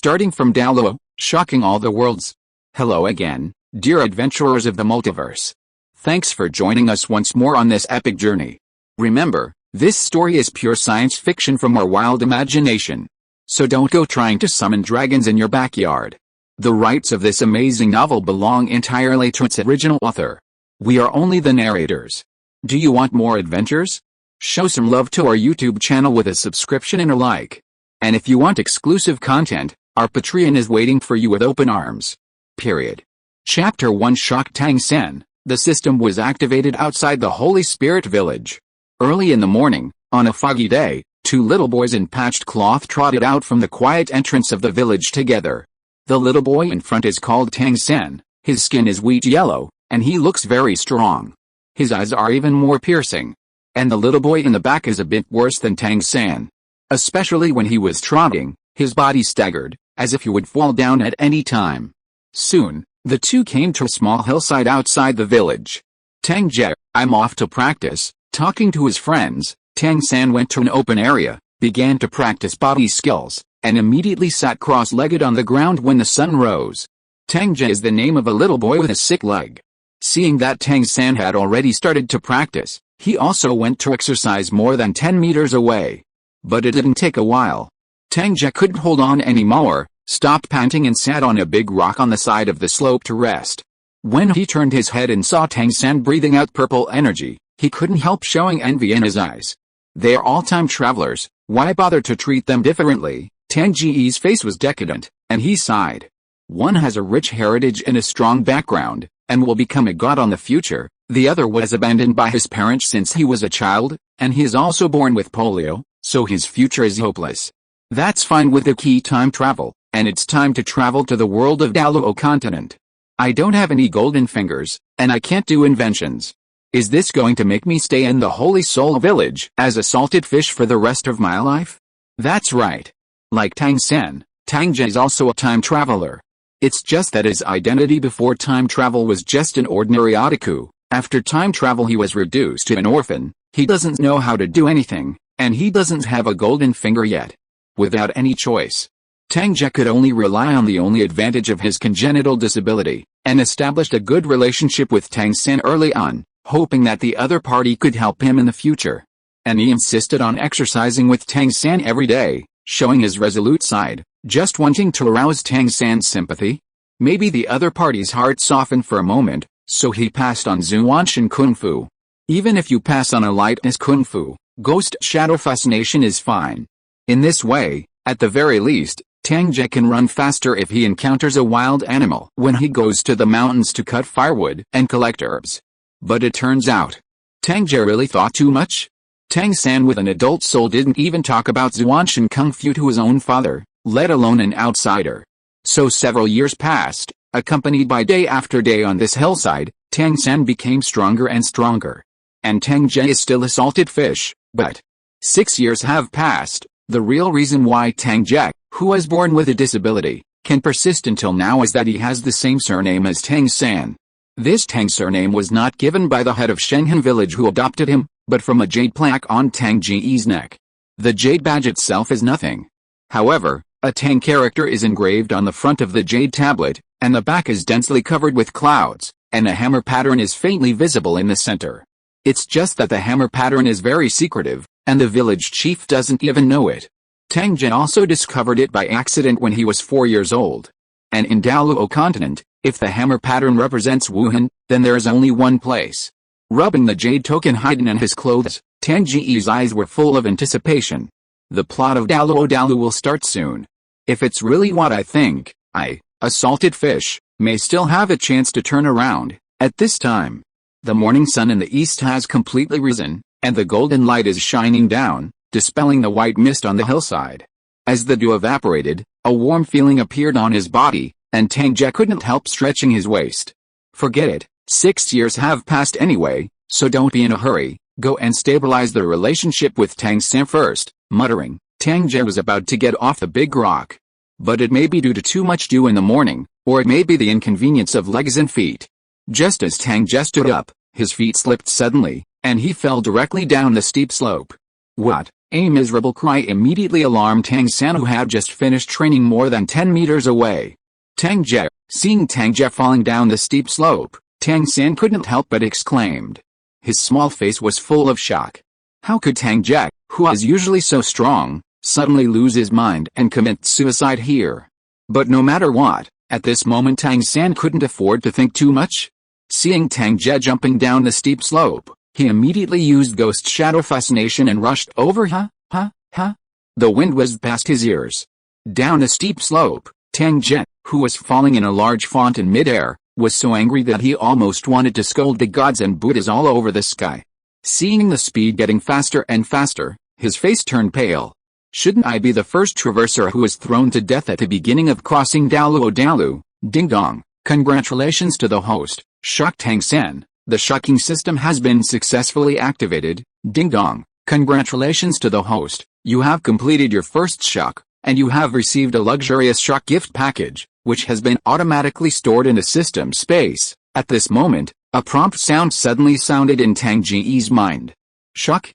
starting from Douluo, shocking all the worlds. Hello again, dear adventurers of the multiverse. Thanks for joining us once more on this epic journey. Remember, this story is pure science fiction from our wild imagination. So don't go trying to summon dragons in your backyard. The rights of this amazing novel belong entirely to its original author. We are only the narrators. Do you want more adventures? Show some love to our YouTube channel with a subscription and a like. And if you want exclusive content, our Patreon is waiting for you with open arms. Period. Chapter 1 Shock Tang San. The system was activated outside the Holy Spirit Village. Early in the morning, on a foggy day, two little boys in patched cloth trotted out from the quiet entrance of the village together. The little boy in front is called Tang San. His skin is wheat yellow, and he looks very strong. His eyes are even more piercing. And the little boy in the back is a bit worse than Tang San. Especially when he was trotting, his body staggered, as if he would fall down at any time. Soon, the two came to a small hillside outside the village. Tang Ge, I'm off to practice. Talking to his friends, Tang San went to an open area, began to practice body skills, and immediately sat cross-legged on the ground when the sun rose. Tang Ge is the name of a little boy with a sick leg. Seeing that Tang San had already started to practice, he also went to exercise more than 10 meters away. But it didn't take a while. Tang Ge couldn't hold on anymore, stopped panting and sat on a big rock on the side of the slope to rest. When he turned his head and saw Tang San breathing out purple energy, he couldn't help showing envy in his eyes. They are all time travelers, why bother to treat them differently? Tang Ge's face was decadent, and he sighed. One has a rich heritage and a strong background, and will become a god on the future. The other was abandoned by his parents since he was a child, and he is also born with polio, so his future is hopeless. That's fine with the key time travel, and it's time to travel to the world of Douluo Continent. I don't have any golden fingers, and I can't do inventions. Is this going to make me stay in the Holy Soul Village as a salted fish for the rest of my life? That's right. Like Tang San, Tang Ge is also a time traveler. It's just that his identity before time travel was just an ordinary otaku. After time travel he was reduced to an orphan. He doesn't know how to do anything, and he doesn't have a golden finger yet. Without any choice, Tang Ge could only rely on the only advantage of his congenital disability, and established a good relationship with Tang San early on, hoping that the other party could help him in the future. And he insisted on exercising with Tang San every day, showing his resolute side, just wanting to arouse Tang San's sympathy. Maybe the other party's heart softened for a moment, so he passed on Zuanshan Kung Fu. Even if you pass on a lightness Kung Fu, ghost shadow fascination is fine. In this way, at the very least, Tang Ge can run faster if he encounters a wild animal when he goes to the mountains to cut firewood and collect herbs. But it turns out, Tang Ge really thought too much. Tang San with an adult soul didn't even talk about Zuanshan Kung Fu to his own father, let alone an outsider. So several years passed, accompanied by day after day on this hillside, Tang San became stronger and stronger. And Tang Ge is still a salted fish, but 6 years have passed. The real reason why Tang Ge, who was born with a disability, can persist until now is that he has the same surname as Tang San. This Tang surname was not given by the head of Shenghan village who adopted him, but from a jade plaque on Tang Ge's neck. The jade badge itself is nothing. However, a Tang character is engraved on the front of the jade tablet, and the back is densely covered with clouds, and a hammer pattern is faintly visible in the center. It's just that the hammer pattern is very secretive, and the village chief doesn't even know it. Tang Ge also discovered it by accident when he was 4 years old. And in Douluo Continent, if the hammer pattern represents Wuhan, then there is only one place. Rubbing the jade token hidden in his clothes, Tang Ge's eyes were full of anticipation. The plot of Douluo will start soon. If it's really what I think, a salted fish, may still have a chance to turn around. At this time, the morning sun in the east has completely risen, and the golden light is shining down, dispelling the white mist on the hillside. As the dew evaporated, a warm feeling appeared on his body, and Tang Ge couldn't help stretching his waist. Forget it, 6 years have passed anyway, so don't be in a hurry, go and stabilize the relationship with Tang San first. Muttering, Tang Ge was about to get off the big rock. But it may be due to too much dew in the morning, or it may be the inconvenience of legs and feet. Just as Tang Ge stood up, his feet slipped suddenly, and he fell directly down the steep slope. What? A miserable cry immediately alarmed Tang San, who had just finished training more than 10 meters away. Tang Ge, seeing Tang Ge falling down the steep slope, Tang San couldn't help but exclaimed. His small face was full of shock. How could Tang Ge, who was usually so strong, suddenly lose his mind and commit suicide here? But no matter what, at this moment Tang San couldn't afford to think too much. Seeing Tang Ge jumping down the steep slope, he immediately used Ghost Shadow Fascination and rushed over. The wind whizzed past his ears. Down a steep slope, Tang Ge, who was falling in a large font in midair, was so angry that he almost wanted to scold the gods and Buddhas all over the sky. Seeing the speed getting faster and faster, his face turned pale. Shouldn't I be the first traverser who was thrown to death at the beginning of crossing Douluo? Ding dong, congratulations to the host, shocked Tang San. The shocking system has been successfully activated. Ding dong, congratulations to the host, you have completed your first shock, and you have received a luxurious shock gift package, which has been automatically stored in the system space. At this moment, a prompt sound suddenly sounded in Tang Ge's mind. Shock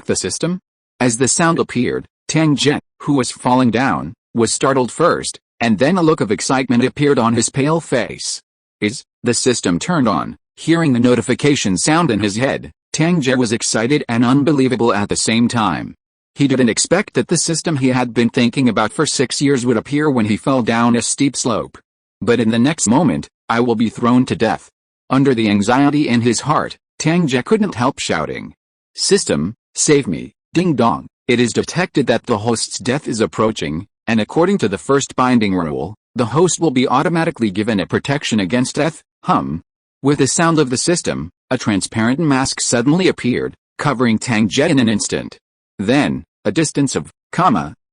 the system? As the sound appeared, Tang Ge, who was falling down, was startled first, and then a look of excitement appeared on his pale face. Is the system turned on? Hearing the notification sound in his head, Tang Ge was excited and unbelievable at the same time. He didn't expect that the system he had been thinking about for 6 years would appear when he fell down a steep slope. But in the next moment, I will be thrown to death. Under the anxiety in his heart, Tang Ge couldn't help shouting. System, save me, ding dong. It is detected that the host's death is approaching, and according to the first binding rule, the host will be automatically given a protection against death. With the sound of the system, a transparent mask suddenly appeared, covering Tang Ge in an instant. Then, a distance of,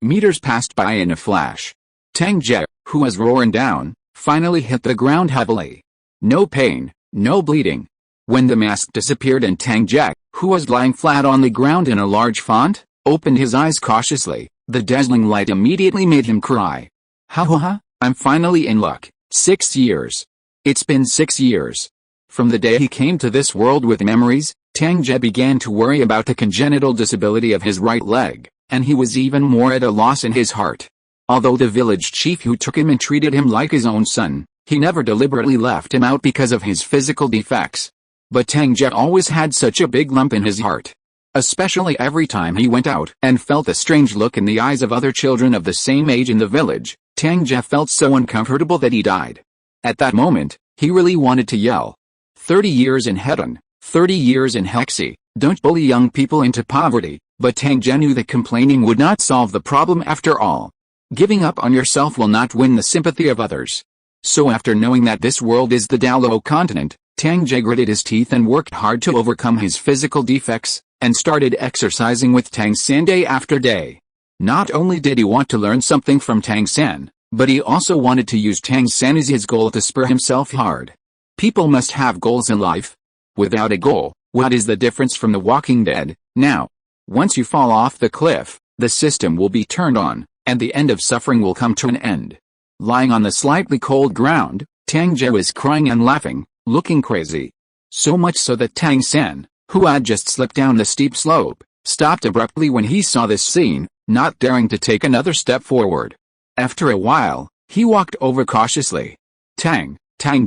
meters passed by in a flash. Tang Ge, who was roaring down, finally hit the ground heavily. No pain, no bleeding. When the mask disappeared and Tang Ge, who was lying flat on the ground in a large font, opened his eyes cautiously, the dazzling light immediately made him cry. I'm finally in luck. 6 years. It's been 6 years. From the day he came to this world with memories, Tang Ge began to worry about the congenital disability of his right leg, and he was even more at a loss in his heart. Although the village chief who took him and treated him like his own son, he never deliberately left him out because of his physical defects. But Tang Ge always had such a big lump in his heart. Especially every time he went out and felt a strange look in the eyes of other children of the same age in the village, Tang Ge felt so uncomfortable that he died. At that moment, he really wanted to yell. 30 years in heaven, 30 years in Hexy, don't bully young people into poverty, but Tang Ge knew that complaining would not solve the problem after all. Giving up on yourself will not win the sympathy of others. So after knowing that this world is the Douluo Continent, Tang Ge gritted his teeth and worked hard to overcome his physical defects, and started exercising with Tang San day after day. Not only did he want to learn something from Tang San, but he also wanted to use Tang San as his goal to spur himself hard. People must have goals in life. Without a goal, what is the difference from The Walking Dead? Now, once you fall off the cliff, the system will be turned on, and the end of suffering will come to an end. Lying on the slightly cold ground, Tang Ge was crying and laughing, looking crazy. So much so that Tang San, who had just slipped down the steep slope, stopped abruptly when he saw this scene, not daring to take another step forward. After a while, he walked over cautiously. Tang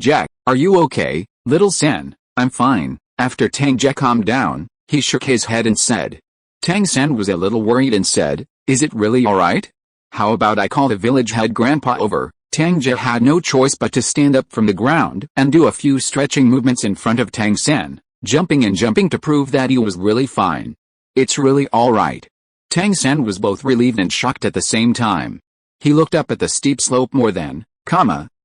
Ge, are you okay, little San? I'm fine. After Tang Ge calmed down, he shook his head and said. Tang San was a little worried and said, is it really alright? How about I call the village head grandpa over? Tang Ge had no choice but to stand up from the ground and do a few stretching movements in front of Tang San, jumping and jumping to prove that he was really fine. It's really alright. Tang San was both relieved and shocked at the same time. He looked up at the steep slope more than,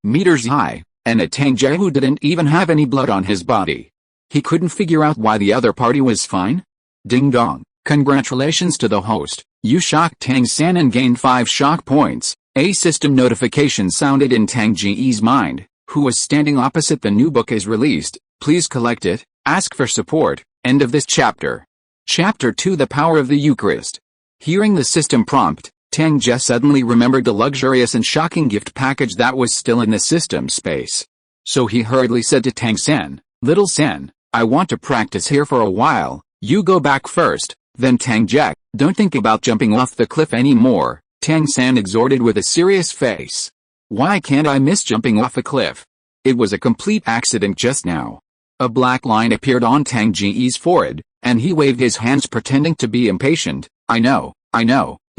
meters high, and at Tang Ge who didn't even have any blood on his body. He couldn't figure out why the other party was fine. Ding dong, congratulations to the host, you shocked Tang San and gained 5 shock points. A system notification sounded in Tang Ge's mind, who was standing opposite the new book is released, please collect it, ask for support, end of this chapter. Chapter 2 The Power of the Eucharist. Hearing the system prompt, Tang Ge suddenly remembered the luxurious and shocking gift package that was still in the system space. So he hurriedly said to Tang San, little San, I want to practice here for a while, you go back first, Then Tang Ge, don't think about jumping off the cliff anymore, Tang San exhorted with a serious face. Why can't I miss jumping off a cliff? It was a complete accident just now. A black line appeared on Tang Ge's forehead, and he waved his hands pretending to be impatient. I know,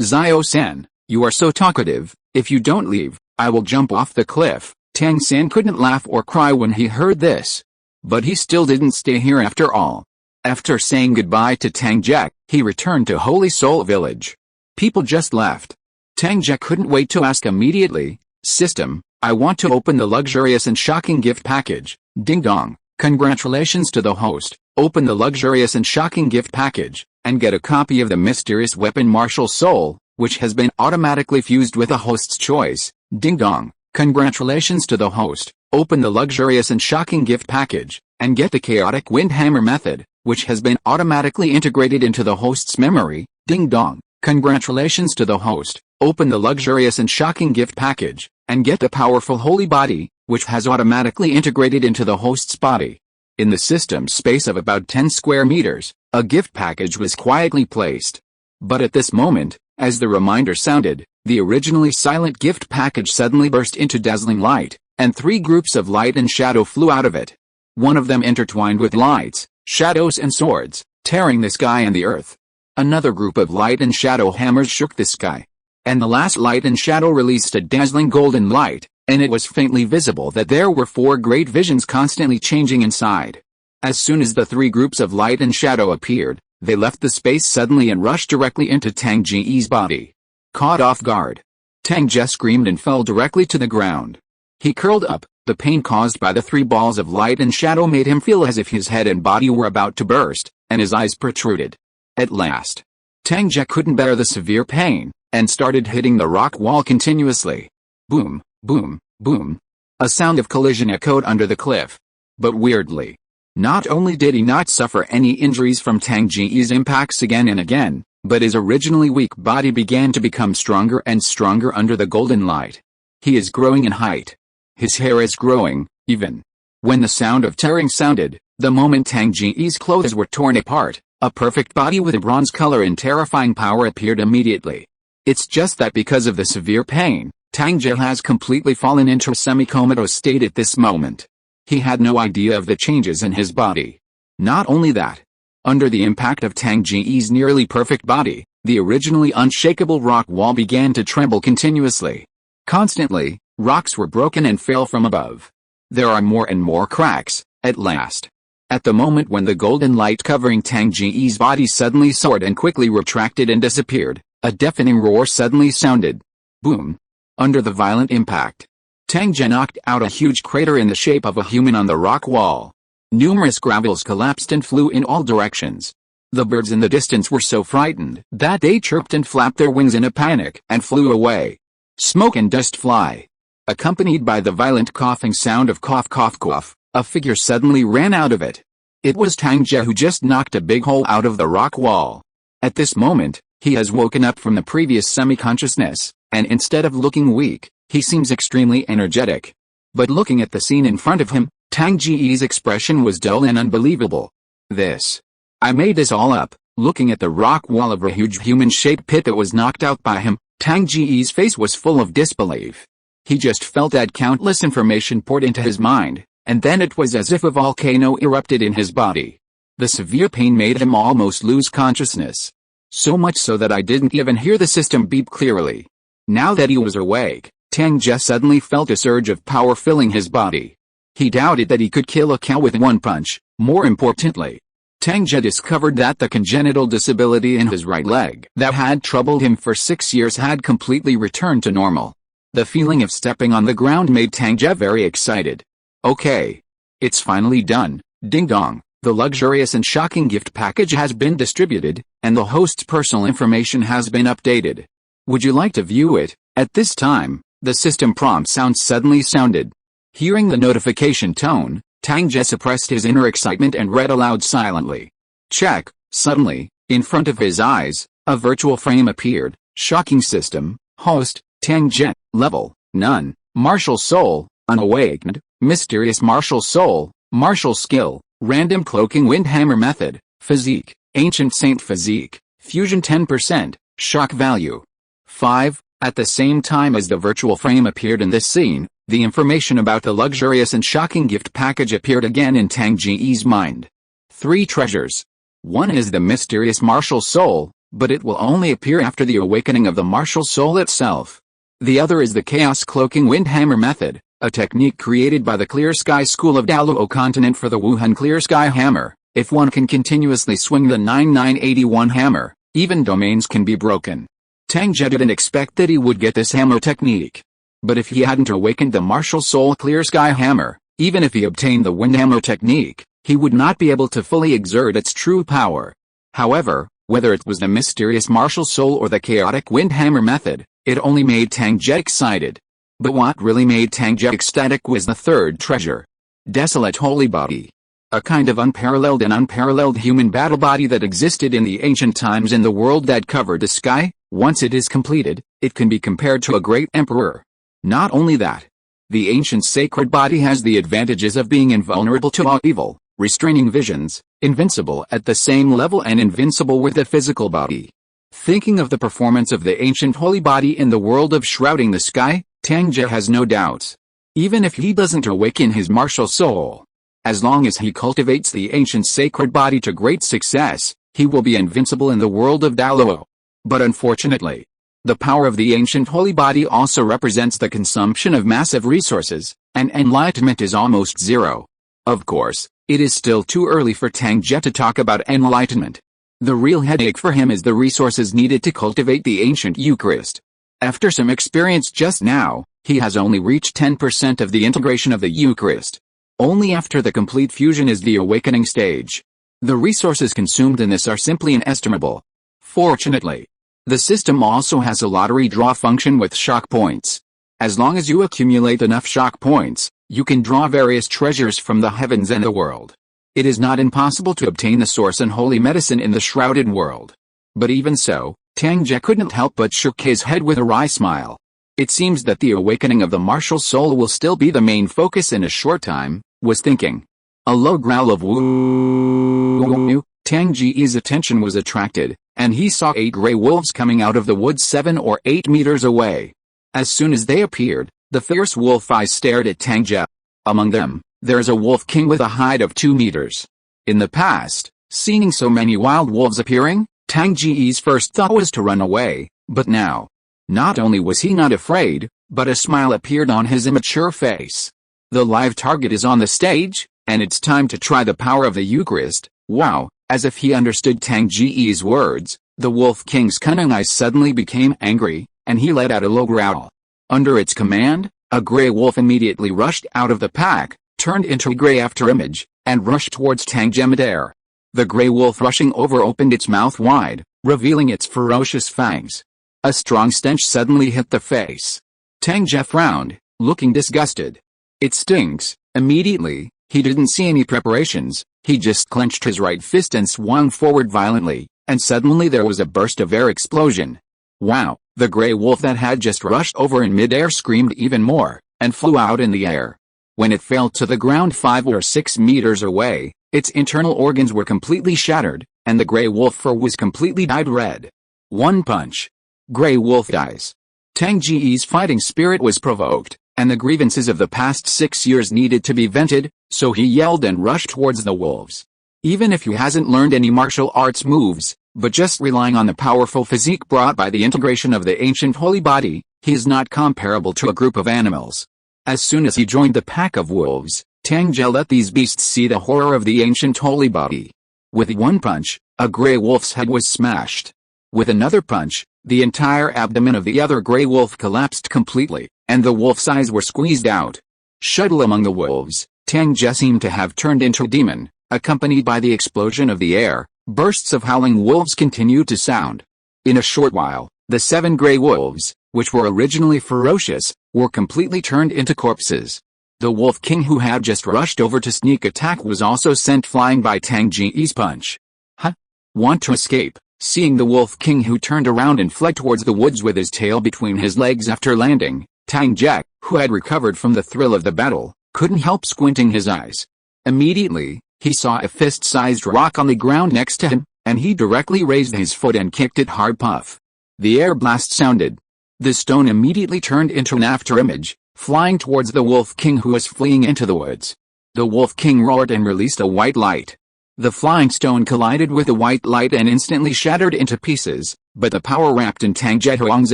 Zio-san, you are so talkative, if you don't leave, I will jump off the cliff. Tang San couldn't laugh or cry when he heard this. But he still didn't stay here after all. After saying goodbye to Tang Ge, he returned to Holy Soul Village. People just left. Tang Ge couldn't wait to ask immediately, System, I want to open the luxurious and shocking gift package. Ding dong, congratulations to the host. Open the luxurious and shocking gift package, and get a copy of the mysterious weapon Martial Soul, which has been automatically fused with the host's choice. Ding dong, congratulations to the host. Open the luxurious and shocking gift package, and get the chaotic wind hammer method, which has been automatically integrated into the host's memory. Ding dong, congratulations to the host. Open the luxurious and shocking gift package, and get the powerful holy body, which has automatically integrated into the host's body. In the system space of about 10 square meters, a gift package was quietly placed. But at this moment, as the reminder sounded, the originally silent gift package suddenly burst into dazzling light, and 3 groups of light and shadow flew out of it. One of them intertwined with lights, shadows and swords, tearing the sky and the earth. Another group of light and shadow hammers shook the sky. And the last light and shadow released a dazzling golden light, and it was faintly visible that there were 4 great visions constantly changing inside. As soon as the 3 groups of light and shadow appeared, they left the space suddenly and rushed directly into Tang Ge's body. Caught off guard, Tang Ge screamed and fell directly to the ground. He curled up. The pain caused by the 3 balls of light and shadow made him feel as if his head and body were about to burst, and his eyes protruded. At last, Tang Ge couldn't bear the severe pain, and started hitting the rock wall continuously. Boom, boom, boom. A sound of collision echoed under the cliff. But weirdly, not only did he not suffer any injuries from Tang Ge's impacts again and again, but his originally weak body began to become stronger and stronger under the golden light. He is growing in height. His hair is growing, even. When the sound of tearing sounded, the moment Tang Ge's clothes were torn apart, a perfect body with a bronze color and terrifying power appeared immediately. It's just that because of the severe pain, Tang Ge has completely fallen into a semi-comatose state at this moment. He had no idea of the changes in his body. Not only that, under the impact of Tang Ge's nearly perfect body, the originally unshakable rock wall began to tremble continuously. Constantly, rocks were broken and fell from above. There are more and more cracks, at last. At the moment when the golden light covering Tang Ge's body suddenly soared and quickly retracted and disappeared, a deafening roar suddenly sounded. Boom. Under the violent impact, Tang Ge knocked out a huge crater in the shape of a human on the rock wall. Numerous gravels collapsed and flew in all directions. The birds in the distance were so frightened that they chirped and flapped their wings in a panic and flew away. Smoke and dust fly. Accompanied by the violent coughing sound of cough cough cough, a figure suddenly ran out of it. It was Tang Ge who just knocked a big hole out of the rock wall. At this moment, he has woken up from the previous semi-consciousness, and instead of looking weak, he seems extremely energetic. But looking at the scene in front of him, Tang Ge's expression was dull and unbelievable. I made this all up. Looking at the rock wall of a huge human-shaped pit that was knocked out by him, Tang Ge's face was full of disbelief. He just felt that countless information poured into his mind, and then it was as if a volcano erupted in his body. The severe pain made him almost lose consciousness. So much so that I didn't even hear the system beep clearly. Now that he was awake, Tang Ge suddenly felt a surge of power filling his body. He doubted that he could kill a cow with one punch. More importantly, Tang Ge discovered that the congenital disability in his right leg that had troubled him for 6 years had completely returned to normal. The feeling of stepping on the ground made Tang Ge very excited. Okay. It's finally done. Ding dong. The luxurious and shocking gift package has been distributed, and the host's personal information has been updated. Would you like to view it? At this time, the system prompt sound suddenly sounded. Hearing the notification tone, Tang Ge suppressed his inner excitement and read aloud silently. Check. Suddenly, in front of his eyes, a virtual frame appeared. Shocking system. Host, Tang Ge. Level, none. Martial soul, unawakened. Mysterious martial soul, martial skill. Random cloaking windhammer method. Physique, ancient saint physique. Fusion 10%, shock value 5. At the same time as the virtual frame appeared in this scene, the information about the luxurious and shocking gift package appeared again in Tang Ge's mind. 3 treasures. One is the mysterious martial soul, but it will only appear after the awakening of the martial soul itself. The other is the chaos cloaking windhammer method, a technique created by the Clear Sky School of Douluo Continent for the Wuhan Clear Sky Hammer. If one can continuously swing the 9981 hammer, even domains can be broken. Tang Ge didn't expect that he would get this hammer technique. But if he hadn't awakened the martial soul Clear Sky Hammer, even if he obtained the windhammer technique, he would not be able to fully exert its true power. However, whether it was the mysterious martial soul or the chaotic windhammer method, it only made Tang Ge excited. But what really made Tang Ge ecstatic was the third treasure. Desolate Holy Body. A kind of unparalleled human battle body that existed in the ancient times in the world that covered the sky. Once it is completed, it can be compared to a great emperor. Not only that, the ancient sacred body has the advantages of being invulnerable to all evil, restraining visions, invincible at the same level and invincible with the physical body. Thinking of the performance of the ancient holy body in the world of shrouding the sky, Tang Ge has no doubts. Even if he doesn't awaken his martial soul, as long as he cultivates the ancient sacred body to great success, he will be invincible in the world of Douluo. But unfortunately, the power of the ancient holy body also represents the consumption of massive resources, and enlightenment is almost zero. Of course, it is still too early for Tang Ge to talk about enlightenment. The real headache for him is the resources needed to cultivate the ancient Eucharist. After some experience just now, he has only reached 10% of the integration of the Eucharist. Only after the complete fusion is the awakening stage. The resources consumed in this are simply inestimable. Fortunately, the system also has a lottery draw function with shock points. As long as you accumulate enough shock points, you can draw various treasures from the heavens and the world. It is not impossible to obtain the source and holy medicine in the shrouded world. But even so, Tang Ge couldn't help but shook his head with a wry smile. It seems that the awakening of the martial soul will still be the main focus in a short time, was thinking. A low growl of woo. Tang Ge's attention was attracted, and he saw 8 gray wolves coming out of the woods 7 or 8 meters away. As soon as they appeared, the fierce wolf eyes stared at Tang Ge. Among them, there's a wolf king with a height of 2 meters. In the past, seeing so many wild wolves appearing, Tang Ge's first thought was to run away, but now, not only was he not afraid, but a smile appeared on his immature face. The live target is on the stage, and it's time to try the power of the Eucharist. Wow, as if he understood Tang Ge's words, the Wolf King's cunning eyes suddenly became angry, and he let out a low growl. Under its command, a gray wolf immediately rushed out of the pack, turned into a gray afterimage, and rushed towards Tang Ge midair. The gray wolf rushing over opened its mouth wide, revealing its ferocious fangs. A strong stench suddenly hit the face. Tang Ge frowned, looking disgusted. It stinks. Immediately, he didn't see any preparations, he just clenched his right fist and swung forward violently, and suddenly there was a burst of air explosion. Wow, the gray wolf that had just rushed over in midair screamed even more, and flew out in the air. When it fell to the ground 5 or 6 meters away, its internal organs were completely shattered, and the gray wolf fur was completely dyed red. One punch. Gray wolf dies. Tang Ge's fighting spirit was provoked, and the grievances of the past 6 years needed to be vented, so he yelled and rushed towards the wolves. Even if he hasn't learned any martial arts moves, but just relying on the powerful physique brought by the integration of the ancient holy body, he is not comparable to a group of animals. As soon as he joined the pack of wolves, Tang Ge let these beasts see the horror of the ancient holy body. With one punch, a gray wolf's head was smashed. With another punch, the entire abdomen of the other gray wolf collapsed completely, and the wolf's eyes were squeezed out. Shuttle among the wolves, Tang Ge seemed to have turned into a demon, accompanied by the explosion of the air. Bursts of howling wolves continued to sound. In a short while, the 7 gray wolves, which were originally ferocious, were completely turned into corpses. The Wolf King who had just rushed over to sneak attack was also sent flying by Tang Ge's punch. Huh? Want to escape? Seeing the Wolf King who turned around and fled towards the woods with his tail between his legs after landing, Tang Ge, who had recovered from the thrill of the battle, couldn't help squinting his eyes. Immediately, he saw a fist-sized rock on the ground next to him, and he directly raised his foot and kicked it hard. Puff. The air blast sounded. The stone immediately turned into an afterimage, flying towards the Wolf King, who was fleeing into the woods. The Wolf King roared and released a white light. The flying stone collided with the white light and instantly shattered into pieces, but the power wrapped in Tang Ge Huang's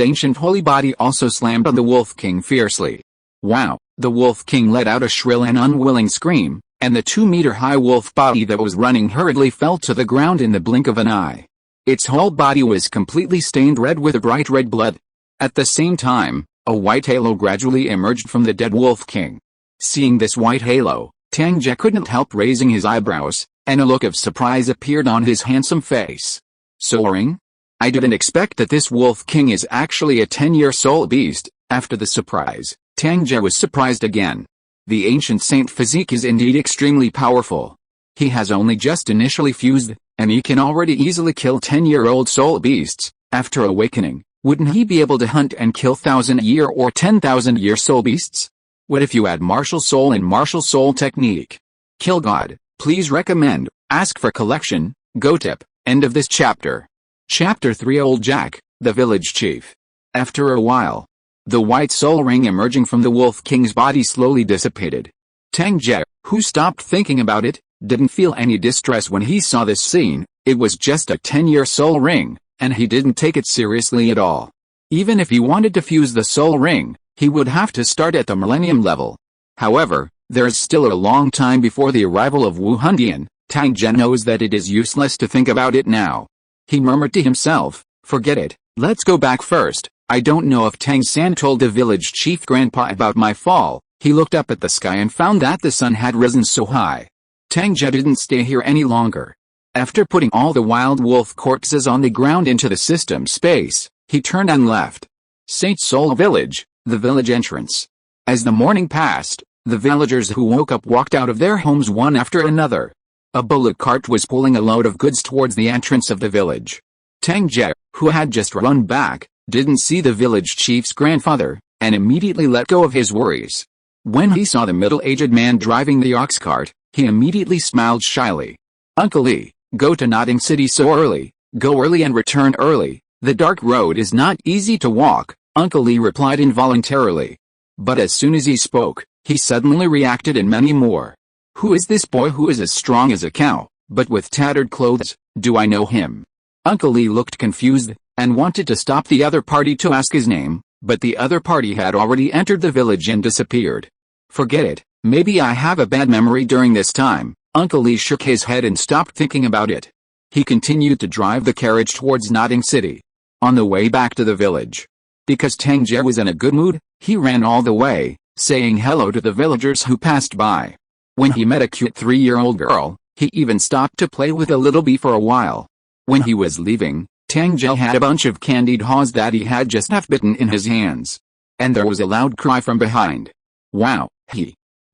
ancient holy body also slammed on the Wolf King fiercely. Wow! The Wolf King let out a shrill and unwilling scream, and the 2-meter-high wolf body that was running hurriedly fell to the ground in the blink of an eye. Its whole body was completely stained red with a bright red blood. At the same time, a white halo gradually emerged from the dead Wolf King. Seeing this white halo, Tang Ge couldn't help raising his eyebrows, and a look of surprise appeared on his handsome face. Soaring? I didn't expect that this Wolf King is actually a 10-year soul beast. After the surprise, Tang Ge was surprised again. The ancient saint physique is indeed extremely powerful. He has only just initially fused, and he can already easily kill 10-year-old soul beasts. After awakening, wouldn't he be able to hunt and kill 1,000-year or 10,000-year soul beasts? What if you add martial soul and martial soul technique? Kill God. Please recommend, ask for collection, go tip. End of this chapter. Chapter 3 Old Jack, the village chief. After a while, the white soul ring emerging from the Wolf King's body slowly dissipated. Tang Ge, who stopped thinking about it, didn't feel any distress when he saw this scene. It was just a 10-year soul ring, and he didn't take it seriously at all. Even if he wanted to fuse the soul ring, he would have to start at the millennium level. However, there is still a long time before the arrival of Wu Hundian. Tang Ge knows that it is useless to think about it now. He murmured to himself, forget it, let's go back first. I don't know if Tang San told the village chief grandpa about my fall. He looked up at the sky and found that the sun had risen so high. Tang Ge didn't stay here any longer. After putting all the wild wolf corpses on the ground into the system space, he turned and left. Saint Soul Village, the village entrance. As the morning passed, the villagers who woke up walked out of their homes one after another. A bullock cart was pulling a load of goods towards the entrance of the village. Tang Ge, who had just run back, didn't see the village chief's grandfather, and immediately let go of his worries. When he saw the middle-aged man driving the ox cart, he immediately smiled shyly. Uncle Lee, go to Notting City so early, go early and return early. The dark road is not easy to walk, Uncle Lee replied involuntarily. But as soon as he spoke, he suddenly reacted and many more. Who is this boy who is as strong as a cow, but with tattered clothes? Do I know him? Uncle Lee looked confused, and wanted to stop the other party to ask his name, but the other party had already entered the village and disappeared. Forget it, maybe I have a bad memory during this time. Uncle Lee shook his head and stopped thinking about it. He continued to drive the carriage towards Notting City. On the way back to the village, because Tang Ge was in a good mood, he ran all the way, saying hello to the villagers who passed by. When he met a cute 3-year-old girl, he even stopped to play with a little bee for a while. When he was leaving, Tang Ge had a bunch of candied haws that he had just half-bitten in his hands. And there was a loud cry from behind. Wow,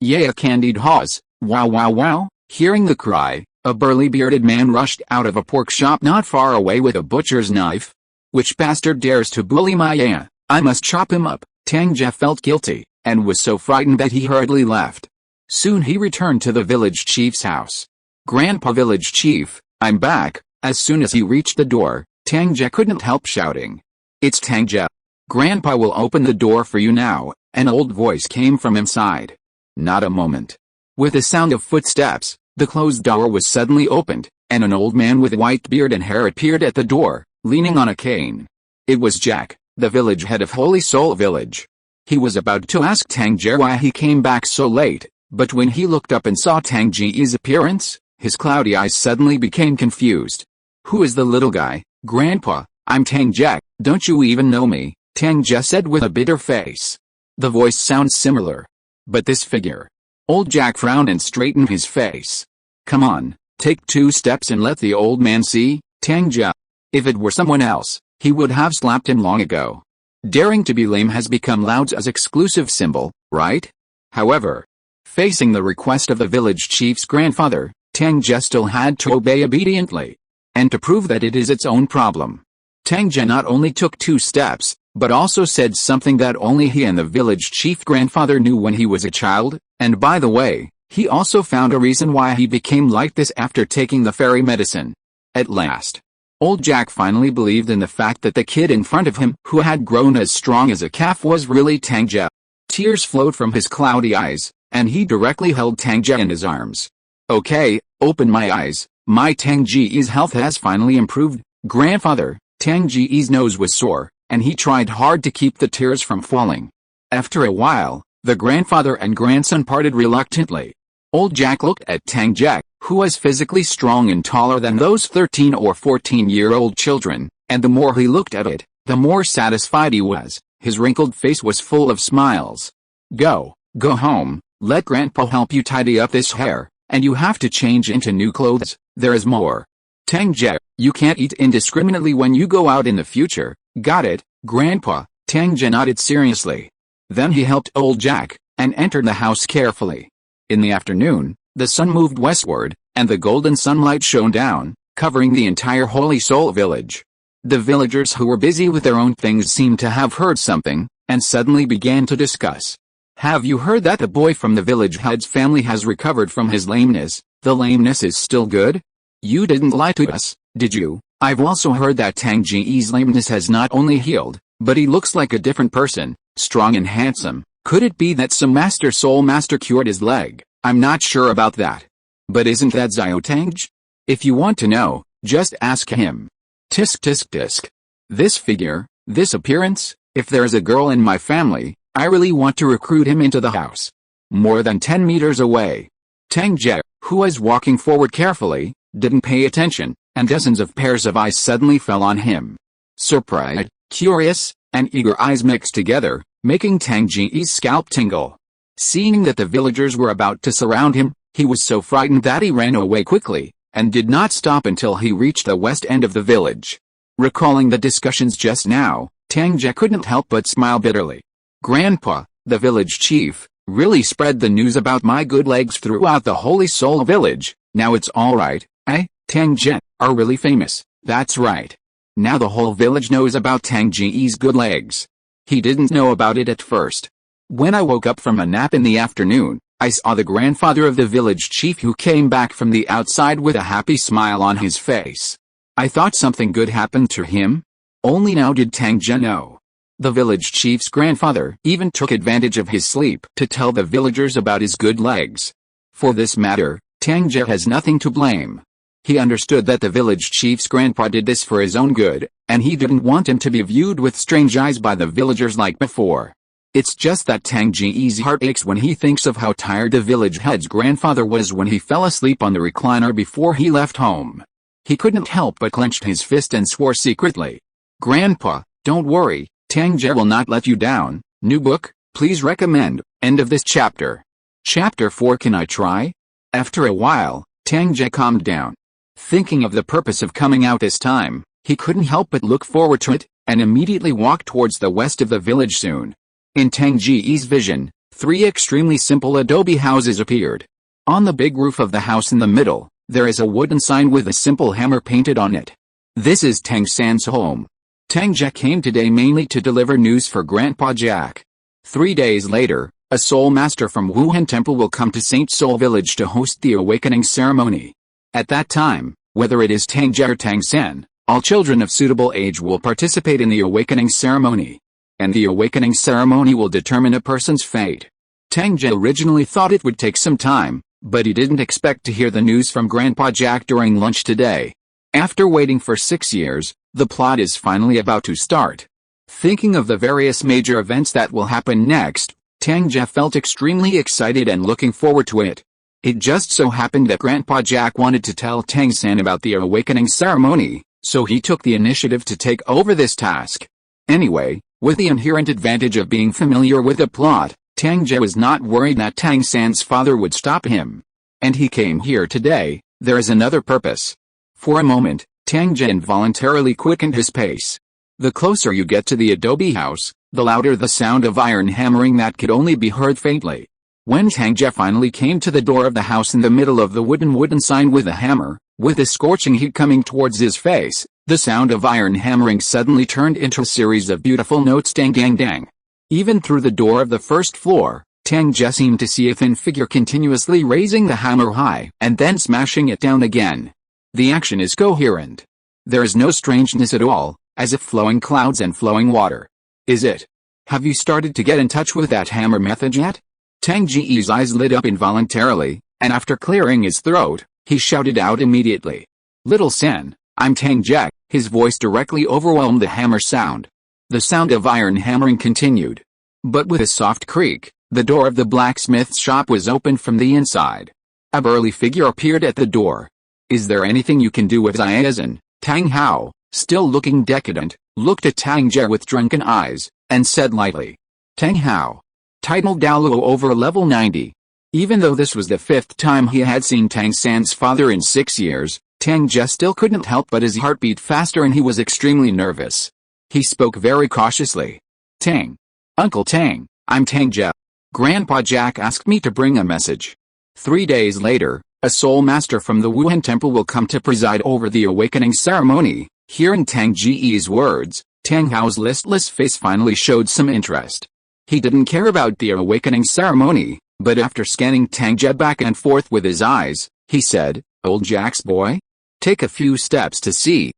yeah, candied haws, wow wow wow. Hearing the cry, a burly bearded man rushed out of a pork shop not far away with a butcher's knife. Which bastard dares to bully my yeah? I must chop him up. Tang Ge felt guilty, and was so frightened that he hurriedly left. Soon he returned to the village chief's house. Grandpa village chief, I'm back. As soon as he reached the door, Tang Ge couldn't help shouting. It's Tang Ge. Grandpa will open the door for you now. An old voice came from inside. Not a moment. With the sound of footsteps, the closed door was suddenly opened, and an old man with white beard and hair appeared at the door, leaning on a cane. It was Jack, the village head of Holy Soul Village. He was about to ask Tang Ge why he came back so late, but when he looked up and saw Tang Ge's appearance, his cloudy eyes suddenly became confused. Who is the little guy, Grandpa? I'm Tang Ge, don't you even know me? Tang Ge said with a bitter face. The voice sounds similar. But this figure. Old Jack frowned and straightened his face. Come on, take 2 steps and let the old man see, Tang Ge. If it were someone else, he would have slapped him long ago. Daring to be lame has become Lao's exclusive symbol, right? However, facing the request of the village chief's grandfather, Tang Ge still had to obey obediently. And to prove that it is its own problem, Tang Ge not only took 2 steps, but also said something that only he and the village chief grandfather knew when he was a child, and by the way, he also found a reason why he became like this after taking the fairy medicine. At last, old Jack finally believed in the fact that the kid in front of him who had grown as strong as a calf was really Tang Ge. Tears flowed from his cloudy eyes, and he directly held Tang Ge in his arms. Okay, open my eyes, my Tang Ge's health has finally improved, grandfather. Tang Ge's nose was sore, and he tried hard to keep the tears from falling. After a while, the grandfather and grandson parted reluctantly. Old Jack looked at Tang Ge, who was physically strong and taller than those 13 or 14-year-old children, and the more he looked at it, the more satisfied he was. His wrinkled face was full of smiles. Go home, let Grandpa help you tidy up this hair, and you have to change into new clothes, there is more. Tang Ge, you can't eat indiscriminately when you go out in the future, got it, Grandpa? Tang Ge nodded seriously. Then he helped old Jack, and entered the house carefully. In the afternoon, the sun moved westward, and the golden sunlight shone down, covering the entire Holy Soul village. The villagers who were busy with their own things seemed to have heard something, and suddenly began to discuss. Have you heard that the boy from the village head's family has recovered from his lameness? The lameness is still good? You didn't lie to us, did you? I've also heard that Tang Ge's lameness has not only healed, but he looks like a different person, strong and handsome. Could it be that some soul master cured his leg? I'm not sure about that. But isn't that Xiao? If you want to know, just ask him. Tisk tisk tisk. This figure, this appearance, if there's a girl in my family, I really want to recruit him into the house. More than 10 meters away. Tang Ge, who was walking forward carefully, didn't pay attention, and dozens of pairs of eyes suddenly fell on him. Surprised, curious, and eager eyes mixed together, making Tang Ge's scalp tingle. Seeing that the villagers were about to surround him, he was so frightened that he ran away quickly, and did not stop until he reached the west end of the village. Recalling the discussions just now, Tang Ge couldn't help but smile bitterly. Grandpa, the village chief, really spread the news about my good legs throughout the Holy Soul village. Now it's alright, eh? Tang Ge are really famous, that's right. Now the whole village knows about Tang Ge's good legs. He didn't know about it at first. When I woke up from a nap in the afternoon, I saw the grandfather of the village chief who came back from the outside with a happy smile on his face. I thought something good happened to him. Only now did Tang Ge know. The village chief's grandfather even took advantage of his sleep to tell the villagers about his good legs. For this matter, Tang Ge has nothing to blame. He understood that the village chief's grandpa did this for his own good, and he didn't want him to be viewed with strange eyes by the villagers like before. It's just that Tang Ge's heart aches when he thinks of how tired the village head's grandfather was when he fell asleep on the recliner before he left home. He couldn't help but clenched his fist and swore secretly. Grandpa, don't worry, Tang Ge will not let you down. New book, please recommend. End of this chapter. Chapter 4. Can I try? After a while, Tang Ge calmed down. Thinking of the purpose of coming out this time, he couldn't help but look forward to it, and immediately walked towards the west of the village soon. In Tang Ge's vision, 3 extremely simple adobe houses appeared. On the big roof of the house in the middle, there is a wooden sign with a simple hammer painted on it. This is Tang San's home. Tang Ge came today mainly to deliver news for Grandpa Jack. 3 days later, a soul master from Wuhan Temple will come to Saint Soul Village to host the awakening ceremony. At that time, whether it is Tang Ge or Tang San, all children of suitable age will participate in the awakening ceremony. And the awakening ceremony will determine a person's fate. Tang Ge originally thought it would take some time, but he didn't expect to hear the news from Grandpa Jack during lunch today. After waiting for 6 years, the plot is finally about to start. Thinking of the various major events that will happen next, Tang Ge felt extremely excited and looking forward to it. It just so happened that Grandpa Jack wanted to tell Tang San about the awakening ceremony, so he took the initiative to take over this task. Anyway, with the inherent advantage of being familiar with the plot, Tang Ge was not worried that Tang San's father would stop him. And he came here today. There is another purpose. For a moment, Tang Ge involuntarily quickened his pace. The closer you get to the adobe house, the louder the sound of iron hammering that could only be heard faintly. When Tang Ge finally came to the door of the house in the middle of the wooden sign with a hammer, with the scorching heat coming towards his face, the sound of iron hammering suddenly turned into a series of beautiful notes, dang dang dang. Even through the door of the first floor, Tang Ge seemed to see a thin figure continuously raising the hammer high and then smashing it down again. The action is coherent. There is no strangeness at all, as if flowing clouds and flowing water. Is it? Have you started to get in touch with that hammer method yet? Tang Ge's eyes lit up involuntarily, and after clearing his throat, he shouted out immediately. Little Sen, I'm Tang Ge. His voice directly overwhelmed the hammer sound. The sound of iron hammering continued. But with a soft creak, the door of the blacksmith's shop was opened from the inside. A burly figure appeared at the door. Is there anything you can do with Ziazan? Tang Hao, still looking decadent, looked at Tang Ge with drunken eyes, and said lightly. Tang Hao. Title Douluo over level 90. Even though this was the 5th time he had seen Tang San's father in 6 years, Tang Ge still couldn't help but his heart beat faster and he was extremely nervous. He spoke very cautiously. Tang. Uncle Tang, I'm Tang Ge. Grandpa Jack asked me to bring a message. 3 days later, a soul master from the Wuhan temple will come to preside over the awakening ceremony. Hearing Tang Ge's words, Tang Hao's listless face finally showed some interest. He didn't care about the awakening ceremony, but after scanning Tang Ge back and forth with his eyes, he said, Old Jack's boy? Take a few steps to see,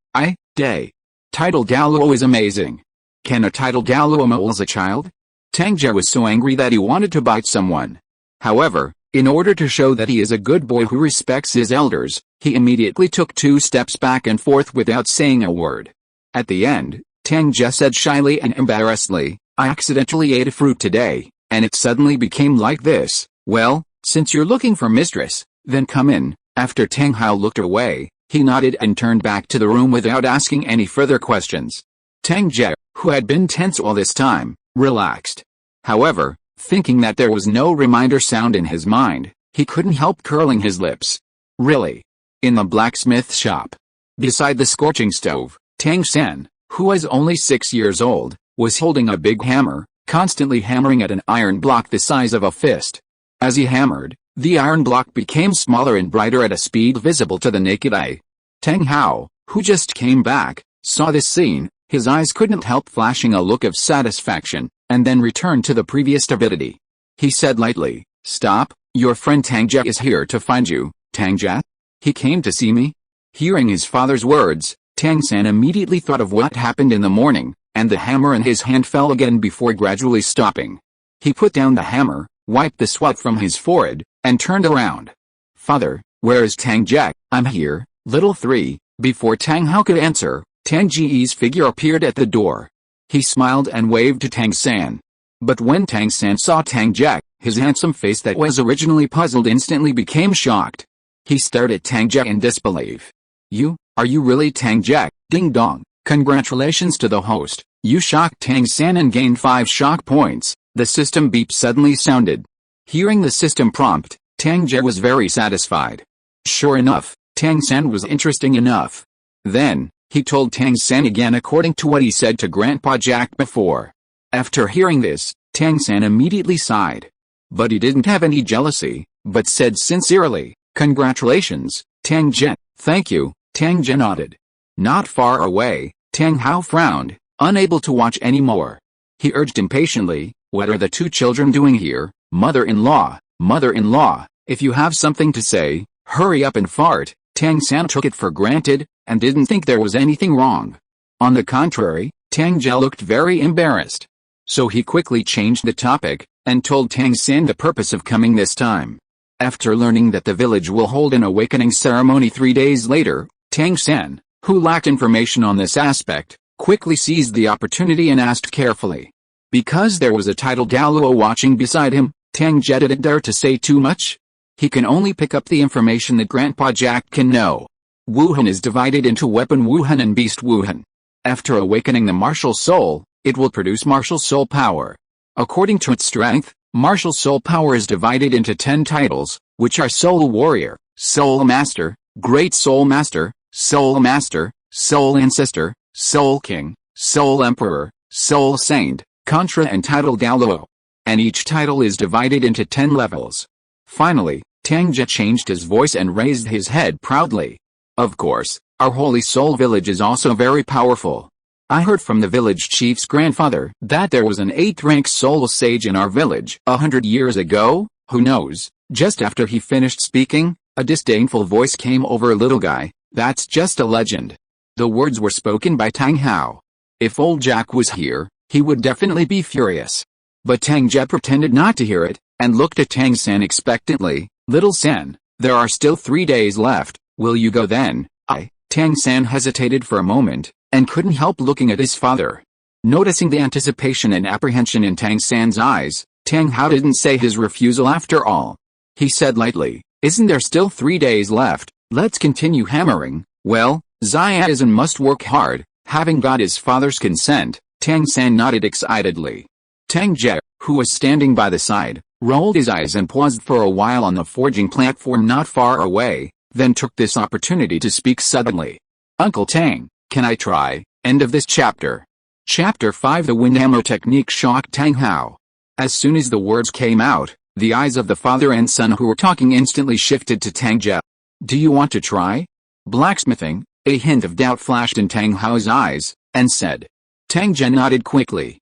day. Title Douluo is amazing. Can a title Douluo moles a child? Tang Ge was so angry that he wanted to bite someone. However, in order to show that he is a good boy who respects his elders, he immediately took 2 steps back and forth without saying a word. At the end, Tang Ge said shyly and embarrassedly, I accidentally ate a fruit today, and it suddenly became like this. Well, since you're looking for mistress, then come in. After Tang Hao looked away, he nodded and turned back to the room without asking any further questions. Tang Ge, who had been tense all this time, relaxed. However, thinking that there was no reminder sound in his mind, he couldn't help curling his lips. Really? In the blacksmith shop. Beside the scorching stove, Tang San, who was only 6 years old, was holding a big hammer, constantly hammering at an iron block the size of a fist. As he hammered, the iron block became smaller and brighter at a speed visible to the naked eye. Tang Hao, who just came back, saw this scene. His eyes couldn't help flashing a look of satisfaction, and then returned to the previous avidity. He said lightly, Stop, your friend Tang Ge is here to find you, Tang Ge? He came to see me? Hearing his father's words, Tang San immediately thought of what happened in the morning, and the hammer in his hand fell again before gradually stopping. He put down the hammer, wiped the sweat from his forehead, and turned around. Father, where is Tang Ge? I'm here, little 3. Before Tang Hao could answer, Tang Ge's figure appeared at the door. He smiled and waved to Tang San. But when Tang San saw Tang Ge, his handsome face that was originally puzzled instantly became shocked. He stared at Tang Ge in disbelief. Are you really Tang Ge? Ding dong, congratulations to the host. You shocked Tang San and gained 5 shock points. The system beep suddenly sounded. Hearing the system prompt, Tang Ge was very satisfied. Sure enough, Tang San was interesting enough. Then, he told Tang San again according to what he said to Grandpa Jack before. After hearing this, Tang San immediately sighed. But he didn't have any jealousy, but said sincerely, Congratulations, Tang Ge. Thank you, Tang Ge nodded. Not far away, Tang Hao frowned, unable to watch anymore. He urged impatiently, What are the 2 children doing here? Mother-in-law, if you have something to say, hurry up and fart. Tang San took it for granted, and didn't think there was anything wrong. On the contrary, Tang Ge looked very embarrassed. So he quickly changed the topic, and told Tang San the purpose of coming this time. After learning that the village will hold an awakening ceremony 3 days later, Tang San, who lacked information on this aspect, quickly seized the opportunity and asked carefully. Because there was a title Douluo watching beside him, Tang Ge didn't dare to say too much. He can only pick up the information that Grandpa Jack can know. Wuhan is divided into Weapon Wuhan and Beast Wuhan. After awakening the martial soul, it will produce martial soul power. According to its strength, martial soul power is divided into 10 titles, which are Soul Warrior, Soul Master, Great Soul Master, Soul Ancestor, Soul King, Soul Emperor, Soul Saint, Contra and Title Douluo. And each title is divided into 10 levels. Finally, Tang Ge changed his voice and raised his head proudly. Of course, our Holy Soul Village is also very powerful. I heard from the village chief's grandfather that there was an 8th-rank soul sage in our village 100 years ago. Who knows? Just after he finished speaking, a disdainful voice came over little guy. That's just a legend. The words were spoken by Tang Hao. If old Jack was here, he would definitely be furious. But Tang Ge pretended not to hear it, and looked at Tang San expectantly. Little San, there are still 3 days left, will you go then? Tang San hesitated for a moment, and couldn't help looking at his father. Noticing the anticipation and apprehension in Tang San's eyes, Tang Hao didn't say his refusal after all. He said lightly, isn't there still 3 days left, let's continue hammering. Well, Xiaozhen must work hard. Having got his father's consent, Tang San nodded excitedly. Tang Ge, who was standing by the side, rolled his eyes and paused for a while on the forging platform not far away, then took this opportunity to speak suddenly. Uncle Tang, can I try? End of this chapter. Chapter 5. The Windhammer Technique shocked Tang Hao. As soon as the words came out, the eyes of the father and son who were talking instantly shifted to Tang Ge. Do you want to try? Blacksmithing? A hint of doubt flashed in Tang Hao's eyes, and said. Tang Ge nodded quickly.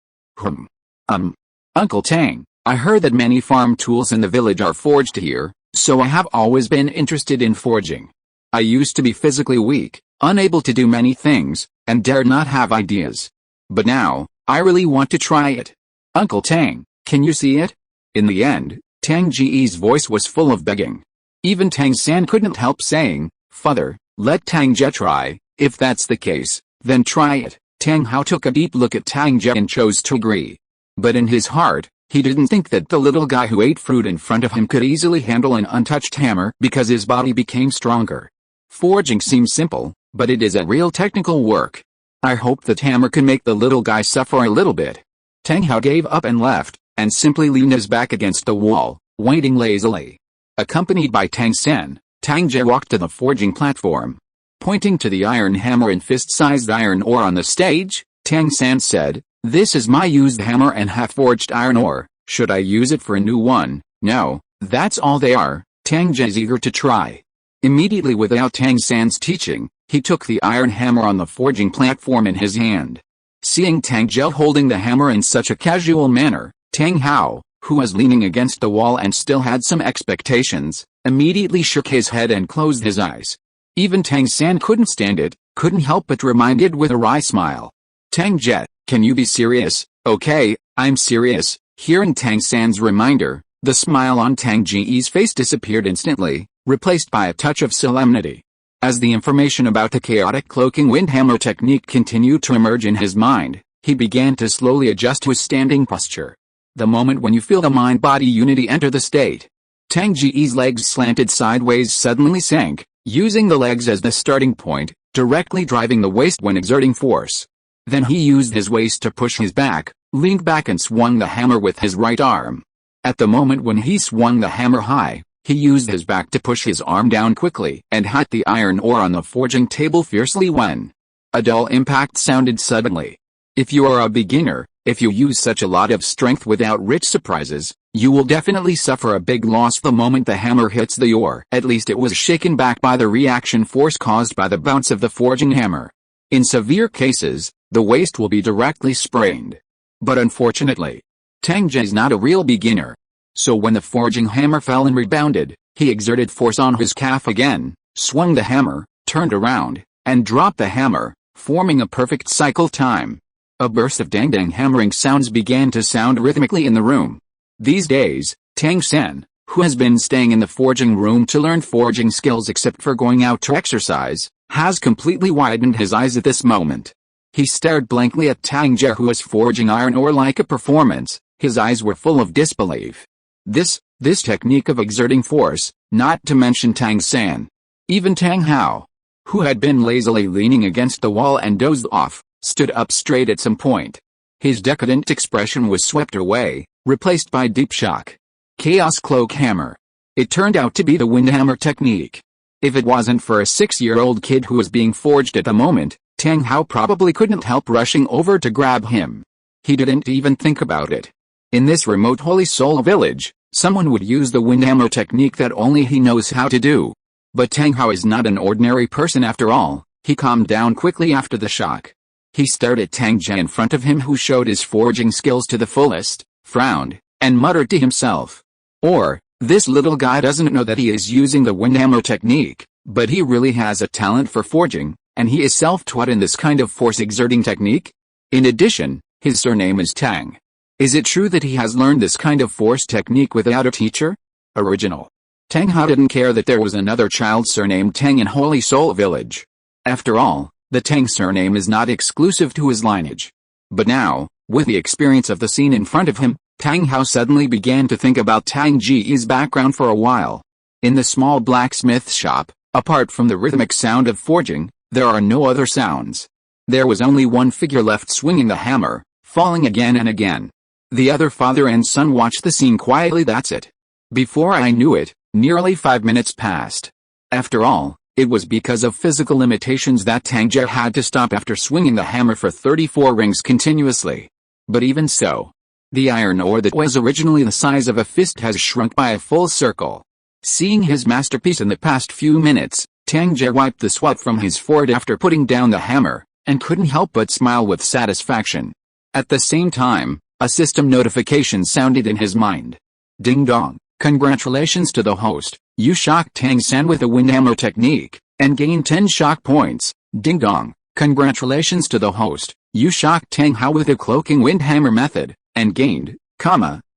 Uncle Tang, I heard that many farm tools in the village are forged here, so I have always been interested in forging. I used to be physically weak, unable to do many things, and dare not have ideas. But now, I really want to try it. Uncle Tang, can you see it? In the end, Tang Ge's voice was full of begging. Even Tang San couldn't help saying, Father, let Tang Ge try. If that's the case, then try it. Tang Hao took a deep look at Tang Ge and chose to agree. But in his heart, he didn't think that the little guy who ate fruit in front of him could easily handle an untouched hammer because his body became stronger. Forging seems simple, but it is a real technical work. I hope that hammer can make the little guy suffer a little bit. Tang Hao gave up and left, and simply leaned his back against the wall, waiting lazily. Accompanied by Tang San, Tang Ge walked to the forging platform. Pointing to the iron hammer and fist-sized iron ore on the stage, Tang San said, This is my used hammer and half-forged iron ore. Should I use it for a new one? No, that's all they are. Tang Ge is eager to try. Immediately without Tang San's teaching, he took the iron hammer on the forging platform in his hand. Seeing Tang Ge holding the hammer in such a casual manner, Tang Hao, who was leaning against the wall and still had some expectations, immediately shook his head and closed his eyes. Even Tang San couldn't stand it, couldn't help but reminded with a wry smile. Tang Ge, can you be serious? Okay, I'm serious. Hearing Tang San's reminder, the smile on Tang Ge's face disappeared instantly, replaced by a touch of solemnity. As the information about the chaotic cloaking windhammer technique continued to emerge in his mind, he began to slowly adjust to his standing posture. The moment when you feel the mind-body unity enter the state. Tang Ge's legs slanted sideways suddenly sank, using the legs as the starting point, directly driving the waist when exerting force. Then he used his waist to push his back, leaned back and swung the hammer with his right arm. At the moment when he swung the hammer high, he used his back to push his arm down quickly and hit the iron ore on the forging table fiercely when a dull impact sounded suddenly. If you are a beginner, if you use such a lot of strength without rich surprises, you will definitely suffer a big loss the moment the hammer hits the ore. At least it was shaken back by the reaction force caused by the bounce of the forging hammer. In severe cases, the waist will be directly sprained. But unfortunately, Tang Ge is not a real beginner. So when the forging hammer fell and rebounded, he exerted force on his calf again, swung the hammer, turned around, and dropped the hammer, forming a perfect cycle time. A burst of dang-dang hammering sounds began to sound rhythmically in the room. These days, Tang San, who has been staying in the forging room to learn forging skills except for going out to exercise, has completely widened his eyes at this moment. He stared blankly at Tang Ge who was forging iron ore like a performance. His eyes were full of disbelief. This technique of exerting force, not to mention Tang San. Even Tang Hao, who had been lazily leaning against the wall and dozed off, stood up straight at some point. His decadent expression was swept away, replaced by deep shock. Chaos Cloak Hammer. It turned out to be the windhammer technique. If it wasn't for a 6-year-old kid who was being forged at the moment, Tang Hao probably couldn't help rushing over to grab him. He didn't even think about it. In this remote Holy Soul village, someone would use the windhammer technique that only he knows how to do. But Tang Hao is not an ordinary person after all. He calmed down quickly after the shock. He stared at Tang Ge in front of him who showed his forging skills to the fullest, frowned, and muttered to himself. Or, This little guy doesn't know that he is using the windhammer technique, but he really has a talent for forging, and he is self-taught in this kind of force-exerting technique. In addition, his surname is Tang. Is it true that he has learned this kind of force technique without a teacher? Original. Tang Hao didn't care that there was another child surnamed Tang in Holy Soul Village. After all, the Tang surname is not exclusive to his lineage. But now, with the experience of the scene in front of him, Tang Hao suddenly began to think about Tang Ge's background for a while. In the small blacksmith shop, apart from the rhythmic sound of forging, there are no other sounds. There was only one figure left swinging the hammer, falling again and again. The other father and son watched the scene quietly. That's it. Before I knew it, nearly 5 minutes passed. After all, it was because of physical limitations that Tang Ge had to stop after swinging the hammer for 34 rings continuously. But even so, the iron ore that was originally the size of a fist has shrunk by a full circle. Seeing his masterpiece in the past few minutes, Tang Ge wiped the sweat from his forehead after putting down the hammer, and couldn't help but smile with satisfaction. At the same time, a system notification sounded in his mind. Ding dong, congratulations to the host, you shocked Tang San with the windhammer technique, and gained 10 shock points. Ding dong, congratulations to the host, you shocked Tang Hao with the cloaking windhammer method, and gained,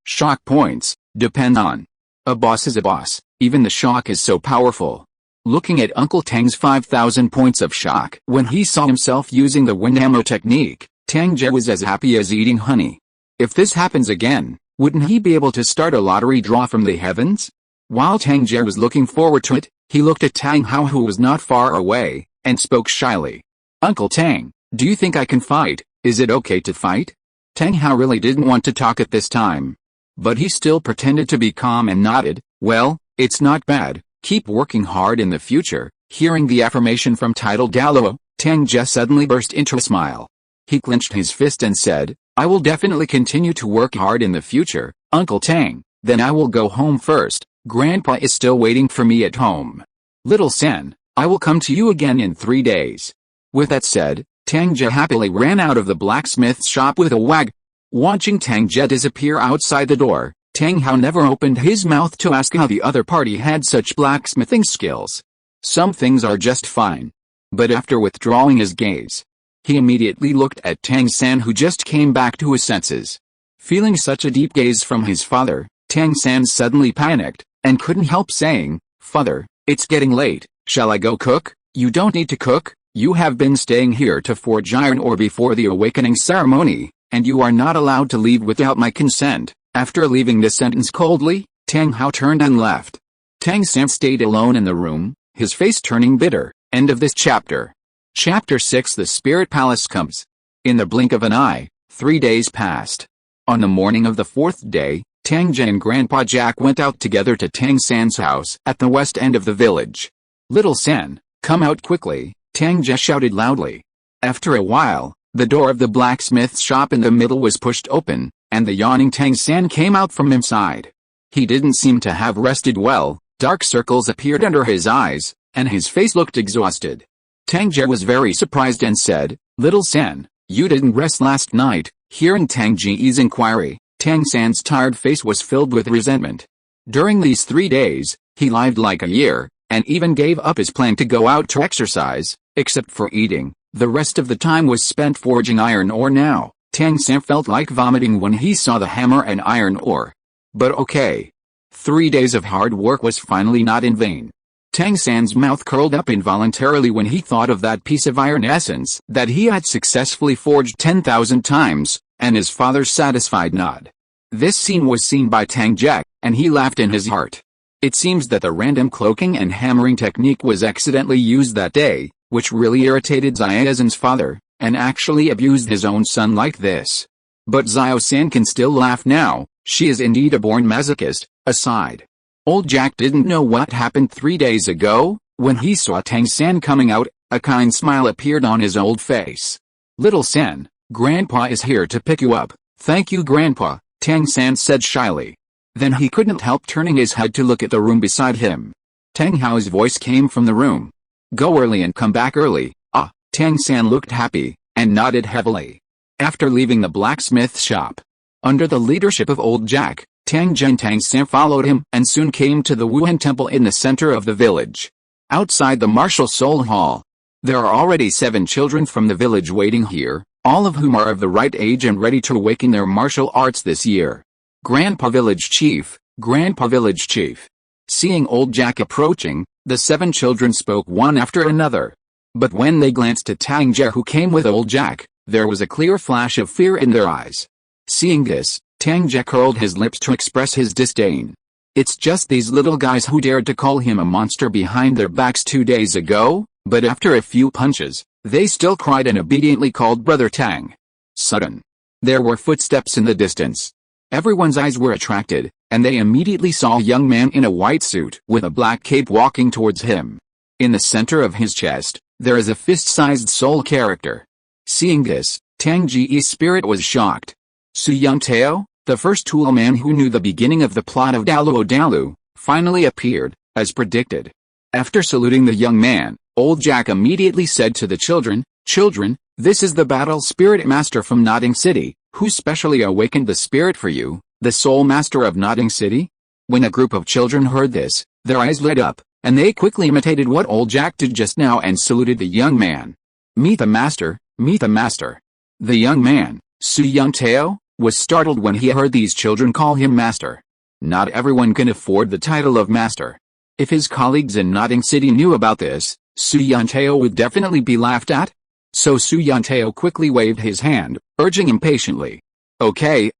shock points. Depend on. A boss is a boss, even the shock is so powerful. Looking at Uncle Tang's 5,000 points of shock when he saw himself using the windhammer technique, Tang Ge was as happy as eating honey. If this happens again, wouldn't he be able to start a lottery draw from the heavens? While Tang Ge was looking forward to it, he looked at Tang Hao, who was not far away, and spoke shyly. Uncle Tang, do you think I can fight? Is it okay to fight? Tang Hao really didn't want to talk at this time. But he still pretended to be calm and nodded. Well, it's not bad, keep working hard in the future. Hearing the affirmation from title Douluo, Tang Ge suddenly burst into a smile. He clenched his fist and said, I will definitely continue to work hard in the future, Uncle Tang. Then I will go home first, Grandpa is still waiting for me at home. Little San, I will come to you again in 3 days. With that said, Tang Ge happily ran out of the blacksmith's shop with a wag. Watching Tang Ge disappear outside the door, Tang Hao never opened his mouth to ask how the other party had such blacksmithing skills. Some things are just fine. But after withdrawing his gaze, he immediately looked at Tang San, who just came back to his senses. Feeling such a deep gaze from his father, Tang San suddenly panicked, and couldn't help saying, Father, it's getting late, shall I go cook? You don't need to cook, you have been staying here to forge iron ore before the awakening ceremony, and you are not allowed to leave without my consent. After leaving this sentence coldly, Tang Hao turned and left. Tang San stayed alone in the room, his face turning bitter. End of this chapter. Chapter 6. The Spirit Palace comes. In the blink of an eye, 3 days passed. On the morning of the 4th day, Tang Ge and Grandpa Jack went out together to Tang San's house at the west end of the village. Little San, come out quickly, Tang Ge shouted loudly. After a while, the door of the blacksmith's shop in the middle was pushed open, and the yawning Tang San came out from inside. He didn't seem to have rested well, dark circles appeared under his eyes, and his face looked exhausted. Tang Ge was very surprised and said, Little San, you didn't rest last night. Hearing Tang Ge's inquiry, Tang San's tired face was filled with resentment. During these 3 days, he lived like a year, and even gave up his plan to go out to exercise, except for eating. The rest of the time was spent forging iron ore. Now, Tang San felt like vomiting when he saw the hammer and iron ore. But okay. 3 days of hard work was finally not in vain. Tang San's mouth curled up involuntarily when he thought of that piece of iron essence that he had successfully forged 10,000 times, and his father's satisfied nod. This scene was seen by Tang Ge, and he laughed in his heart. It seems that the random cloaking and hammering technique was accidentally used that day, which really irritated Xiaozin's father, and actually abused his own son like this. But Xiao-san can still laugh now, she is indeed a born masochist. Aside. Old Jack didn't know what happened 3 days ago. When he saw Tang San coming out, a kind smile appeared on his old face. Little San, Grandpa is here to pick you up. Thank you, Grandpa, Tang San said shyly. Then he couldn't help turning his head to look at the room beside him. Tang Hao's voice came from the room. Go early and come back early. Ah, Tang San looked happy, and nodded heavily. After leaving the blacksmith shop, under the leadership of Old Jack, Tang Ge and Tang San followed him and soon came to the Wuhan Temple in the center of the village. Outside the martial soul hall, there are already 7 children from the village waiting here, all of whom are of the right age and ready to awaken their martial arts this year. Grandpa Village Chief, Grandpa Village Chief. Seeing old Jack approaching, the 7 children spoke one after another. But when they glanced at Tang Ge who came with old Jack, there was a clear flash of fear in their eyes. Seeing this, Tang Ge curled his lips to express his disdain. It's just these little guys who dared to call him a monster behind their backs 2 days ago, but after a few punches, they still cried and obediently called Brother Tang. Sudden. There were footsteps in the distance. Everyone's eyes were attracted, and they immediately saw a young man in a white suit with a black cape walking towards him. In the center of his chest, there is a fist-sized soul character. Seeing this, Tang Ge's spirit was shocked. Su Yantao, the first tool man who knew the beginning of the plot of Douluo, finally appeared, as predicted. After saluting the young man, old Jack immediately said to the children, "Children, this is the battle spirit master from Notting City, who specially awakened the spirit for you, the soul master of Notting City." When a group of children heard this, their eyes lit up, and they quickly imitated what old Jack did just now and saluted the young man. "Meet the master, meet the master." The young man, Su Yantao, was startled when he heard these children call him master. Not everyone can afford the title of master. If his colleagues in Notting City knew about this, Su Yantao would definitely be laughed at. So Su Yantao quickly waved his hand, urging impatiently. Okay,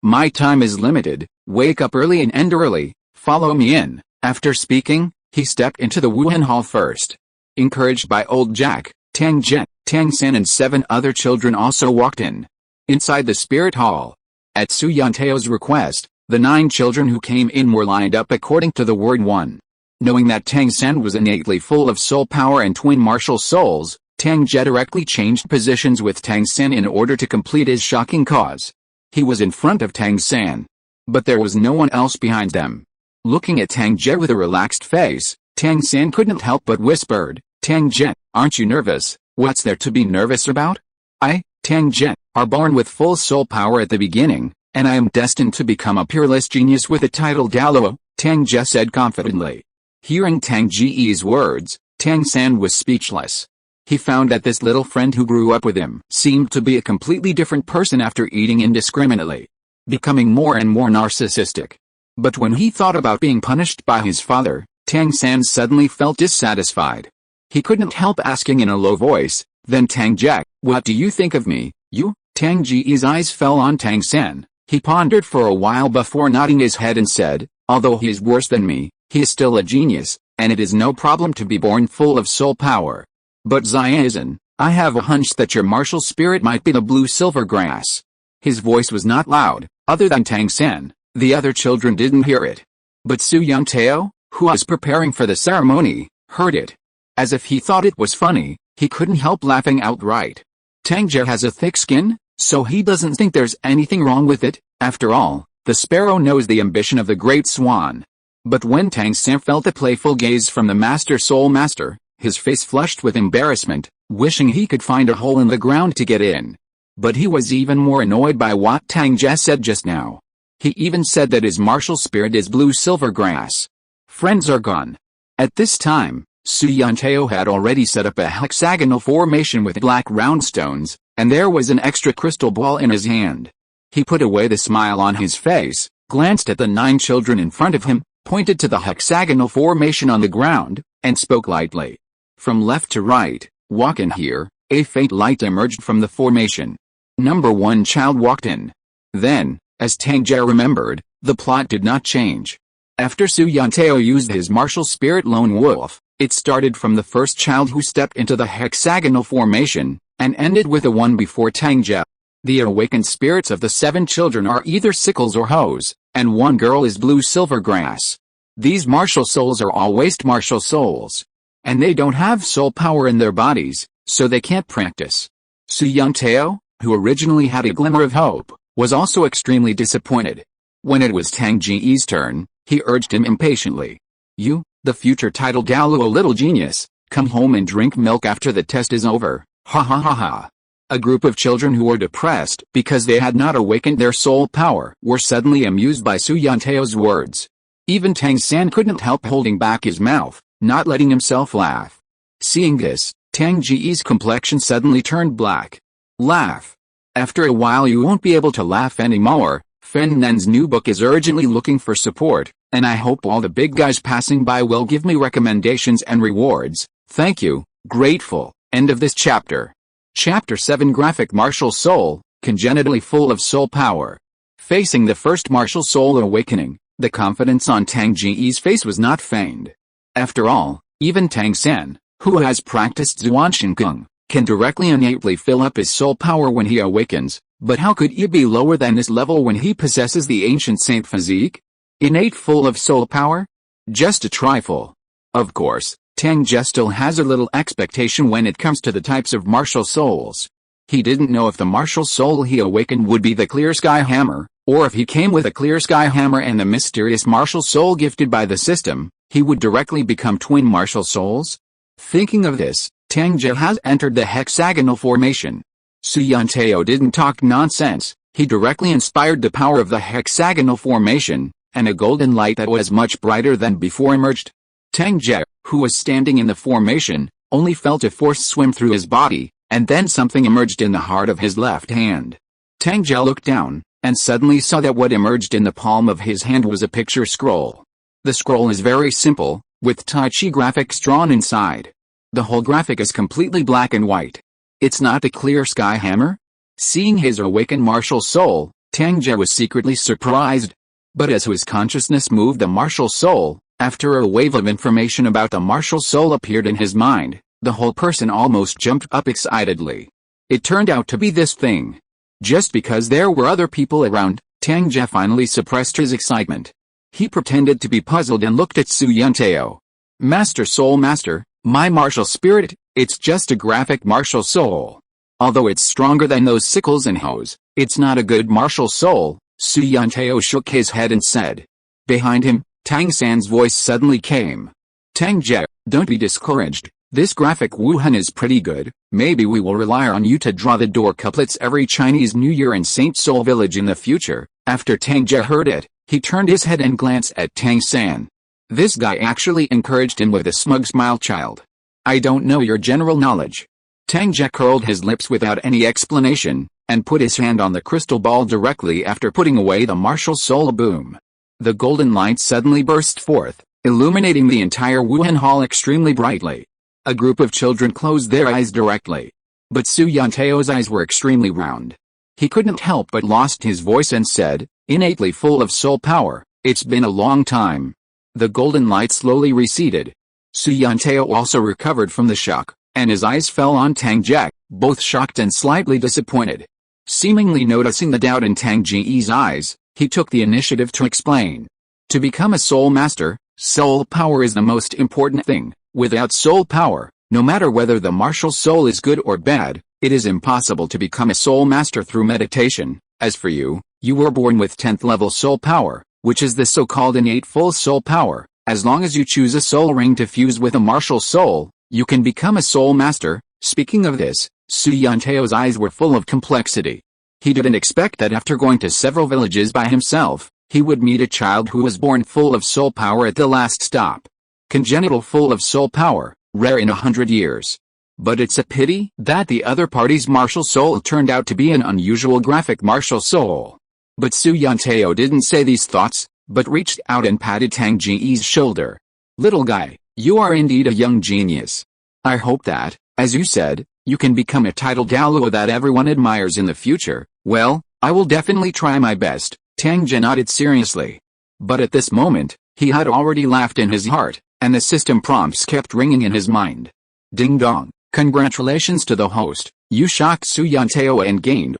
my time is limited, wake up early and end early, follow me in." After speaking, he stepped into the Wuhan Hall first. Encouraged by old Jack, Tang Ge, Tang San and 7 other children also walked in. Inside the spirit hall, at Su Yantao's request, the 9 children who came in were lined up according to the word 1. Knowing that Tang San was innately full of soul power and twin martial souls, Tang Ge directly changed positions with Tang San in order to complete his shocking cause. He was in front of Tang San, but there was no one else behind them. Looking at Tang Ge with a relaxed face, Tang San couldn't help but whispered, "Tang Ge, aren't you nervous? What's there to be nervous about? I, Tang Ge, are born with full soul power at the beginning, and I am destined to become a peerless genius with the title Douluo," Tang Ge said confidently. Hearing Tang Ge's words, Tang San was speechless. He found that this little friend who grew up with him seemed to be a completely different person after eating indiscriminately, becoming more and more narcissistic. But when he thought about being punished by his father, Tang San suddenly felt dissatisfied. He couldn't help asking in a low voice, "Then Tang Ge, what do you think of me, you?" Tang Ge's eyes fell on Tang San. He pondered for a while before nodding his head and said, "Although he is worse than me, he is still a genius, and it is no problem to be born full of soul power. But Xiazhen, I have a hunch that your martial spirit might be the blue silver grass." His voice was not loud, other than Tang San. The other children didn't hear it. But Su Yantao, who was preparing for the ceremony, heard it. As if he thought it was funny, he couldn't help laughing outright. Tang Ge has a thick skin, so he doesn't think there's anything wrong with it. After all, the sparrow knows the ambition of the great swan. But when Tang San felt the playful gaze from the master soul master, his face flushed with embarrassment, wishing he could find a hole in the ground to get in. But he was even more annoyed by what Tang Ge said just now. He even said that his martial spirit is blue silver grass. Friends are gone. At this time, Su Yantao had already set up a hexagonal formation with black round stones, and there was an extra crystal ball in his hand. He put away the smile on his face, glanced at the 9 children in front of him, pointed to the hexagonal formation on the ground, and spoke lightly. From left to right, walk in here. A faint light emerged from the formation. Number 1 child walked in. Then, as Tang Ge remembered, the plot did not change. After Su Yantao used his martial spirit lone wolf, it started from the first child who stepped into the hexagonal formation, and ended with the one before Tang Ge. The awakened spirits of the 7 children are either sickles or hoes, and 1 girl is blue silver grass. These martial souls are all waste martial souls. And they don't have soul power in their bodies, so they can't practice. Su Yantao, who originally had a glimmer of hope, was also extremely disappointed. When it was Tang Ge's turn, he urged him impatiently. "You, the future title Douluo little genius, come home and drink milk after the test is over." Ha ha ha ha. A group of children who were depressed because they had not awakened their soul power were suddenly amused by Su Yanteo's words. Even Tang San couldn't help holding back his mouth, not letting himself laugh. Seeing this, Tang Ge's complexion suddenly turned black. Laugh. After a while you won't be able to laugh anymore. Fen Nen's new book is urgently looking for support, and I hope all the big guys passing by will give me recommendations and rewards. Thank you, grateful. End of this chapter. Chapter 7 Graphic Martial Soul, congenitally full of soul power. Facing the first martial soul awakening, the confidence on Tang Ge's face was not feigned. After all, even Tang San, who has practiced Zhuanshan Kung, can directly innately fill up his soul power when he awakens, but how could he be lower than this level when he possesses the ancient saint physique? Innate full of soul power? Just a trifle. Of course, Tang Ge still has a little expectation when it comes to the types of martial souls. He didn't know if the martial soul he awakened would be the clear sky hammer, or if he came with a clear sky hammer and the mysterious martial soul gifted by the system, he would directly become twin martial souls? Thinking of this, Tang Ge has entered the hexagonal formation. Su Yanteo didn't talk nonsense, he directly inspired the power of the hexagonal formation, and a golden light that was much brighter than before emerged. Tang Ge, who was standing in the formation, only felt a force swim through his body, and then something emerged in the heart of his left hand. Tang Ge looked down, and suddenly saw that what emerged in the palm of his hand was a picture scroll. The scroll is very simple, with Tai Chi graphics drawn inside. The whole graphic is completely black and white. It's not the clear sky hammer? Seeing his awakened martial soul, Tang Ge was secretly surprised. But as his consciousness moved the martial soul, after a wave of information about the martial soul appeared in his mind, the whole person almost jumped up excitedly. It turned out to be this thing. Just because there were other people around, Tang Ge finally suppressed his excitement. He pretended to be puzzled and looked at Su Yanteo. Master Soul Master, my martial spirit, it's just a graphic martial soul. Although it's stronger than those sickles and hoes, it's not a good martial soul. Su Yanteo shook his head and said. Behind him, Tang San's voice suddenly came. Tang Ge, don't be discouraged, this graphic Wuhan is pretty good, maybe we will rely on you to draw the door couplets every Chinese New Year in Saint Soul Village in the future. After Tang Ge heard it, he turned his head and glanced at Tang San. This guy actually encouraged him with a smug smile. Child, I don't know your general knowledge. Tang Ge curled his lips without any explanation, and put his hand on the crystal ball directly after putting away the martial soul. Boom. The golden light suddenly burst forth, illuminating the entire Wuhan hall extremely brightly. A group of children closed their eyes directly. But Su Yanteo's eyes were extremely round. He couldn't help but lost his voice and said, innately full of soul power, it's been a long time. The golden light slowly receded. Su Yanteo also recovered from the shock, and his eyes fell on Tang Ge, both shocked and slightly disappointed. Seemingly noticing the doubt in Tang Ge's eyes, he took the initiative to explain. To become a soul master, soul power is the most important thing. Without soul power, no matter whether the martial soul is good or bad, it is impossible to become a soul master through meditation. As for you, you were born with 10th level soul power, which is the so-called innate full soul power. As long as you choose a soul ring to fuse with a martial soul, you can become a soul master. Speaking of this, Su Yanteo's eyes were full of complexity. He didn't expect that after going to several villages by himself, he would meet a child who was born full of soul power at the last stop. Congenital full of soul power, rare in 100 years. But it's a pity that the other party's martial soul turned out to be an unusual graphic martial soul. But Su Yanteo didn't say these thoughts, but reached out and patted Tang Ge's shoulder. Little guy, you are indeed a young genius. I hope that, as you said, you can become a titled Douluo that everyone admires in the future. Well, I will definitely try my best. Tang Ge nodded seriously. But at this moment, he had already laughed in his heart, and the system prompts kept ringing in his mind. Ding dong, congratulations to the host, you shocked Su Yanteo and gained,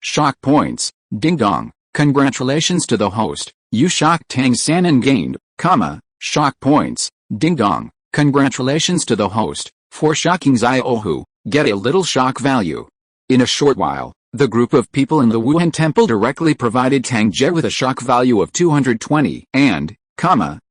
shock points. Ding dong, congratulations to the host, you shocked Tang San and gained, shock points. Ding dong, congratulations to the host, for shocking Ziohu, get a little shock value. In a short while, the group of people in the Wuhan temple directly provided Tang Ge with a shock value of 220 and,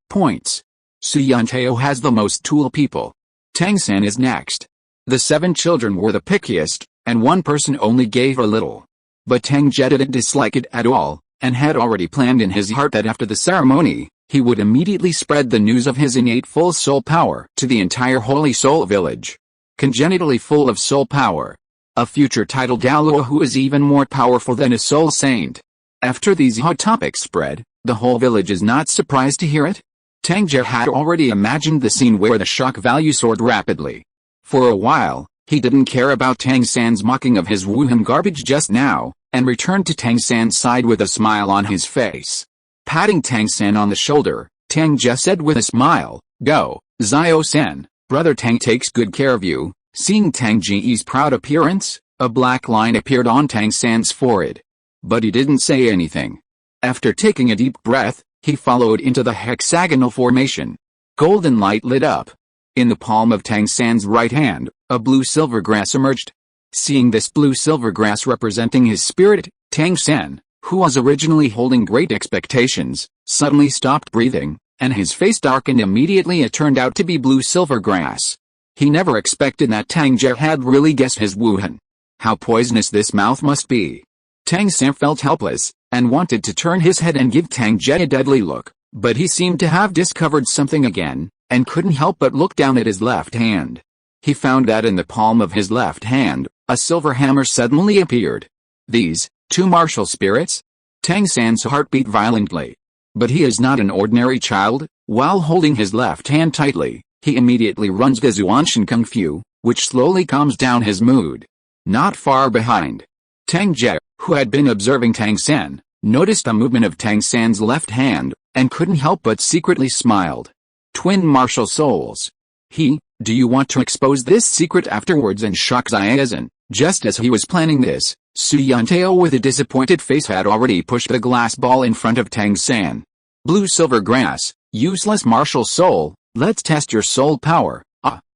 points. Su Yanteo has the most tool people. Tang San is next. The 7 children were the pickiest, and one person only gave a little. But Tang Ge didn't dislike it at all, and had already planned in his heart that after the ceremony, he would immediately spread the news of his innate full soul power to the entire Holy Soul village. Congenitally full of soul power. A future titled Douluo who is even more powerful than a soul saint. After these hot topics spread, the whole village is not surprised to hear it. Tang Ge had already imagined the scene where the shock value soared rapidly. For a while, he didn't care about Tang San's mocking of his Wuhan garbage just now, and returned to Tang San's side with a smile on his face. Patting Tang San on the shoulder, Tang Ge said with a smile, "Go, Zio San, brother Tang takes good care of you." Seeing Tang Ge's proud appearance, a black line appeared on Tang San's forehead. But he didn't say anything. After taking a deep breath, he followed into the hexagonal formation. Golden light lit up. In the palm of Tang San's right hand, a blue-silver grass emerged. Seeing this blue-silver grass representing his spirit, Tang San, who was originally holding great expectations, suddenly stopped breathing, and his face darkened immediately. It turned out to be blue-silver grass. He never expected that Tang Ge had really guessed his Wuhan. How poisonous this mouth must be. Tang San felt helpless, and wanted to turn his head and give Tang Ge a deadly look, but he seemed to have discovered something again, and couldn't help but look down at his left hand. He found that in the palm of his left hand, a silver hammer suddenly appeared. These, two martial spirits? Tang San's heart beat violently. But he is not an ordinary child. While holding his left hand tightly, he immediately runs the Zuanshan Kung Fu, which slowly calms down his mood. Not far behind, Tang Ge, who had been observing Tang San, noticed a movement of Tang San's left hand, and couldn't help but secretly smiled. Twin martial souls. Do you want to expose this secret afterwards and shock Xiazan? Just as he was planning this, Su Yantao with a disappointed face had already pushed the glass ball in front of Tang San. Blue-silver grass, useless martial soul, let's test your soul power.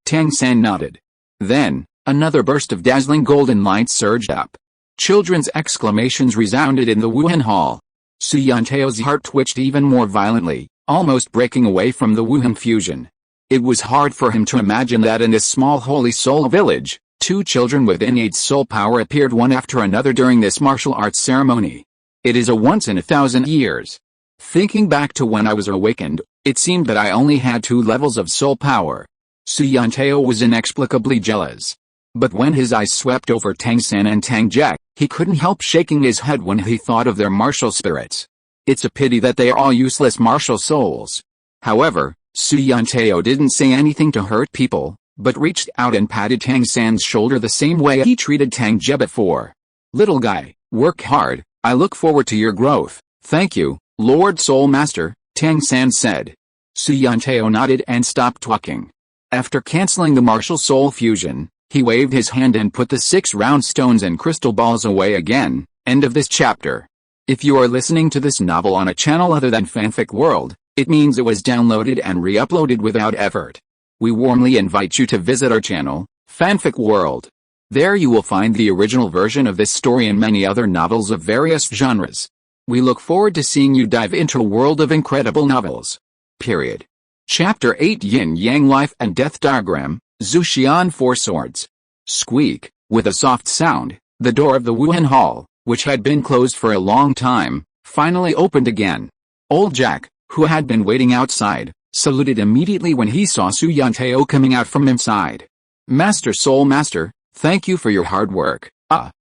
Tang San nodded. Then, another burst of dazzling golden light surged up. Children's exclamations resounded in the Wuhan Hall. Su Yantao's heart twitched even more violently, almost breaking away from the Wuhan fusion. It was hard for him to imagine that in this small holy soul village, two children with innate soul power appeared one after another during this martial arts ceremony. It is a once in 1,000 years. Thinking back to when I was awakened, it seemed that I only had 2 levels of soul power. Su Yantao was inexplicably jealous. But when his eyes swept over Tang San and Tang Ge, he couldn't help shaking his head when he thought of their martial spirits. It's a pity that they are all useless martial souls. However, Su Yantao didn't say anything to hurt people, but reached out and patted Tang San's shoulder the same way he treated Tang Ge before. Little guy, work hard, I look forward to your growth. Thank you, Lord Soul Master, Tang San said. Su Yantao nodded and stopped talking. After canceling the martial soul fusion, he waved his hand and put the 6 round stones and crystal balls away again. End of this chapter. If you are listening to this novel on a channel other than Fanfic World, it means it was downloaded and re-uploaded without effort. We warmly invite you to visit our channel, Fanfic World. There you will find the original version of this story and many other novels of various genres. We look forward to seeing you dive into a world of incredible novels. Period. Chapter 8 Yin Yang Life and Death Diagram, Zuxian 4 Swords. Squeak, with a soft sound, the door of the Wuhan Hall, which had been closed for a long time, finally opened again. Old Jack, who had been waiting outside, saluted immediately when he saw Su Yantao coming out from inside. Master Soul Master, thank you for your hard work.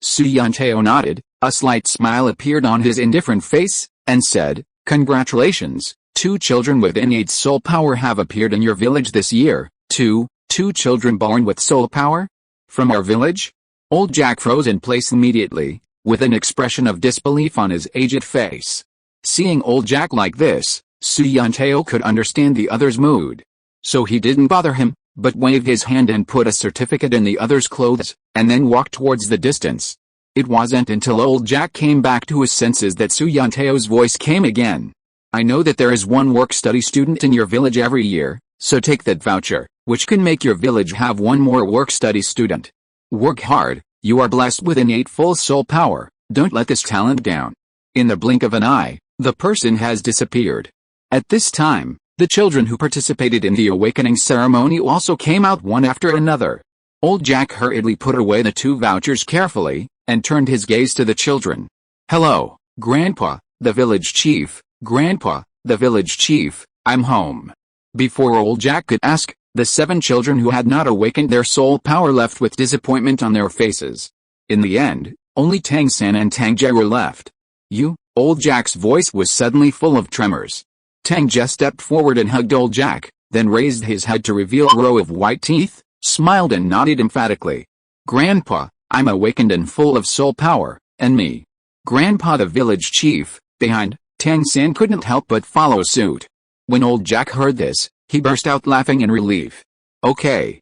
Su Yantao nodded, a slight smile appeared on his indifferent face, and said, Congratulations, 2 children with innate soul power have appeared in your village this year. Two children born with soul power? From our village? Old Jack froze in place immediately, with an expression of disbelief on his aged face. Seeing Old Jack like this, Su Yantao could understand the other's mood. So he didn't bother him, but waved his hand and put a certificate in the other's clothes, and then walked towards the distance. It wasn't until Old Jack came back to his senses that Su Yantao's voice came again. I know that there is 1 work-study student in your village every year, so take that voucher, which can make your village have 1 more work-study student. Work hard, you are blessed with innate full soul power, don't let this talent down. In the blink of an eye, the person has disappeared. At this time, the children who participated in the awakening ceremony also came out one after another. Old Jack hurriedly put away the 2 vouchers carefully, and turned his gaze to the children. "Hello, Grandpa, the village chief, Grandpa, the village chief, I'm home." Before Old Jack could ask, the 7 children who had not awakened their soul power left with disappointment on their faces. In the end, only Tang San and Tang Ge were left. "You?" Old Jack's voice was suddenly full of tremors. Tang Ge stepped forward and hugged Old Jack, then raised his head to reveal a row of white teeth, smiled and nodded emphatically. "Grandpa, I'm awakened and full of soul power, and me." Grandpa the village chief, behind, Tang San couldn't help but follow suit. When Old Jack heard this, he burst out laughing in relief. Okay.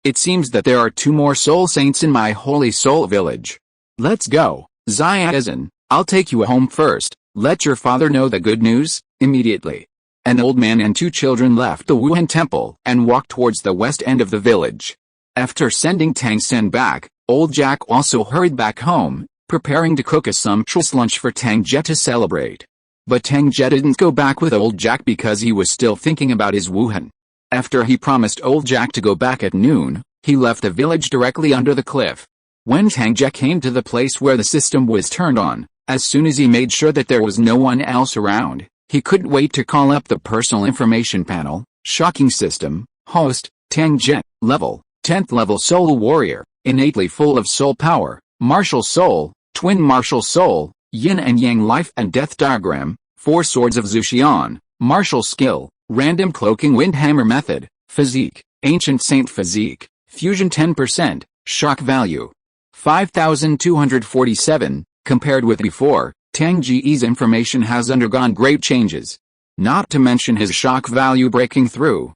It seems that there are 2 more soul saints in my holy soul village. Let's go, Xiazhen, I'll take you home first, let your father know the good news, immediately." An old man and 2 children left the Wuhan temple and walked towards the west end of the village. After sending Tang San back, Old Jack also hurried back home, preparing to cook a sumptuous lunch for Tang Ge to celebrate. But Tang Ge didn't go back with Old Jack because he was still thinking about his Wuhan. After he promised Old Jack to go back at noon, he left the village directly under the cliff. When Tang Ge came to the place where the system was turned on, as soon as he made sure that there was no one else around, he couldn't wait to call up the personal information panel, shocking system, host, Tang Ge, level, 10th level soul warrior, innately full of soul power, martial soul, twin martial soul, yin and yang life and death diagram, 4 swords of Zuxian, martial skill, random cloaking windhammer method, physique, ancient saint physique, fusion 10%, shock value 5247, compared with before, Tang Ge's information has undergone great changes. Not to mention his shock value breaking through,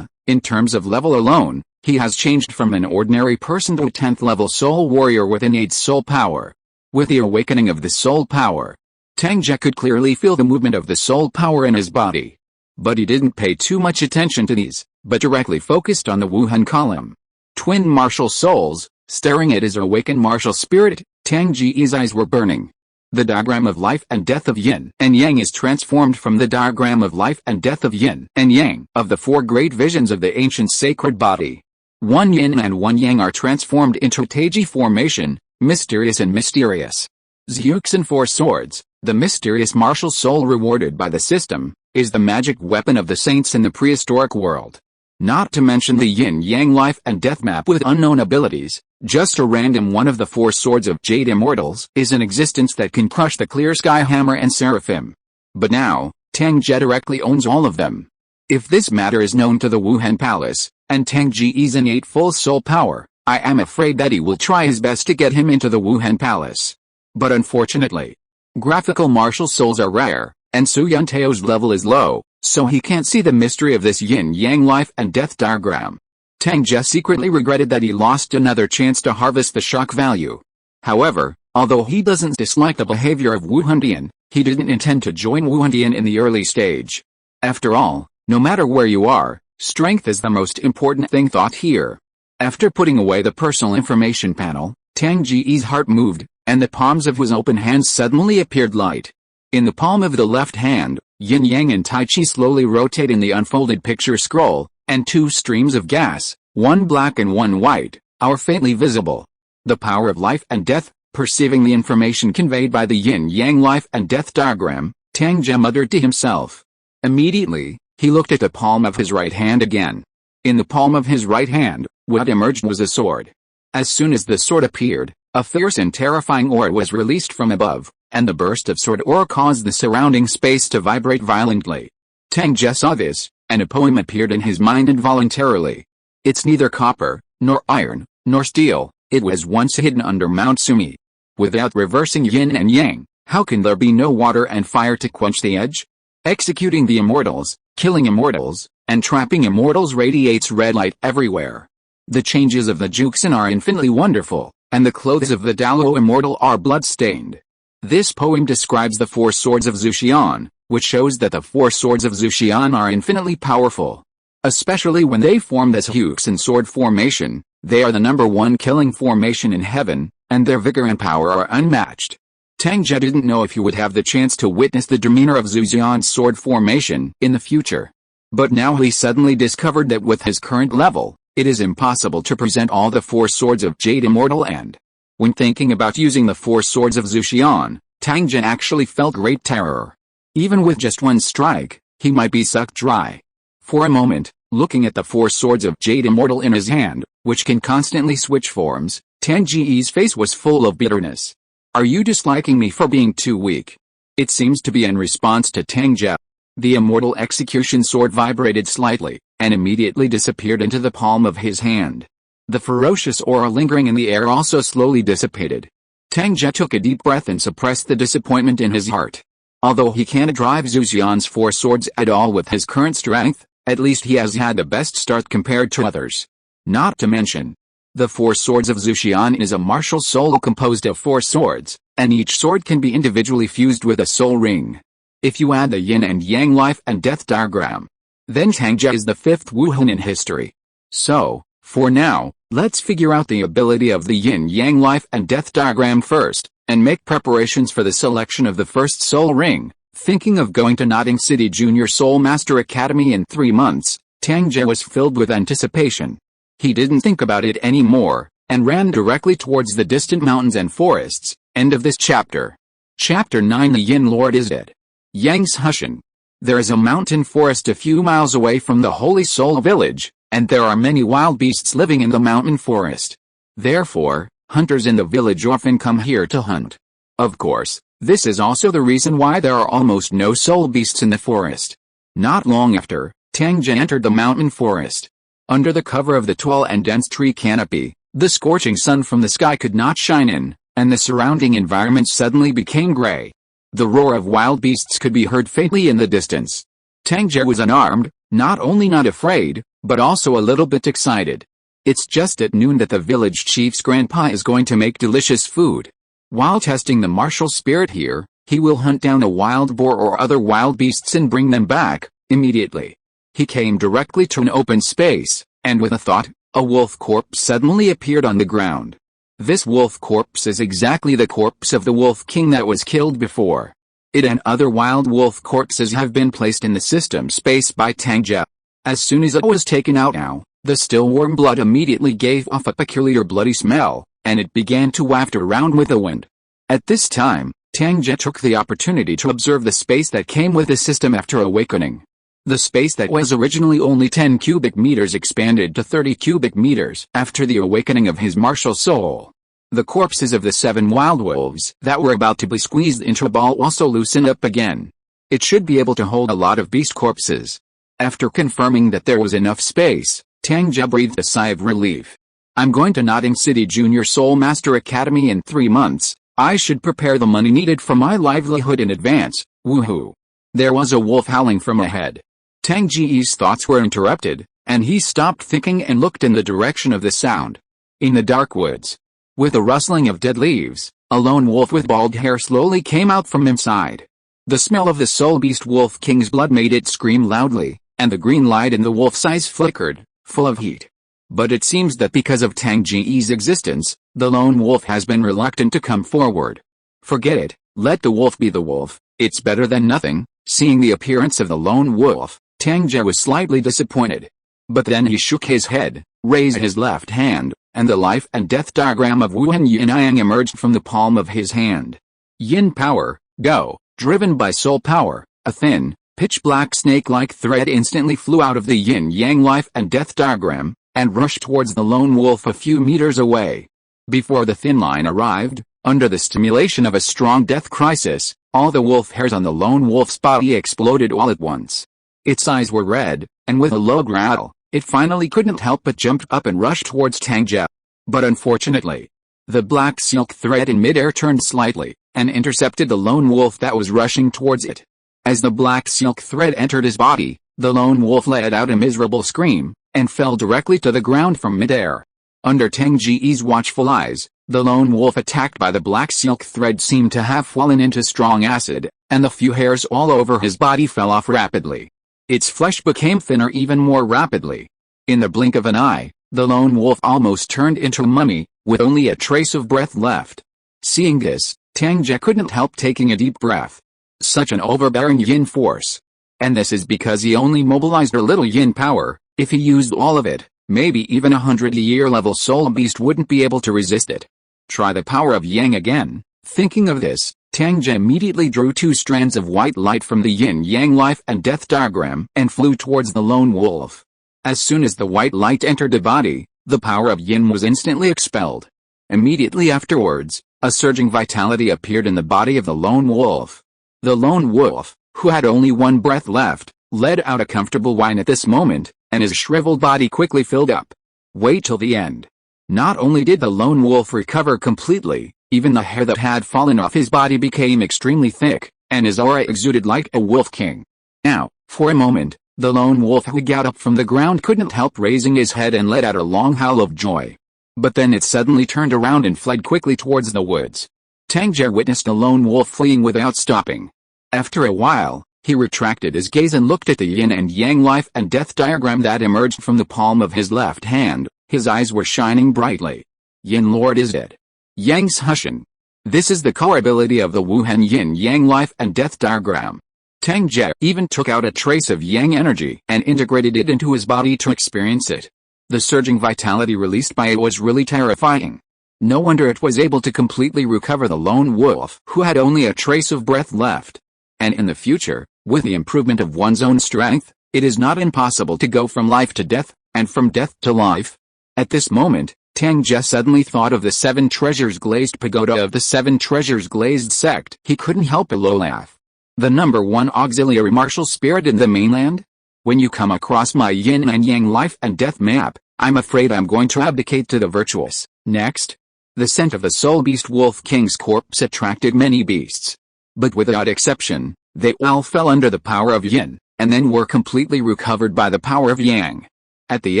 in terms of level alone, he has changed from an ordinary person to a 10th level soul warrior with innate soul power. With the awakening of the soul power, Tang Ge could clearly feel the movement of the soul power in his body. But he didn't pay too much attention to these, but directly focused on the Wuhan column. Twin martial souls, staring at his awakened martial spirit, Tang Ge's eyes were burning. The diagram of life and death of yin and yang is transformed from the diagram of life and death of yin and yang of the 4 great visions of the ancient sacred body. 1 yin and 1 yang are transformed into Taiji formation, mysterious and mysterious. Zhuxin 4 swords, the mysterious martial soul rewarded by the system, is the magic weapon of the saints in the prehistoric world. Not to mention the yin-yang life and death map with unknown abilities, just a random one of the 4 swords of Jade Immortals is in existence that can crush the Clear Sky Hammer and Seraphim. But now, Tang Ge directly owns all of them. If this matter is known to the Wuhan Palace, and Tang Ge's innate full soul power, I am afraid that he will try his best to get him into the Wuhan Palace. But unfortunately, graphical martial souls are rare, and Su Yuntao's level is low, so he can't see the mystery of this yin-yang life and death diagram. Tang Ge secretly regretted that he lost another chance to harvest the shock value. However, although he doesn't dislike the behavior of Wu Hundian, he didn't intend to join Wu Hundian in the early stage. After all, no matter where you are, strength is the most important thing thought here. After putting away the personal information panel, Tang Ge's heart moved, and the palms of his open hands suddenly appeared light. In the palm of the left hand, yin-yang and tai chi slowly rotate in the unfolded picture scroll, and 2 streams of gas, one black and one white, are faintly visible. The power of life and death, perceiving the information conveyed by the yin-yang life and death diagram, Tang Ge muttered to himself. Immediately, he looked at the palm of his right hand again. In the palm of his right hand, what emerged was a sword. As soon as the sword appeared, a fierce and terrifying aura was released from above, and the burst of sword aura caused the surrounding space to vibrate violently. Tang Ge saw this, and a poem appeared in his mind involuntarily. It's neither copper, nor iron, nor steel, it was once hidden under Mount Sumi. Without reversing yin and yang, how can there be no water and fire to quench the edge? Executing the immortals, killing immortals, and trapping immortals radiates red light everywhere. The changes of the Juxin are infinitely wonderful, and the clothes of the Douluo immortal are blood-stained. This poem describes the 4 swords of Zuxian, which shows that the 4 swords of Zuxian are infinitely powerful. Especially when they form this Juxin sword formation, they are the #1 killing formation in heaven, and their vigor and power are unmatched. Tang Ge didn't know if he would have the chance to witness the demeanor of Zuxian's sword formation in the future. But now he suddenly discovered that with his current level, It is impossible to present all the 4 swords of Jade Immortal and, when thinking about using the 4 swords of Zuxian, Tang Ge actually felt great terror. Even with just one strike, he might be sucked dry. For a moment, looking at the 4 swords of Jade Immortal in his hand, which can constantly switch forms, Tang Ge's face was full of bitterness. Are you disliking me for being too weak? It seems to be in response to Tang Ge. The immortal execution sword vibrated slightly, and immediately disappeared into the palm of his hand. The ferocious aura lingering in the air also slowly dissipated. Tang Ge took a deep breath and suppressed the disappointment in his heart. Although he can't drive Zuxian's 4 swords at all with his current strength, at least he has had the best start compared to others. Not to mention, the 4 swords of Zuxian is a martial soul composed of 4 swords, and each sword can be individually fused with a soul ring. If you add the yin and yang life and death diagram, then Tang Ge is the 5th Wuhan in history. So, for now, let's figure out the ability of the yin-yang life and death diagram first, and make preparations for the selection of the first soul ring. Thinking of going to Notting City Junior Soul Master Academy in 3 months, Tang Ge was filled with anticipation. He didn't think about it anymore, and ran directly towards the distant mountains and forests. End of this chapter. Chapter 9. The Yin Lord is dead. Yang's Hushan. There is a mountain forest a few miles away from the Holy Soul Village, and there are many wild beasts living in the mountain forest. Therefore, hunters in the village often come here to hunt. Of course, this is also the reason why there are almost no soul beasts in the forest. Not long after, Tang Ge entered the mountain forest. Under the cover of the tall and dense tree canopy, the scorching sun from the sky could not shine in, and the surrounding environment suddenly became gray. The roar of wild beasts could be heard faintly in the distance. Tang Ge was unarmed, not only not afraid, but also a little bit excited. It's just at noon that the village chief's grandpa is going to make delicious food. While testing the martial spirit here, he will hunt down a wild boar or other wild beasts and bring them back, immediately. He came directly to an open space, and with a thought, a wolf corpse suddenly appeared on the ground. This wolf corpse is exactly the corpse of the wolf king that was killed before. It and other wild wolf corpses have been placed in the system space by Tang Ge. As soon as it was taken out now, the still warm blood immediately gave off a peculiar bloody smell, and it began to waft around with the wind. At this time, Tang Ge took the opportunity to observe the space that came with the system after awakening. The space that was originally only 10 cubic meters expanded to 30 cubic meters after the awakening of his martial soul. The corpses of the 7 wild wolves that were about to be squeezed into a ball also loosened up again. It should be able to hold a lot of beast corpses. After confirming that there was enough space, Tang Ge breathed a sigh of relief. I'm going to Notting City Junior Soul Master Academy in 3 months. I should prepare the money needed for my livelihood in advance. Woohoo! There was a wolf howling from ahead. Tang Ge's thoughts were interrupted, and he stopped thinking and looked in the direction of the sound. In the dark woods, with a rustling of dead leaves, a lone wolf with bald hair slowly came out from inside. The smell of the soul beast wolf king's blood made it scream loudly, and the green light in the wolf's eyes flickered, full of heat. But it seems that because of Tang Ge's existence, the lone wolf has been reluctant to come forward. Forget it, let the wolf be the wolf, it's better than nothing. Seeing the appearance of the lone wolf, Tang Ge was slightly disappointed. But then he shook his head, raised his left hand, and the life and death diagram of Wuhan Yin Yang emerged from the palm of his hand. Yin power, go, driven by soul power. A thin, pitch-black snake-like thread instantly flew out of the Yin Yang life and death diagram, and rushed towards the lone wolf a few meters away. Before the thin line arrived, under the stimulation of a strong death crisis, all the wolf hairs on the lone wolf's body exploded all at once. Its eyes were red, and with a low growl, it finally couldn't help but jumped up and rushed towards Tang Ge. But unfortunately, the black silk thread in midair turned slightly, and intercepted the lone wolf that was rushing towards it. As the black silk thread entered his body, the lone wolf let out a miserable scream, and fell directly to the ground from midair. Under Tang Ge's watchful eyes, the lone wolf attacked by the black silk thread seemed to have fallen into strong acid, and the few hairs all over his body fell off rapidly. Its flesh became thinner even more rapidly. In the blink of an eye, the lone wolf almost turned into a mummy, with only a trace of breath left. Seeing this, Tang Ge couldn't help taking a deep breath. Such an overbearing yin force. And this is because he only mobilized a little yin power. If he used all of it, Maybe even 100-year level soul beast wouldn't be able to resist it. Try the power of yang again. Thinking of this, Tang Ge immediately drew 2 strands of white light from the yin-yang life and death diagram and flew towards the lone wolf. As soon as the white light entered the body, the power of yin was instantly expelled. Immediately afterwards, a surging vitality appeared in the body of the lone wolf. The lone wolf, who had only 1 breath left, let out a comfortable whine at this moment, and his shriveled body quickly filled up. Wait till the end. Not only did the lone wolf recover completely, even the hair that had fallen off his body became extremely thick, and his aura exuded like a wolf king. Now, for a moment, the lone wolf who got up from the ground couldn't help raising his head and let out a long howl of joy. But then it suddenly turned around and fled quickly towards the woods. Tang Ge witnessed the lone wolf fleeing without stopping. After a while, he retracted his gaze and looked at the yin and yang life and death diagram that emerged from the palm of his left hand. His eyes were shining brightly. Yin Lord is it? Yang's Hushin. This is the core ability of the Wuhan yin-yang life and death diagram. Tang Ge even took out a trace of yang energy and integrated it into his body to experience it. The surging vitality released by it was really terrifying. No wonder it was able to completely recover the lone wolf who had only a trace of breath left. And in the future, with the improvement of one's own strength, it is not impossible to go from life to death, and from death to life. At this moment, Tang Ge suddenly thought of the 7 treasures glazed pagoda of the 7 treasures glazed sect. He couldn't help but laugh. The number 1 auxiliary martial spirit in the mainland? When you come across my yin and yang life and death map, I'm afraid I'm going to abdicate to the virtuous. Next. The scent of the soul beast Wolf King's corpse attracted many beasts. But without exception, they all fell under the power of yin, and then were completely recovered by the power of yang. At the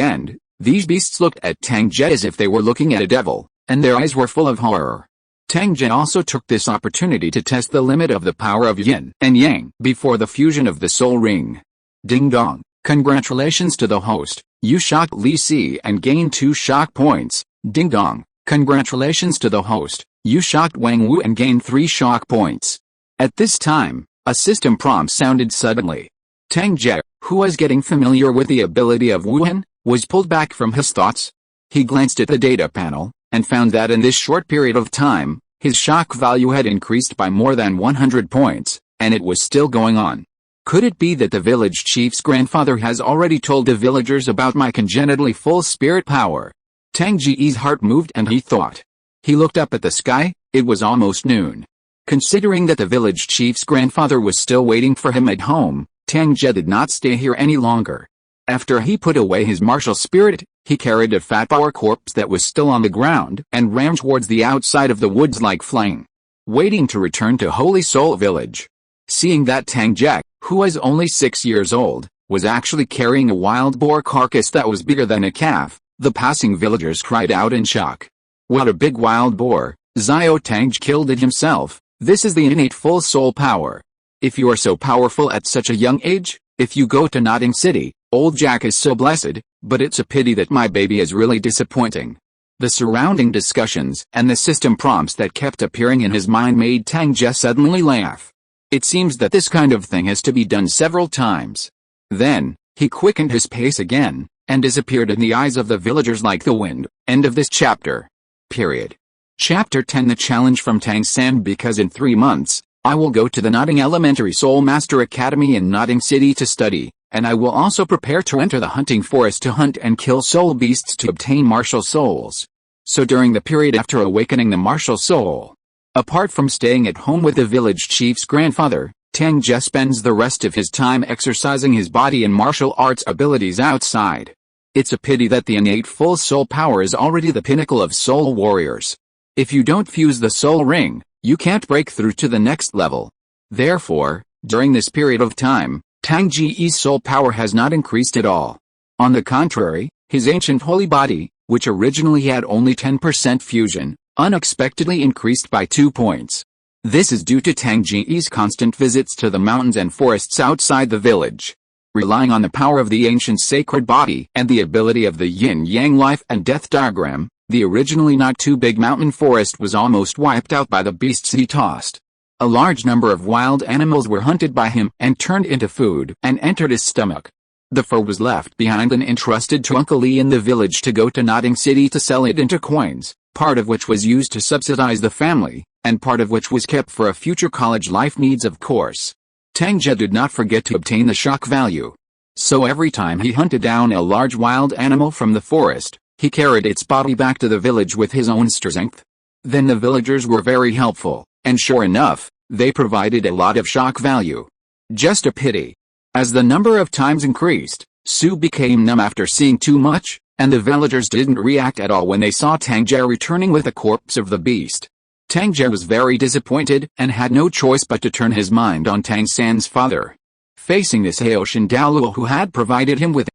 end, these beasts looked at Tang Ge as if they were looking at a devil, and their eyes were full of horror. Tang Ge also took this opportunity to test the limit of the power of yin and yang before the fusion of the soul ring. Ding dong, congratulations to the host, you shocked Li Si and gained 2 shock points. Ding dong, congratulations to the host, you shocked Wang Wu and gained 3 shock points. At this time, a system prompt sounded suddenly. Tang Ge, who was getting familiar with the ability of Wuhan, was pulled back from his thoughts. He glanced at the data panel, and found that in this short period of time, his shock value had increased by more than 100 points, and it was still going on. Could it be that the village chief's grandfather has already told the villagers about my congenitally full spirit power? Tang Ge's heart moved and he thought. He looked up at the sky, it was almost noon. Considering that the village chief's grandfather was still waiting for him at home, Tang Ge did not stay here any longer. After he put away his martial spirit, he carried a fat boar corpse that was still on the ground and ran towards the outside of the woods like flying, waiting to return to Holy Soul Village. Seeing that Tang Ge, who was only 6 years old, was actually carrying a wild boar carcass that was bigger than a calf, the passing villagers cried out in shock. What a big wild boar, Xiao Tang killed it himself. This is the innate full soul power. If you are so powerful at such a young age, if you go to Notting City, old Jack is so blessed, but it's a pity that my baby is really disappointing. The surrounding discussions and the system prompts that kept appearing in his mind made Tang Ge suddenly laugh. It seems that this kind of thing has to be done several times. Then, he quickened his pace again, and disappeared in the eyes of the villagers like the wind. End of this chapter. Period. Chapter 10 The Challenge from Tang San. Because in 3 months, I will go to the Notting Elementary Soul Master Academy in Notting City to study, and I will also prepare to enter the hunting forest to hunt and kill soul beasts to obtain martial souls. So during the period after awakening the martial soul, apart from staying at home with the village chief's grandfather, Tang Ge spends the rest of his time exercising his body and martial arts abilities outside. It's a pity that the innate full soul power is already the pinnacle of soul warriors. If you don't fuse the soul ring, you can't break through to the next level. Therefore, during this period of time, Tang Ge's soul power has not increased at all. On the contrary, his ancient holy body, which originally had only 10% fusion, unexpectedly increased by 2 points. This is due to Tang Ge's constant visits to the mountains and forests outside the village. Relying on the power of the ancient sacred body and the ability of the yin-yang life and death diagram, the originally not too big mountain forest was almost wiped out by the beasts he tossed. A large number of wild animals were hunted by him and turned into food and entered his stomach. The fur was left behind and entrusted to Uncle Lee in the village to go to Notting City to sell it into coins, part of which was used to subsidize the family, and part of which was kept for a future college life needs of course. Tang Ge did not forget to obtain the shock value. So every time he hunted down a large wild animal from the forest, he carried its body back to the village with his own strength. Then the villagers were very helpful, and sure enough, they provided a lot of shock value. Just a pity. As the number of times increased, Sue became numb after seeing too much, and the villagers didn't react at all when they saw Tang Ge returning with the corpse of the beast. Tang Ge was very disappointed and had no choice but to turn his mind on Tang San's father. Facing this Haoshan Douluo who had provided him with,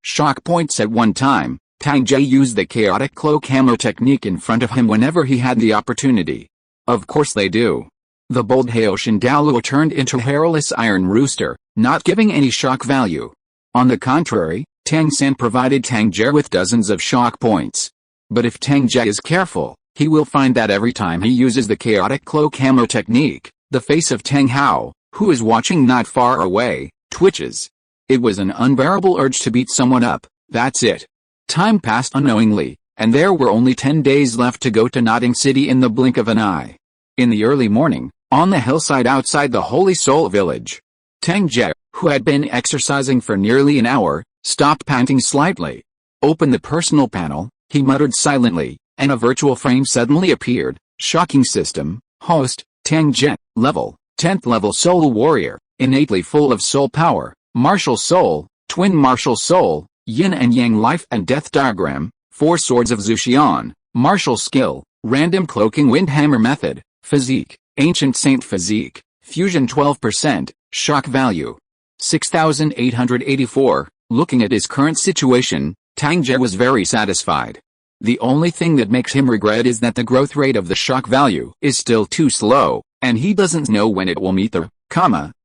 shock points at one time, Tang Ge used the chaotic cloak hammer technique in front of him whenever he had the opportunity. Of course they do. The bold Haoshan Douluo turned into a hairless iron rooster, not giving any shock value. On the contrary, Tang San provided Tang Ge with dozens of shock points. But if Tang Ge is careful, he will find that every time he uses the chaotic cloak hammer technique, the face of Tang Hao, who is watching not far away, twitches. It was an unbearable urge to beat someone up, that's it. Time passed unknowingly, and there were only 10 days left to go to Notting City in the blink of an eye. In the early morning, on the hillside outside the Holy Soul village, Tang Ge, who had been exercising for nearly an hour, stopped panting slightly. Opened the personal panel, he muttered silently, and a virtual frame suddenly appeared. Shocking system, host, Tang Ge, level, 10th level soul warrior, innately full of soul power, martial soul, twin martial soul, yin and yang life and death diagram, 4 swords of Zuxian, martial skill, random cloaking windhammer method, physique, ancient saint physique, fusion 12%, shock value 6,884. Looking at his current situation, Tang Ge was very satisfied. The only thing that makes him regret is that the growth rate of the shock value is still too slow, and he doesn't know when it will meet the,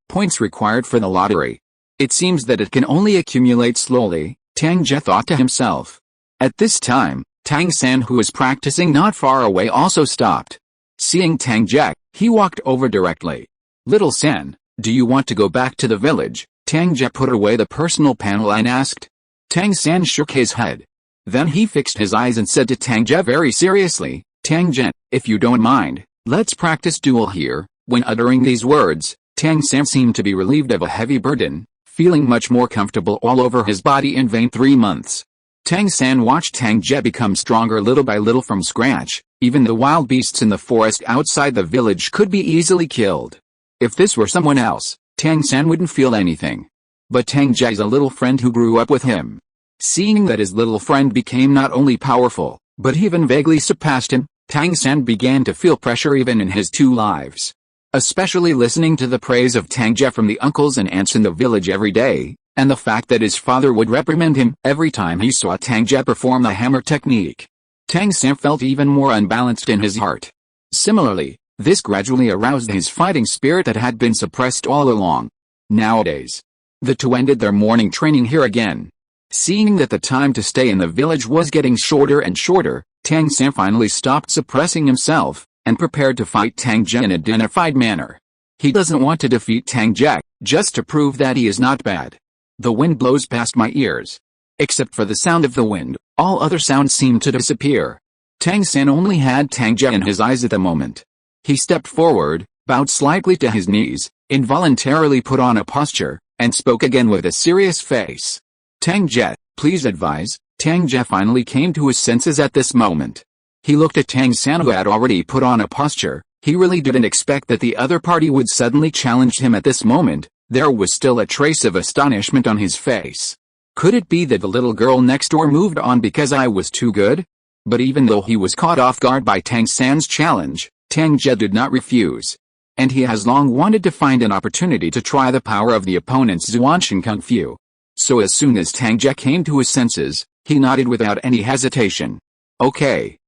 points required for the lottery. It seems that it can only accumulate slowly, Tang Ge thought to himself. At this time, Tang San, who was practicing not far away, also stopped. Seeing Tang Ge, he walked over directly. Little San, do you want to go back to the village? Tang Ge put away the personal panel and asked. Tang San shook his head. Then he fixed his eyes and said to Tang Ge very seriously, Tang Ge, if you don't mind, let's practice duel here. When uttering these words, Tang San seemed to be relieved of a heavy burden, feeling much more comfortable all over his body. In vain 3 months. Tang San watched Tang Ge become stronger little by little from scratch. Even the wild beasts in the forest outside the village could be easily killed. If this were someone else, Tang San wouldn't feel anything. But Tang Ge's a little friend who grew up with him. Seeing that his little friend became not only powerful, but even vaguely surpassed him, Tang San began to feel pressure even in his 2 lives. Especially listening to the praise of Tang Ge from the uncles and aunts in the village every day, and the fact that his father would reprimand him every time he saw Tang Ge perform the hammer technique. Tang San felt even more unbalanced in his heart. Similarly, this gradually aroused his fighting spirit that had been suppressed all along. Nowadays, the two ended their morning training here again. Seeing that the time to stay in the village was getting shorter and shorter, Tang San finally stopped suppressing himself, and prepared to fight Tang Ge in a dignified manner. He doesn't want to defeat Tang Ge, just to prove that he is not bad. The wind blows past my ears. Except for the sound of the wind, all other sounds seem to disappear. Tang San only had Tang Ge in his eyes at the moment. He stepped forward, bowed slightly to his knees, involuntarily put on a posture, and spoke again with a serious face. Tang Ge, please advise. Tang Ge finally came to his senses at this moment. He looked at Tang San, who had already put on a posture. He really didn't expect that the other party would suddenly challenge him at this moment. There was still a trace of astonishment on his face. Could it be that the little girl next door moved on because I was too good? But even though he was caught off guard by Tang San's challenge, Tang Ge did not refuse. And he has long wanted to find an opportunity to try the power of the opponent's Zhuanshan Kung Fu. So as soon as Tang Ge came to his senses, he nodded without any hesitation. Okay.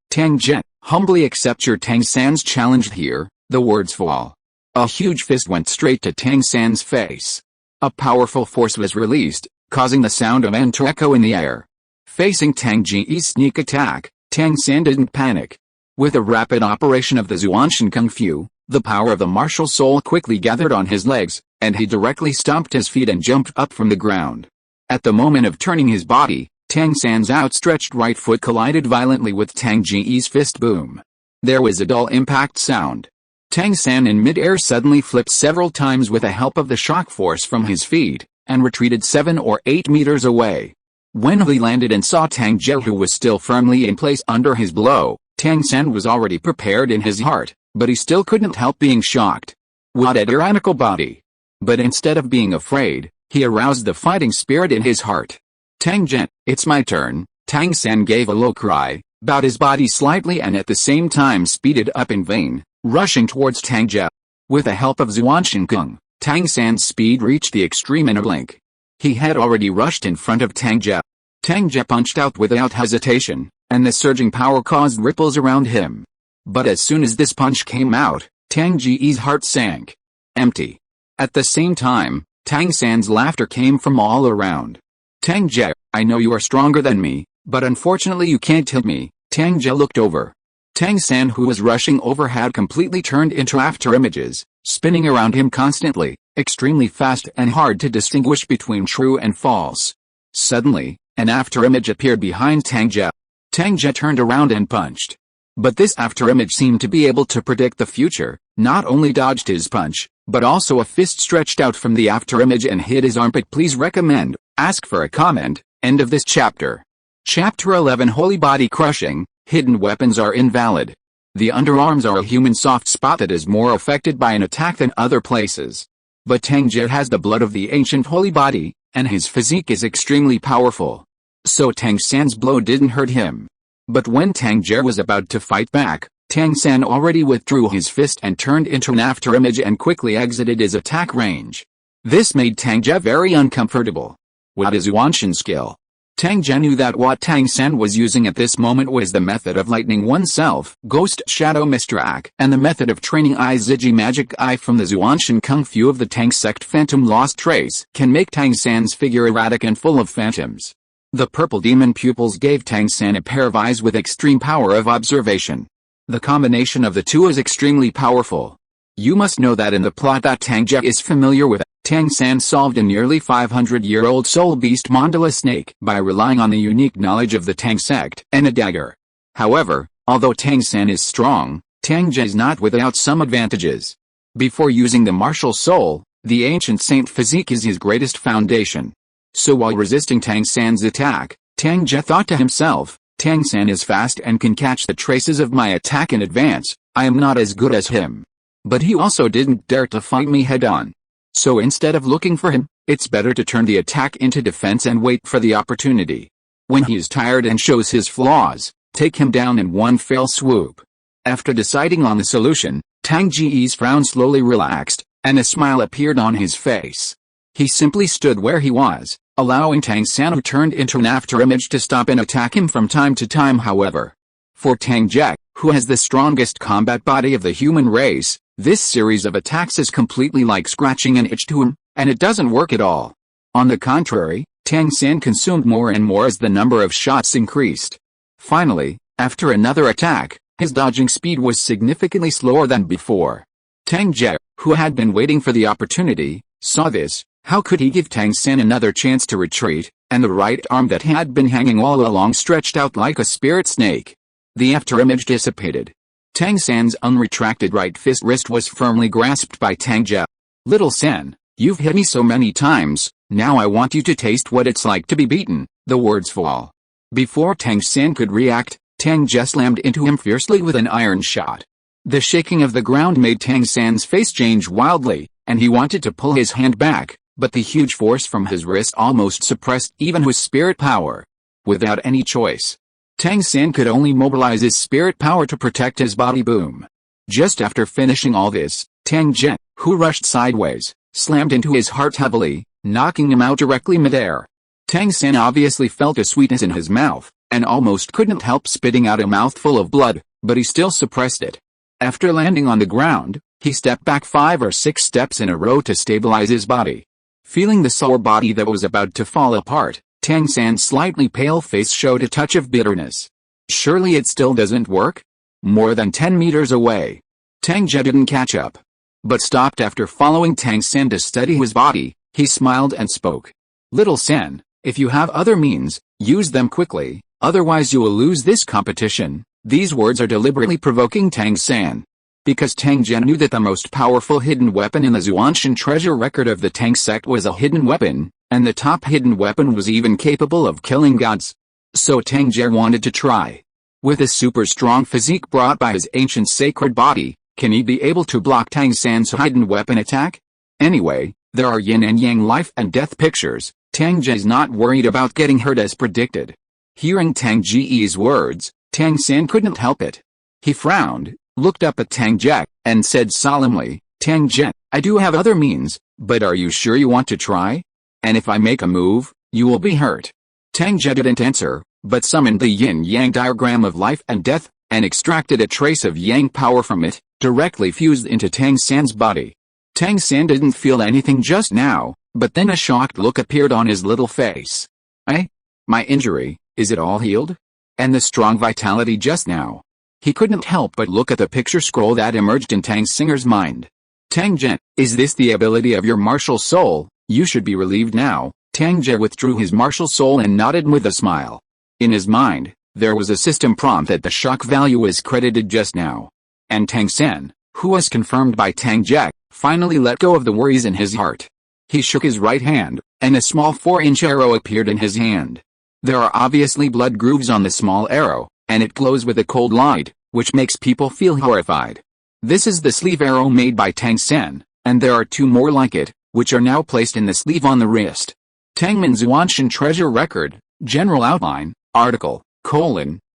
Tang Ge, humbly accept your Tang San's challenge here. The words fall. A huge fist went straight to Tang San's face. A powerful force was released, causing the sound of an to echo in the air. Facing Tang Ge's sneak attack, Tang San didn't panic. With a rapid operation of the Zhuanshan Kung Fu, The power of the martial soul quickly gathered on his legs, and he directly stomped his feet and jumped up from the ground. At the moment of turning his body, Tang San's outstretched right foot collided violently with Tang Ge's fist. Boom. There was a dull impact sound. Tang San in mid-air suddenly flipped several times with the help of the shock force from his feet, and retreated 7 or 8 meters away. When he landed and saw Tang Ge, who was still firmly in place under his blow, Tang San was already prepared in his heart, but he still couldn't help being shocked. What a tyrannical body! But instead of being afraid, he aroused the fighting spirit in his heart. Tang Ge, it's my turn. Tang San gave a low cry, bowed his body slightly and at the same time speeded up in vain, rushing towards Tang Ge. With the help of Zuanshan Kung, Tang San's speed reached the extreme in a blink. He had already rushed in front of Tang Ge. Tang Ge punched out without hesitation, and the surging power caused ripples around him. But as soon as this punch came out, Tang Ge's heart sank. Empty. At the same time, Tang San's laughter came from all around. Tang Ge, I know you are stronger than me, but unfortunately you can't hit me. Tang Ge looked over. Tang San, who was rushing over, had completely turned into afterimages, spinning around him constantly, extremely fast and hard to distinguish between true and false. Suddenly, an afterimage appeared behind Tang Ge. Tang Ge turned around and punched. But this afterimage seemed to be able to predict the future, not only dodged his punch, but also a fist stretched out from the afterimage and hit his armpit. Please recommend, ask for a comment. End of this chapter. Chapter 11 Holy Body Crushing. Hidden weapons are invalid. The underarms are a human soft spot that is more affected by an attack than other places. But Tang Ge has the blood of the ancient holy body, and his physique is extremely powerful. So Tang San's blow didn't hurt him. But when Tang Ge was about to fight back, Tang San already withdrew his fist and turned into an afterimage and quickly exited his attack range. This made Tang Ge very uncomfortable. What is Yuanshan's skill? Tang Ge knew that what Tang San was using at this moment was the method of lightening oneself, Ghost Shadow Mistrak, and the method of training Eye Ziji Magic Eye from the Zuanshan Kung Fu of the Tang sect. Phantom Lost Trace can make Tang San's figure erratic and full of phantoms. The purple demon pupils gave Tang San a pair of eyes with extreme power of observation. The combination of the two is extremely powerful. You must know that in the plot that Tang Ge is familiar with, Tang San solved a nearly 500-year-old soul beast mandala snake by relying on the unique knowledge of the Tang sect and a dagger. However, although Tang San is strong, Tang Ge is not without some advantages. Before using the martial soul, the ancient saint physique is his greatest foundation. So while resisting Tang San's attack, Tang Ge thought to himself, Tang San is fast and can catch the traces of my attack in advance. I am not as good as him. But he also didn't dare to fight me head-on. So instead of looking for him, it's better to turn the attack into defense and wait for the opportunity. When he is tired and shows his flaws, take him down in one fell swoop. After deciding on the solution, Tang Ge's frown slowly relaxed, and a smile appeared on his face. He simply stood where he was, allowing Tang San, who turned into an afterimage, to stop and attack him from time to time. However, for Tang Ge, who has the strongest combat body of the human race, this series of attacks is completely like scratching an itch to him, and it doesn't work at all. On the contrary, Tang San consumed more and more as the number of shots increased. Finally, after another attack, his dodging speed was significantly slower than before. Tang Ge, who had been waiting for the opportunity, saw this. How could he give Tang San another chance to retreat, and the right arm that had been hanging all along stretched out like a spirit snake. The afterimage dissipated. Tang San's unretracted right wrist was firmly grasped by Tang Ge. Little San, you've hit me so many times, now I want you to taste what it's like to be beaten. The words fall. Before Tang San could react, Tang Ge slammed into him fiercely with an iron shot. The shaking of the ground made Tang San's face change wildly, and he wanted to pull his hand back, but the huge force from his wrist almost suppressed even his spirit power. Without any choice, Tang San could only mobilize his spirit power to protect his body. Boom. Just after finishing all this, Tang Ge, who rushed sideways, slammed into his heart heavily, knocking him out directly midair. Tang San obviously felt a sweetness in his mouth, and almost couldn't help spitting out a mouthful of blood, but he still suppressed it. After landing on the ground, he stepped back 5 or 6 steps in a row to stabilize his body. Feeling the sore body that was about to fall apart, Tang San's slightly pale face showed a touch of bitterness. Surely it still doesn't work? More than 10 meters away, Tang Ge didn't catch up, but stopped after following Tang San to steady his body. He smiled and spoke. Little San, if you have other means, use them quickly, otherwise you will lose this competition. These words are deliberately provoking Tang San. Because Tang Ge knew that the most powerful hidden weapon in the Zhuanshan treasure record of the Tang sect was a hidden weapon, and the top hidden weapon was even capable of killing gods. So Tang Ge wanted to try. With his super strong physique brought by his ancient sacred body, can he be able to block Tang San's hidden weapon attack? Anyway, there are yin and yang life and death pictures. Tang Ge is not worried about getting hurt as predicted. Hearing Tang Ge's words, Tang San couldn't help it. He frowned, looked up at Tang Ge, and said solemnly, Tang Ge, I do have other means, but are you sure you want to try? And if I make a move, you will be hurt. Tang Ge didn't answer, but summoned the yin-yang diagram of life and death, and extracted a trace of yang power from it, directly fused into Tang San's body. Tang San didn't feel anything just now, but then a shocked look appeared on his little face. My injury, is it all healed? And the strong vitality just now? He couldn't help but look at the picture scroll that emerged in Tang Singer's mind. Tang Ge, is this the ability of your martial soul? You should be relieved now. Tang Ge withdrew his martial soul and nodded with a smile. In his mind, there was a system prompt that the shock value was credited just now. And Tang San, who was confirmed by Tang Ge, finally let go of the worries in his heart. He shook his right hand, and a small 4-inch arrow appeared in his hand. There are obviously blood grooves on the small arrow, and it glows with a cold light, which makes people feel horrified. This is the sleeve arrow made by Tang San, and there are 2 more like it, which are now placed in the sleeve on the wrist. Tangman Zhuanshan Treasure Record, General Outline, Article,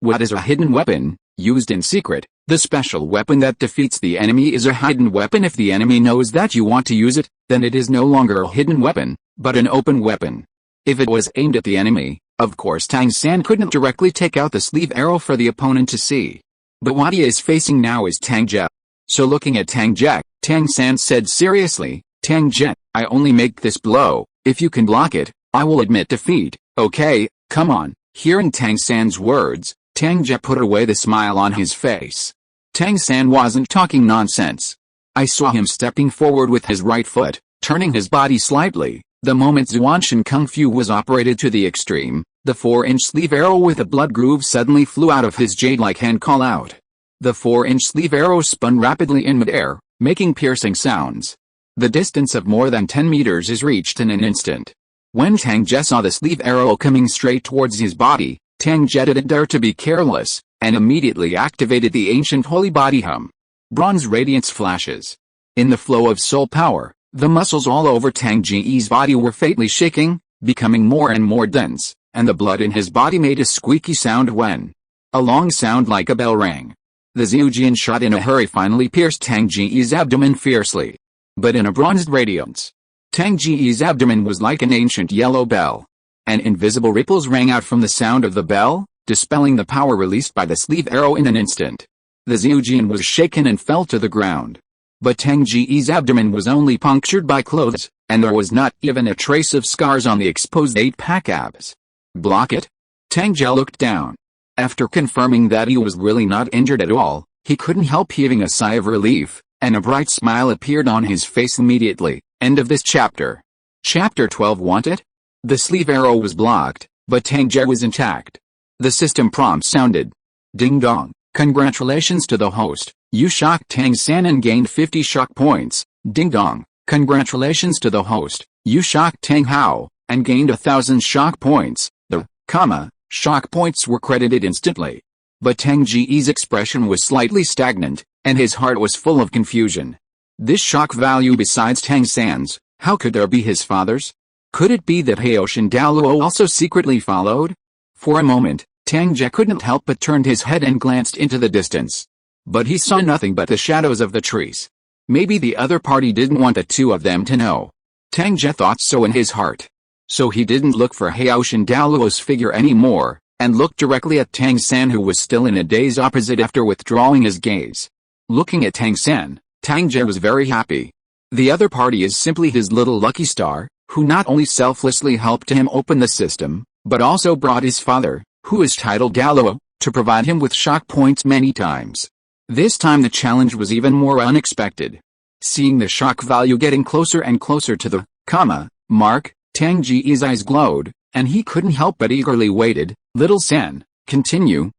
what is a hidden weapon, used in secret? The special weapon that defeats the enemy is a hidden weapon. If the enemy knows that you want to use it, then it is no longer a hidden weapon, but an open weapon. If it was aimed at the enemy, of course Tang San couldn't directly take out the sleeve arrow for the opponent to see. But what he is facing now is Tang Ge. So looking at Tang Ge, Tang San said seriously, Tang Ge, I only make this blow. If you can block it, I will admit defeat. Okay, come on. Hearing Tang San's words, Tang Ge put away the smile on his face. Tang San wasn't talking nonsense. I saw him stepping forward with his right foot, turning his body slightly. The moment Zhuanshan Kung Fu was operated to the extreme, the 4-inch sleeve arrow with a blood groove suddenly flew out of his jade-like hand. Call out. The 4-inch sleeve arrow spun rapidly in midair, making piercing sounds. The distance of more than 10 meters is reached in an instant. When Tang Ge saw the sleeve arrow coming straight towards his body, Tang Ge didn't dare to be careless, and immediately activated the ancient holy body hum. Bronze radiance flashes. In the flow of soul power, the muscles all over Tang Ge's body were faintly shaking, becoming more and more dense, and the blood in his body made a squeaky sound when a long sound like a bell rang. The Zhujian shot in a hurry finally pierced Tang Ge's abdomen fiercely. But in a bronzed radiance, Tang Ge's abdomen was like an ancient yellow bell. And invisible ripples rang out from the sound of the bell, dispelling the power released by the sleeve arrow in an instant. The Zhujian was shaken and fell to the ground. But Tang Ge's abdomen was only punctured by clothes, and there was not even a trace of scars on the exposed 8-pack abs. Block it? Tang Ge looked down. After confirming that he was really not injured at all, he couldn't help heaving a sigh of relief, and a bright smile appeared on his face immediately. End of this chapter. Chapter 12. Want it? The sleeve arrow was blocked, but Tang Ge was intact. The system prompt sounded. Ding dong. Congratulations to the host. You shocked Tang San and gained 50 shock points. Ding dong. Congratulations to the host. You shocked Tang Hao, and gained 1,000 shock points. The, shock points were credited instantly. But Tang Ge's expression was slightly stagnant, and his heart was full of confusion. This shock value besides Tang San's, how could there be his father's? Could it be that Haoshan Douluo also secretly followed? For a moment, Tang Ge couldn't help but turned his head and glanced into the distance. But he saw nothing but the shadows of the trees. Maybe the other party didn't want the 2 of them to know. Tang Ge thought so in his heart. So he didn't look for Haoshan Douluo's figure anymore, and looked directly at Tang San, who was still in a daze opposite after withdrawing his gaze. Looking at Tang San, Tang Ge was very happy. The other party is simply his little lucky star, who not only selflessly helped him open the system, but also brought his father, who is titled Douluo, to provide him with shock points many times. This time the challenge was even more unexpected. Seeing the shock value getting closer and closer to the mark, Tang Ge's eyes glowed, and he couldn't help but eagerly waited. Little San, continue.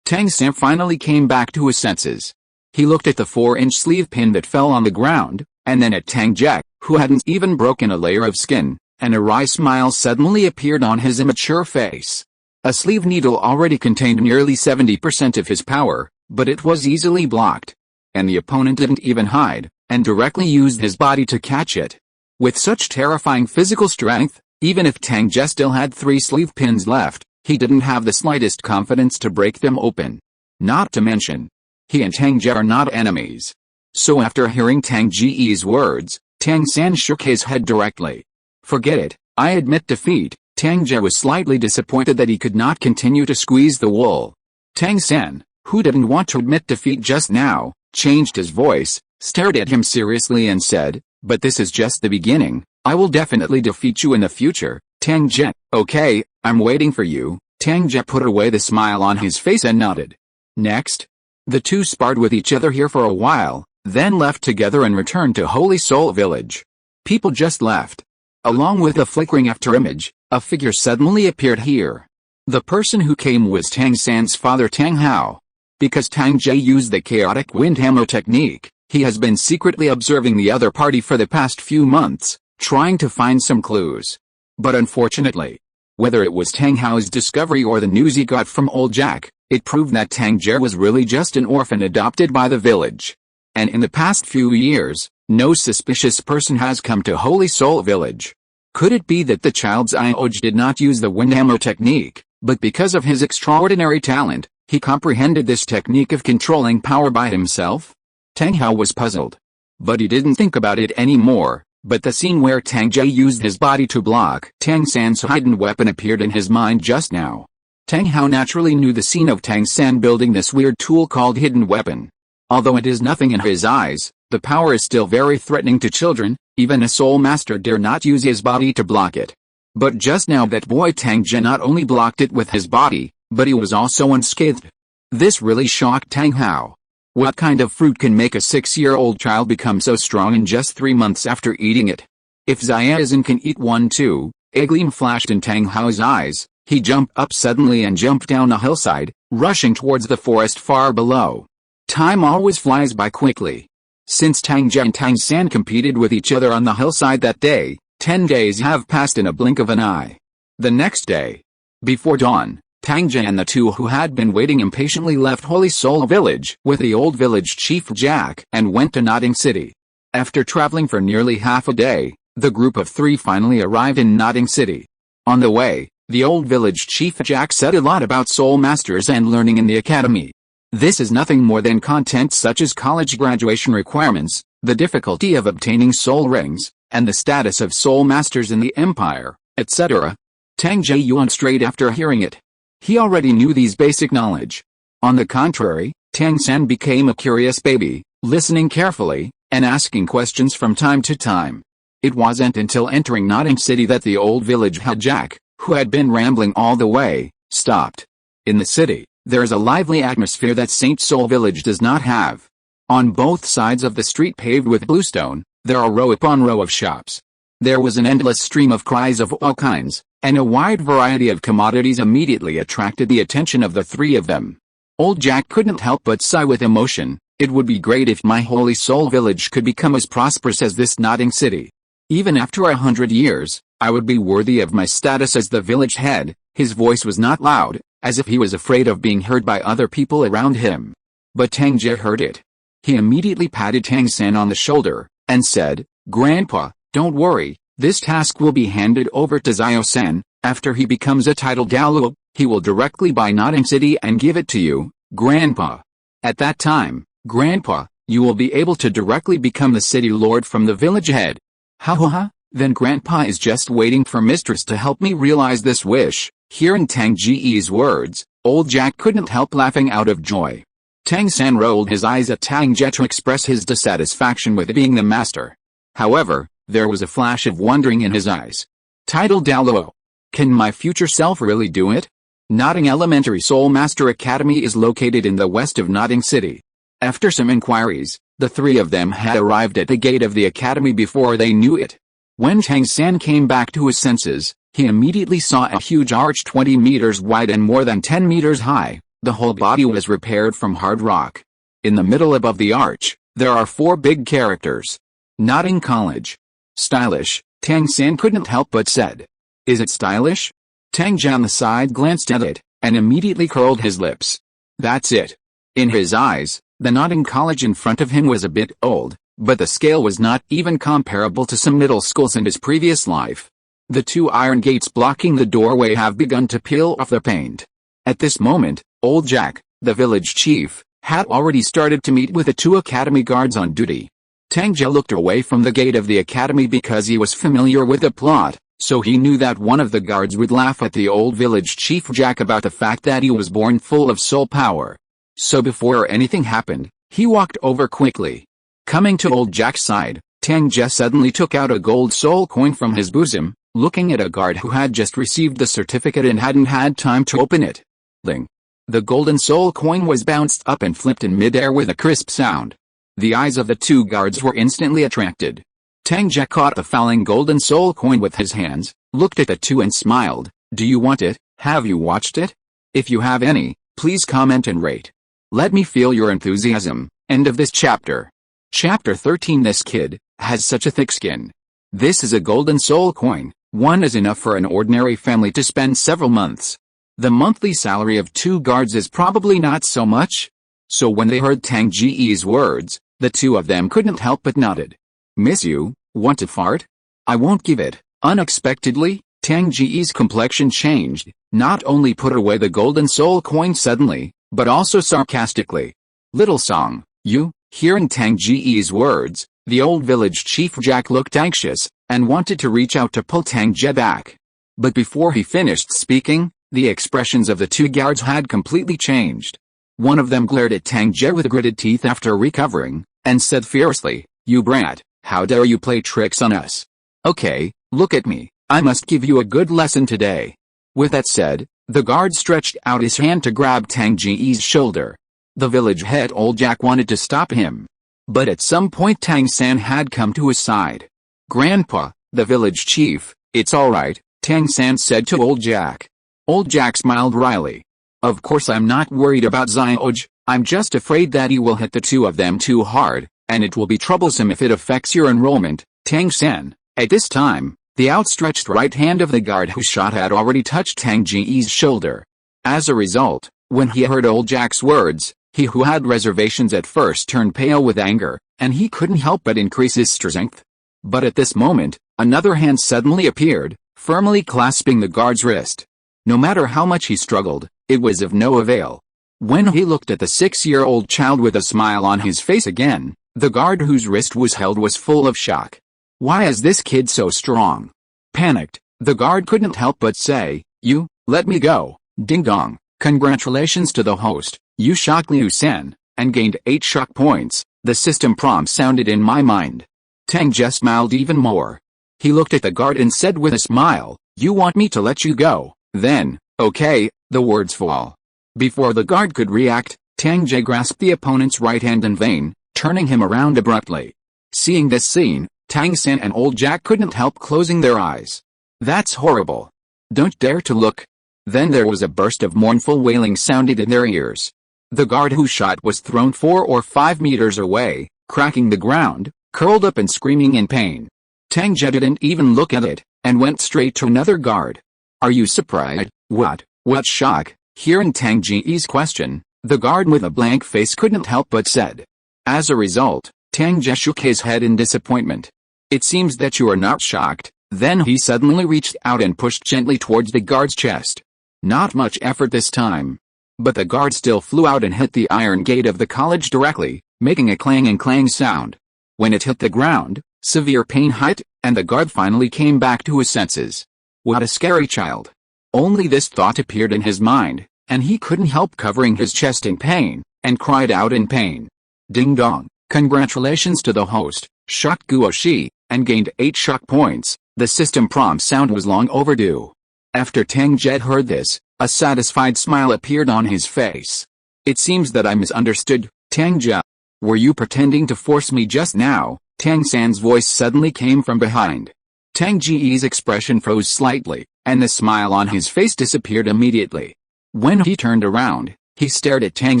Tang San finally came back to his senses. He looked at the 4-inch sleeve pin that fell on the ground, and then at Tang Ge, who hadn't even broken a layer of skin, and a wry smile suddenly appeared on his immature face. A sleeve needle already contained nearly 70% of his power, but it was easily blocked. And the opponent didn't even hide, and directly used his body to catch it. With such terrifying physical strength, even if Tang Ge still had 3 sleeve pins left, he didn't have the slightest confidence to break them open. Not to mention, he and Tang Ge are not enemies. So after hearing Tang Ge's words, Tang San shook his head directly. Forget it, I admit defeat. Tang Ge was slightly disappointed that he could not continue to squeeze the wool. Tang San, who didn't want to admit defeat just now, changed his voice, stared at him seriously and said, but this is just the beginning. I will definitely defeat you in the future. Tang Ge, okay, I'm waiting for you. Tang Ge put away the smile on his face and nodded. Next, the two sparred with each other here for a while, then left together and returned to Holy Soul Village. People just left. Along with a flickering afterimage, a figure suddenly appeared here. The person who came was Tang San's father Tang Hao. Because Tang Ge used the chaotic windhammer technique, he has been secretly observing the other party for the past few months, trying to find some clues. But unfortunately, whether it was Tang Hao's discovery or the news he got from old Jack, it proved that Tang Ge was really just an orphan adopted by the village. And in the past few years, no suspicious person has come to Holy Soul Village. Could it be that the child's Ioj did not use the windhammer technique, but because of his extraordinary talent, he comprehended this technique of controlling power by himself? Tang Hao was puzzled. But he didn't think about it anymore, but the scene where Tang Ge used his body to block Tang San's hidden weapon appeared in his mind just now. Tang Hao naturally knew the scene of Tang San building this weird tool called hidden weapon. Although it is nothing in his eyes, the power is still very threatening to children. Even a soul master dare not use his body to block it. But just now that boy Tang Ge not only blocked it with his body, but he was also unscathed. This really shocked Tang Hao. What kind of fruit can make a 6-year-old child become so strong in just 3 months after eating it? If Xiaozhen can eat one too, a gleam flashed in Tang Hao's eyes. He jumped up suddenly and jumped down a hillside, rushing towards the forest far below. Time always flies by quickly. Since Tang Ge and Tang San competed with each other on the hillside that day, 10 days have passed in a blink of an eye. The next day, before dawn, Tang Ge and the two who had been waiting impatiently left Holy Soul Village with the old village chief Jack and went to Nodding City. After traveling for nearly half a day, the group of 3 finally arrived in Nodding City. On the way, the old village chief Jack said a lot about soul masters and learning in the academy. This is nothing more than content such as college graduation requirements, the difficulty of obtaining soul rings, and the status of soul masters in the empire, etc. Tang Ge yawned straight after hearing it. He already knew these basic knowledge. On the contrary, Tang San became a curious baby, listening carefully, and asking questions from time to time. It wasn't until entering Nodding City that the old village head Jack, who had been rambling all the way, stopped. In the city, there is a lively atmosphere that St. Soul Village does not have. On both sides of the street paved with bluestone, there are row upon row of shops. There was an endless stream of cries of all kinds, and a wide variety of commodities immediately attracted the attention of the 3 of them. Old Jack couldn't help but sigh with emotion. It would be great if my Holy Soul Village could become as prosperous as this Nodding City. Even after 100 years, I would be worthy of my status as the village head. His voice was not loud, as if he was afraid of being heard by other people around him. But Tang Ge heard it. He immediately patted Tang San on the shoulder, and said, "Grandpa, don't worry, this task will be handed over to Xiaozhen. After he becomes a titled Douluo, he will directly buy Nodding City and give it to you, Grandpa. At that time, Grandpa, you will be able to directly become the city lord from the village head." Ha, then Grandpa is just waiting for Mistress to help me realize this wish. Hearing Tang Ge's words, old Jack couldn't help laughing out of joy. Tang San rolled his eyes at Tang Ge to express his dissatisfaction with being the master. However, there was a flash of wondering in his eyes. Title Douluo. Can my future self really do it? Notting Elementary Soul Master Academy is located in the west of Notting City. After some inquiries, the three of them had arrived at the gate of the academy before they knew it. When Tang San came back to his senses, he immediately saw a huge arch 20 meters wide and more than 10 meters high. The whole body was repaired from hard rock. In the middle above the arch, there are 4 big characters. Notting College. Stylish, Tang San couldn't help but said. Is it stylish? Tang Ge on the side glanced at it, and immediately curled his lips. That's it. In his eyes, the Notting College in front of him was a bit old, but the scale was not even comparable to some middle schools in his previous life. The 2 iron gates blocking the doorway have begun to peel off the paint. At this moment, old Jack, the village chief, had already started to meet with the 2 academy guards on duty. Tang Ge looked away from the gate of the academy because he was familiar with the plot, so he knew that one of the guards would laugh at the old village chief Jack about the fact that he was born full of soul power. So before anything happened, he walked over quickly. Coming to old Jack's side, Tang Ge suddenly took out a gold soul coin from his bosom, looking at a guard who had just received the certificate and hadn't had time to open it. Ling. The golden soul coin was bounced up and flipped in midair with a crisp sound. The eyes of the 2 guards were instantly attracted. Tang Ge caught the falling golden soul coin with his hands, looked at the 2 and smiled. Do you want it? Have you watched it? If you have any, please comment and rate. Let me feel your enthusiasm. End of this chapter. Chapter 13. This kid has such a thick skin. This is a golden soul coin. One is enough for an ordinary family to spend several months. The monthly salary of 2 guards is probably not so much. So when they heard Tang Ge's words, the 2 of them couldn't help but nodded. Miss you, want to fart? I won't give it. Unexpectedly, Tang Ge's complexion changed, not only put away the golden soul coin suddenly, but also sarcastically. Little song, you. Hearing Tang Ge's words, the old village chief Jack looked anxious, and wanted to reach out to pull Tang Ge back. But before he finished speaking, the expressions of the 2 guards had completely changed. One of them glared at Tang Ge with gritted teeth after recovering, and said fiercely, You brat, how dare you play tricks on us? Okay, look at me, I must give you a good lesson today. With that said, the guard stretched out his hand to grab Tang Ge's shoulder. The village head old Jack wanted to stop him. But at some point Tang San had come to his side. Grandpa, the village chief, it's alright, Tang San said to old Jack. Old Jack smiled wryly. Of course I'm not worried about Xioj, I'm just afraid that he will hit the 2 of them too hard, and it will be troublesome if it affects your enrollment, Tang San. At this time, the outstretched right hand of the guard who shot had already touched Tang Ge's shoulder. As a result, when he heard old Jack's words, he who had reservations at first turned pale with anger, and he couldn't help but increase his strength. But at this moment, another hand suddenly appeared, firmly clasping the guard's wrist. No matter how much he struggled, it was of no avail. When he looked at the 6-year-old child with a smile on his face again, the guard whose wrist was held was full of shock. Why is this kid so strong? Panicked, the guard couldn't help but say, You, let me go. Ding dong, congratulations to the host, you shocked Liu San, and gained 8 shock points, the system prompt sounded in my mind. Tang Ge smiled even more. He looked at the guard and said with a smile, You want me to let you go? Then, okay, the words fall. Before the guard could react, Tang Ge grasped the opponent's right hand in vain, turning him around abruptly. Seeing this scene, Tang San and old Jack couldn't help closing their eyes. That's horrible. Don't dare to look. Then there was a burst of mournful wailing sounded in their ears. The guard who shot was thrown 4 or 5 meters away, cracking the ground, curled up and screaming in pain. Tang Ge didn't even look at it, and went straight to another guard. Are you surprised? What shock? Hearing Tang Ge's question, the guard with a blank face couldn't help but said. As a result, Tang Ge shook his head in disappointment. It seems that you are not shocked. Then he suddenly reached out and pushed gently towards the guard's chest. Not much effort this time. But the guard still flew out and hit the iron gate of the college directly, making a clang sound. When it hit the ground, severe pain hit, and the guard finally came back to his senses. What a scary child. Only this thought appeared in his mind, and he couldn't help covering his chest in pain, and cried out in pain. Ding dong, congratulations to the host, shocked Guo Shi, and gained 8 shock points. The system prompt sound was long overdue. After Tang Ge heard this, a satisfied smile appeared on his face. It seems that I misunderstood, Tang Ge. Were you pretending to force me just now? Tang San's voice suddenly came from behind. Tang Ge's expression froze slightly, and the smile on his face disappeared immediately. When he turned around, he stared at Tang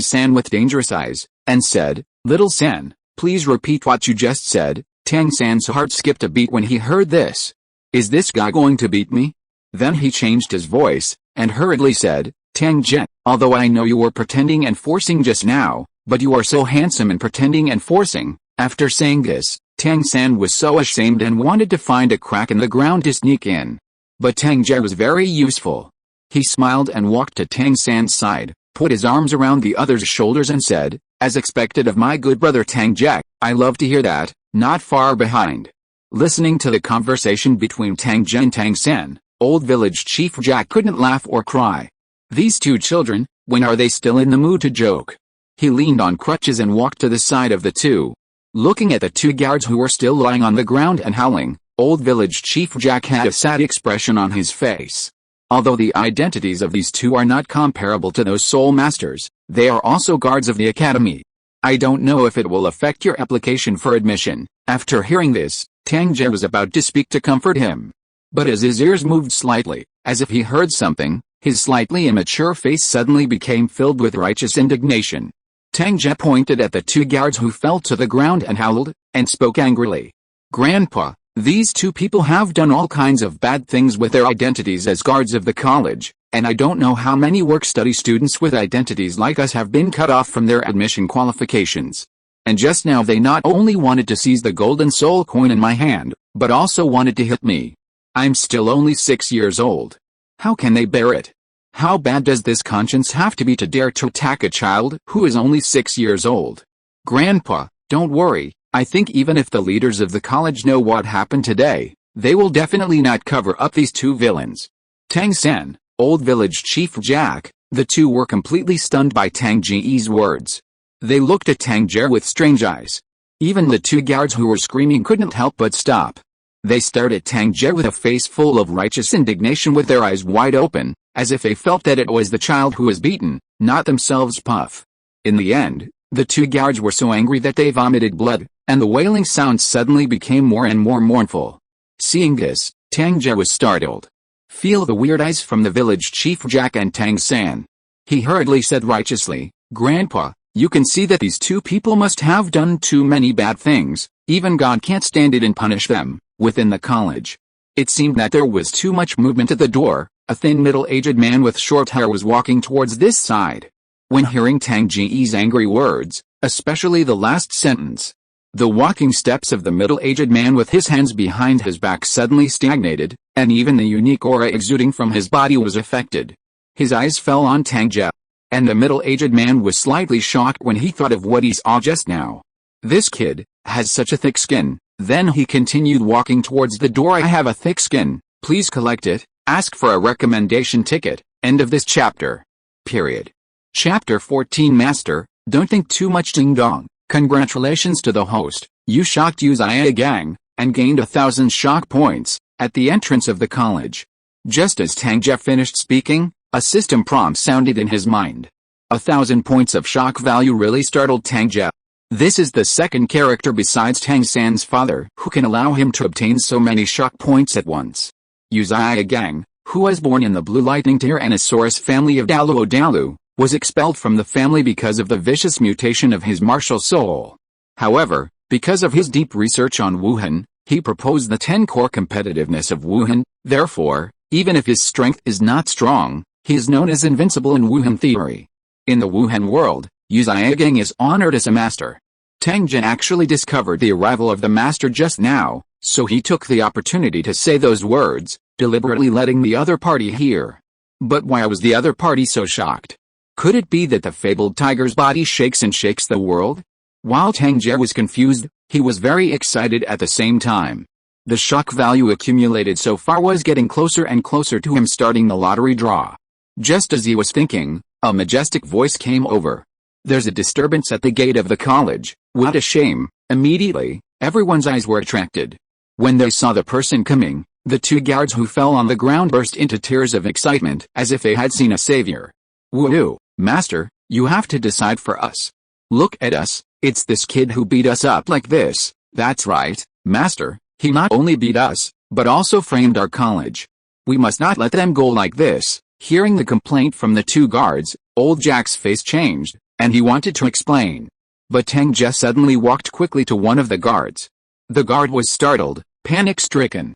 San with dangerous eyes, and said, "Little San, please repeat what you just said." Tang San's heart skipped a beat when he heard this. Is this guy going to beat me? Then he changed his voice, and hurriedly said, Tang Ge, although I know you were pretending and forcing just now, but you are so handsome in pretending and forcing. After saying this, Tang San was so ashamed and wanted to find a crack in the ground to sneak in. But Tang Ge was very useful. He smiled and walked to Tang San's side, put his arms around the other's shoulders and said, as expected of my good brother Tang Ge, I love to hear that. Not far behind. Listening to the conversation between Tang Ge and Tang San, old village chief Jack couldn't laugh or cry. These two children, when are they still in the mood to joke? He leaned on crutches and walked to the side of the two. Looking at the two guards who were still lying on the ground and howling, old village chief Jack had a sad expression on his face. Although the identities of these two are not comparable to those soul masters, they are also guards of the academy. I don't know if it will affect your application for admission. After hearing this, Tang Ge was about to speak to comfort him. But as his ears moved slightly, as if he heard something, his slightly immature face suddenly became filled with righteous indignation. Tang Ge pointed at the two guards who fell to the ground and howled, and spoke angrily. Grandpa, these two people have done all kinds of bad things with their identities as guards of the college, and I don't know how many work-study students with identities like us have been cut off from their admission qualifications. And just now they not only wanted to seize the golden soul coin in my hand, but also wanted to hit me. I'm still only 6 years old. How can they bear it? How bad does this conscience have to be to dare to attack a child who is only 6 years old? Grandpa, don't worry, I think even if the leaders of the college know what happened today, they will definitely not cover up these two villains. Tang San, old village chief Jack, the two were completely stunned by Tang Ge's words. They looked at Tang Ge with strange eyes. Even the two guards who were screaming couldn't help but stop. They stared at Tang Ge with a face full of righteous indignation with their eyes wide open, as if they felt that it was the child who was beaten, not themselves. Puff. In the end, the two guards were so angry that they vomited blood, and the wailing sound suddenly became more and more mournful. Seeing this, Tang Ge was startled. Feel the weird eyes from the village chief Jack and Tang San. He hurriedly said righteously, Grandpa, you can see that these two people must have done too many bad things, even God can't stand it and punish them. Within the college, it seemed that there was too much movement at the door. A thin middle-aged man with short hair was walking towards this side. When hearing Tang Ge's angry words, especially the last sentence, the walking steps of the middle-aged man with his hands behind his back suddenly stagnated, and even the unique aura exuding from his body was affected. His eyes fell on Tang Ge, and the middle-aged man was slightly shocked when he thought of what he saw just now. This kid has such a thick skin. Then he continued walking towards the door. I have a thick skin, please collect it, ask for a recommendation ticket. End of this chapter. Period. Chapter 14 Master, don't think too much. Ding dong. Congratulations to the host, you shocked Uzaya Gang, and gained 1,000 shock points, at the entrance of the college. Just as Tang Ge finished speaking, a system prompt sounded in his mind. 1,000 points of shock value really startled Tang Ge. This is the second character besides Tang San's father who can allow him to obtain so many shock points at once. Uzaya Gang, who was born in the Blue Lightning Tyrannosaurus family of Douluo, was expelled from the family because of the vicious mutation of his martial soul. However, because of his deep research on Wuhan, he proposed the 10-core competitiveness of Wuhan. Therefore, even if his strength is not strong, he is known as invincible in Wuhan theory. In the Wuhan world, Uzaya Gang is honored as a master. Tang Ge actually discovered the arrival of the master just now, so he took the opportunity to say those words, deliberately letting the other party hear. But why was the other party so shocked? Could it be that the fabled tiger's body shakes and shakes the world? While Tang Ge was confused, he was very excited at the same time. The shock value accumulated so far was getting closer and closer to him starting the lottery draw. Just as he was thinking, a majestic voice came over. There's a disturbance at the gate of the college. What a shame. Immediately, everyone's eyes were attracted. When they saw the person coming, The two guards who fell on the ground burst into tears of excitement as if they had seen a savior. Woo, Master, you have to decide for us. Look at us, it's this kid who beat us up like this. That's right, Master, he not only beat us, but also framed our college. We must not let them go like this. Hearing the complaint from the two guards, old Jack's face changed, and he wanted to explain. But Tang Ge suddenly walked quickly to one of the guards. The guard was startled, panic-stricken.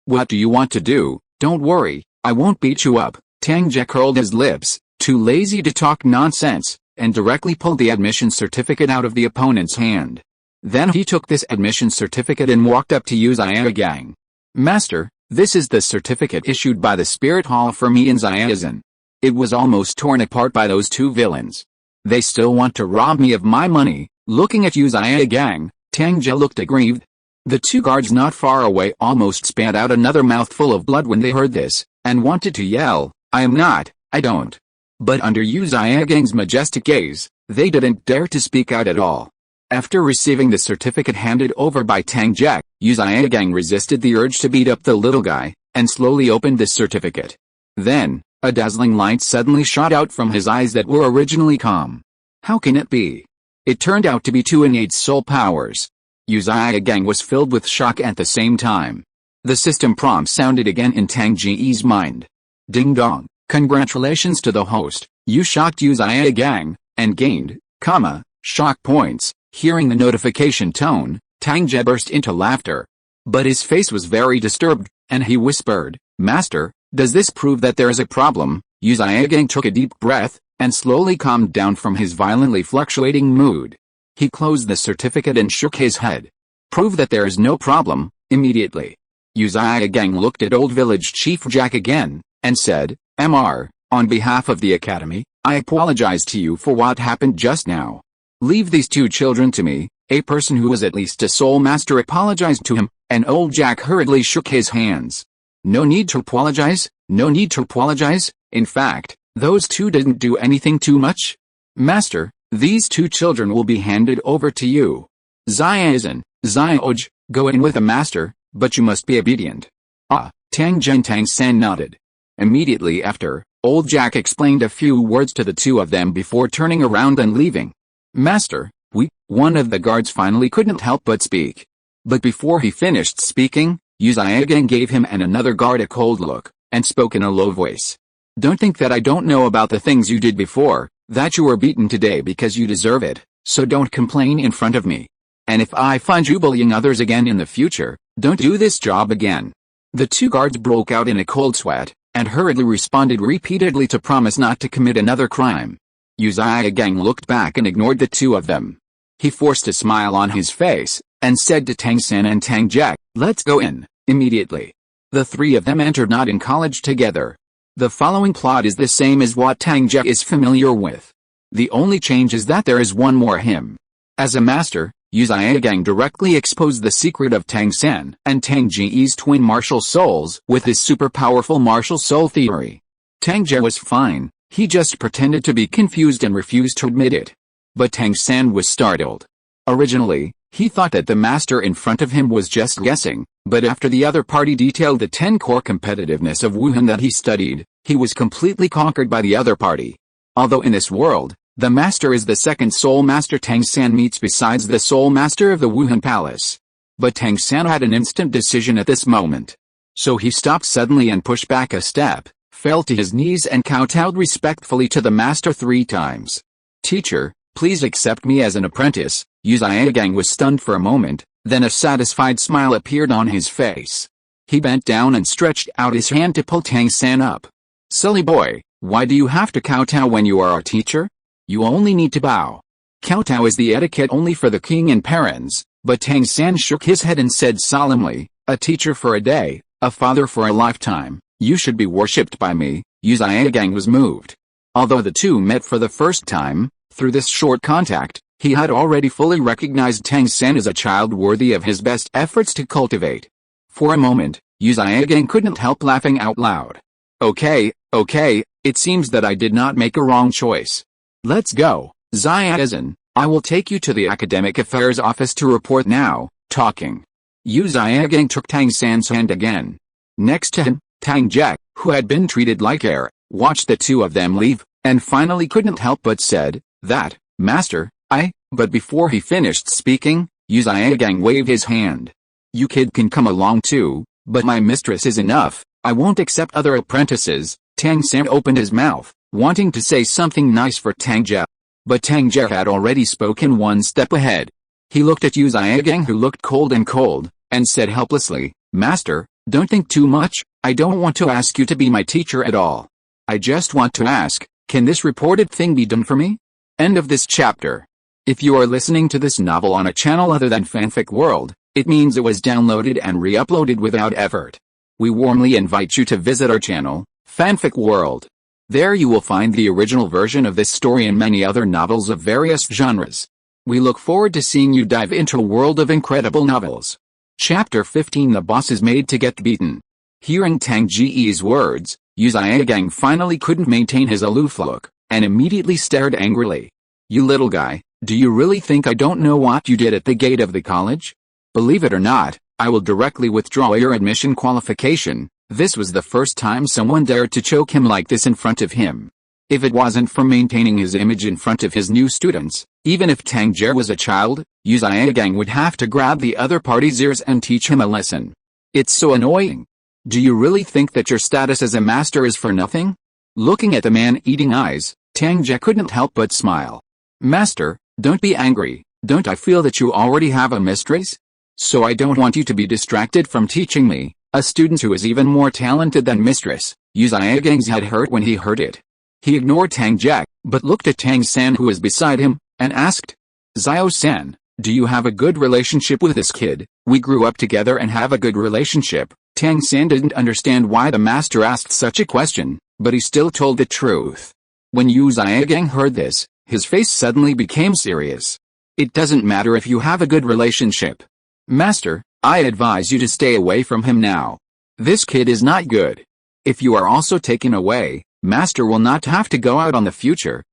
What do you want to do? Don't worry, I won't beat you up. Tang Ge curled his lips, too lazy to talk nonsense, and directly pulled the admission certificate out of the opponent's hand. Then he took this admission certificate and walked up to Ziagang. Master, this is the certificate issued by the Spirit Hall for me and Ziazan. It was almost torn apart by those two villains. They still want to rob me of my money. Looking at Ziagang, Tang Ge looked aggrieved. The two guards not far away almost spat out another mouthful of blood when they heard this, and wanted to yell, I don't. But under Ziagang's majestic gaze, they didn't dare to speak out at all. After receiving the certificate handed over by Tang Ge, Ziagang resisted the urge to beat up the little guy, and slowly opened the certificate. Then, a dazzling light suddenly shot out from his eyes that were originally calm. How can it be? It turned out to be two innate soul powers. Ziagang was filled with shock at the same time. The system prompt sounded again in Tang Ge's mind. Ding dong, congratulations to the host, you shocked Ziagang, and gained, shock points. Hearing the notification tone, Tang Ge burst into laughter. But his face was very disturbed, and he whispered, Master, does this prove that there is a problem? Ziagang took a deep breath, and slowly calmed down from his violently fluctuating mood. He closed the certificate and shook his head. Prove that there is no problem, immediately. Ziagang looked at Old Village Chief Jack again, and said, Mr. On behalf of the Academy, I apologize to you for what happened just now. Leave these two children to me. A person who was at least a soul master apologized to him, and Old Jack hurriedly shook his hands. No need to apologize, no need to apologize. In fact, those two didn't do anything too much. Master, these two children will be handed over to you. Ziazan, Zioj, go in with the master, but you must be obedient. Tang Ge and Tang San nodded. Immediately after, Old Jack explained a few words to the two of them before turning around and leaving. Master, one of the guards finally couldn't help but speak. But before he finished speaking, Ziagang gave him and another guard a cold look, and spoke in a low voice. Don't think that I don't know about the things you did before, that you were beaten today because you deserve it, so don't complain in front of me. And if I find you bullying others again in the future, don't do this job again. The two guards broke out in a cold sweat, and hurriedly responded repeatedly to promise not to commit another crime. Ziagang looked back and ignored the two of them. He forced a smile on his face, and said to Tang San and Tang Ge, let's go in, immediately. The three of them entered not in college together. The following plot is the same as what Tang Ge is familiar with. The only change is that there is one more him. As a master, Ziagang directly exposed the secret of Tang San and Tang Ge's twin martial souls with his super powerful martial soul theory. Tang Ge was fine, he just pretended to be confused and refused to admit it. But Tang San was startled. Originally, he thought that the master in front of him was just guessing, but after the other party detailed the 10-core competitiveness of Wuhan that he studied, he was completely conquered by the other party. Although in this world, the master is the second soul master Tang San meets besides the soul master of the Wuhan Palace. But Tang San had an instant decision at this moment. So he stopped suddenly and pushed back a step, fell to his knees and kowtowed respectfully to the master 3 times. Teacher, please accept me as an apprentice. Ziagang was stunned for a moment, then a satisfied smile appeared on his face. He bent down and stretched out his hand to pull Tang San up. Silly boy, why do you have to kowtow when you are our teacher? You only need to bow. Kowtow is the etiquette only for the king and parents, but Tang San shook his head and said solemnly, a teacher for a day, a father for a lifetime, you should be worshipped by me. Ziagang was moved. Although the two met for the first time, through this short contact, he had already fully recognized Tang San as a child worthy of his best efforts to cultivate. For a moment, Ziagang couldn't help laughing out loud. Okay, it seems that I did not make a wrong choice. Let's go, Ziazan, I will take you to the academic affairs office to report now. Talking. Yu Xiaogang took Tang San's hand again. Next to him, Tang Ge, who had been treated like air, watched the two of them leave, and finally couldn't help but said, "That, Master, but before he finished speaking, Yu Xiaogang waved his hand. "You kid can come along too, but my mistress is enough, I won't accept other apprentices." Tang San opened his mouth, wanting to say something nice for Tang Ge. But Tang Ge had already spoken one step ahead. He looked at Yu Xiaogang, who looked cold, and said helplessly, "Master, don't think too much, I don't want to ask you to be my teacher at all. I just want to ask, can this reported thing be done for me?" End of this chapter. If you are listening to this novel on a channel other than Fanfic World, it means it was downloaded and re-uploaded without effort. We warmly invite you to visit our channel, Fanfic World. There you will find the original version of this story and many other novels of various genres. We look forward to seeing you dive into a world of incredible novels. Chapter 15: The Boss is Made to Get Beaten. Hearing Tang Ge's words, Yu Xiaogang finally couldn't maintain his aloof look, and immediately stared angrily. "You little guy, do you really think I don't know what you did at the gate of the college? Believe it or not, I will directly withdraw your admission qualification." This was the first time someone dared to choke him like this in front of him. If it wasn't for maintaining his image in front of his new students, even if Tang Ge was a child, Yu Xiaogang would have to grab the other party's ears and teach him a lesson. It's so annoying. Do you really think that your status as a master is for nothing? Looking at the man-eating eyes, Tang Ge couldn't help but smile. "Master, don't be angry, don't I feel that you already have a mistress? So I don't want you to be distracted from teaching me, a student who is even more talented than mistress." Yu Xiaogang's head hurt when he heard it. He ignored Tang Ge, but looked at Tang San, who was beside him, and asked, "Xiao-san, do you have a good relationship with this kid?" "We grew up together and have a good relationship." Tang San didn't understand why the master asked such a question, but he still told the truth. When Yu Xiaogang heard this, his face suddenly became serious. "It doesn't matter if you have a good relationship. Master, I advise you to stay away from him now. This kid is not good. If you are also taken away, Master will not have to go out on the future."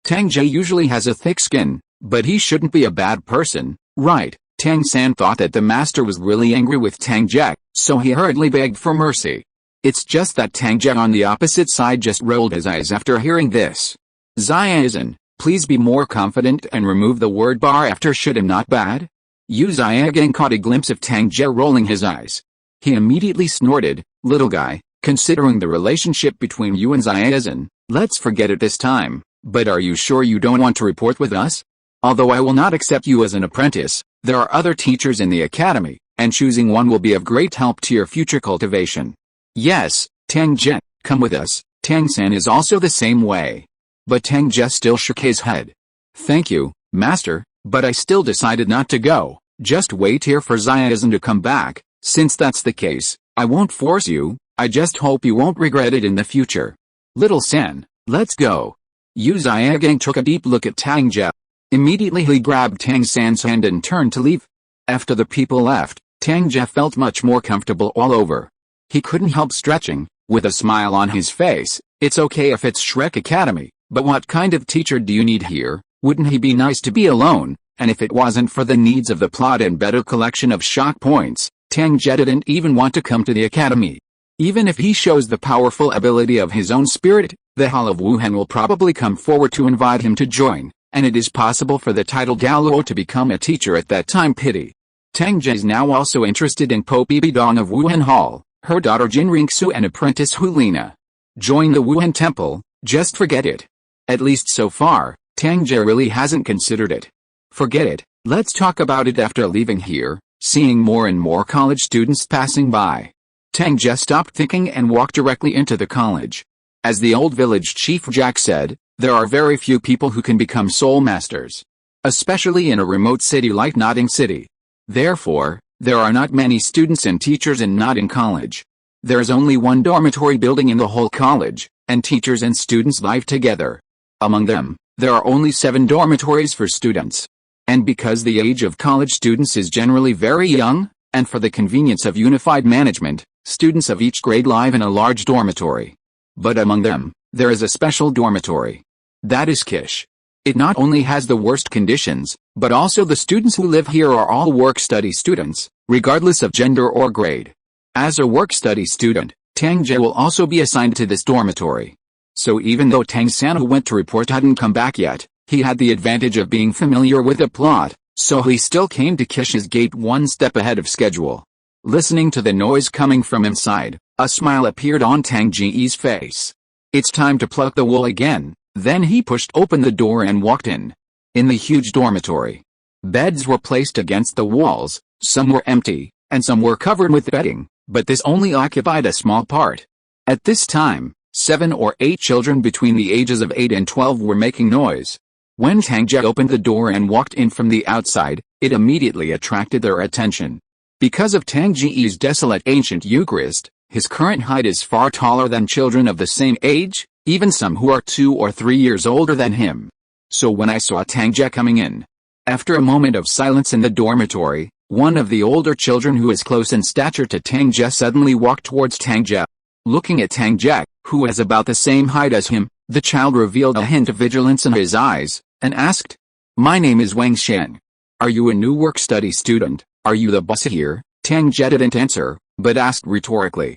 Tang Ge usually has a thick skin, but he shouldn't be a bad person, right? Tang San thought that the master was really angry with Tang Ge, so he hurriedly begged for mercy. It's just that Tang Ge on the opposite side just rolled his eyes after hearing this. "Xiao-san, please be more confident and remove the word bar after should and not bad." Yu Xiaogang caught a glimpse of Tang Ge rolling his eyes. He immediately snorted, "Little guy, considering the relationship between you and Xiao-san, let's forget it this time, but are you sure you don't want to report with us? Although I will not accept you as an apprentice, there are other teachers in the academy, and choosing one will be of great help to your future cultivation." "Yes, Tang Ge, come with us." Tang San is also the same way. But Tang Ge still shook his head. "Thank you, Master, but I still decided not to go. Just wait here for Xiao-san to come back. Since that's the case, I won't force you, I just hope you won't regret it in the future." "Little San, let's go." Yu Xiaogang took a deep look at Tang Ge. Immediately he grabbed Tang San's hand and turned to leave. After the people left, Tang Ge felt much more comfortable all over. He couldn't help stretching, with a smile on his face. "It's okay if it's Shrek Academy, but what kind of teacher do you need here? Wouldn't he be nice to be alone?" And if it wasn't for the needs of the plot and better collection of shock points, Tang Ge didn't even want to come to the academy. Even if he shows the powerful ability of his own spirit, the Hall of Wuhan will probably come forward to invite him to join, and it is possible for the titled Douluo to become a teacher at that time. Pity. Tang Ge is now also interested in Po Bibidong of Wuhan Hall, her daughter Jin Ringsu and apprentice Hulina. Join the Wuhan Temple, just forget it. At least so far, Tang Ge really hasn't considered it. Forget it, let's talk about it after leaving here. Seeing more and more college students passing by, Tang Ge stopped thinking and walked directly into the college. As the old village chief Jack said, there are very few people who can become soul masters. Especially in a remote city like Notting City. Therefore, there are not many students and teachers in Notting College. There is only one dormitory building in the whole college, and teachers and students live together. Among them, there are only 7 dormitories for students. And because the age of college students is generally very young, and for the convenience of unified management, students of each grade live in a large dormitory. But among them, there is a special dormitory. That is Kish. It not only has the worst conditions, but also the students who live here are all work-study students, regardless of gender or grade. As a work-study student, Tang Ge will also be assigned to this dormitory. So even though Tang San, who went to report, hadn't come back yet, he had the advantage of being familiar with the plot, so he still came to Kish's gate one step ahead of schedule. Listening to the noise coming from inside, a smile appeared on Tang Ge's face. It's time to pluck the wool again. Then he pushed open the door and walked in. In the huge dormitory, beds were placed against the walls, some were empty, and some were covered with bedding, but this only occupied a small part. At this time, 7 or 8 children between the ages of 8 and 12 were making noise. When Tang Ge opened the door and walked in from the outside, it immediately attracted their attention. Because of Tang Ge's desolate ancient Eucharist, his current height is far taller than children of the same age, even some who are 2 or 3 years older than him. So when I saw Tang Ge coming in, after a moment of silence in the dormitory, one of the older children who is close in stature to Tang Ge suddenly walked towards Tang Ge. Looking at Tang Ge, who is about the same height as him, the child revealed a hint of vigilance in his eyes, and asked, "My name is Wang Sheng. Are you a new work-study student? Are you the boss here?" Tang Ge didn't answer, but asked rhetorically.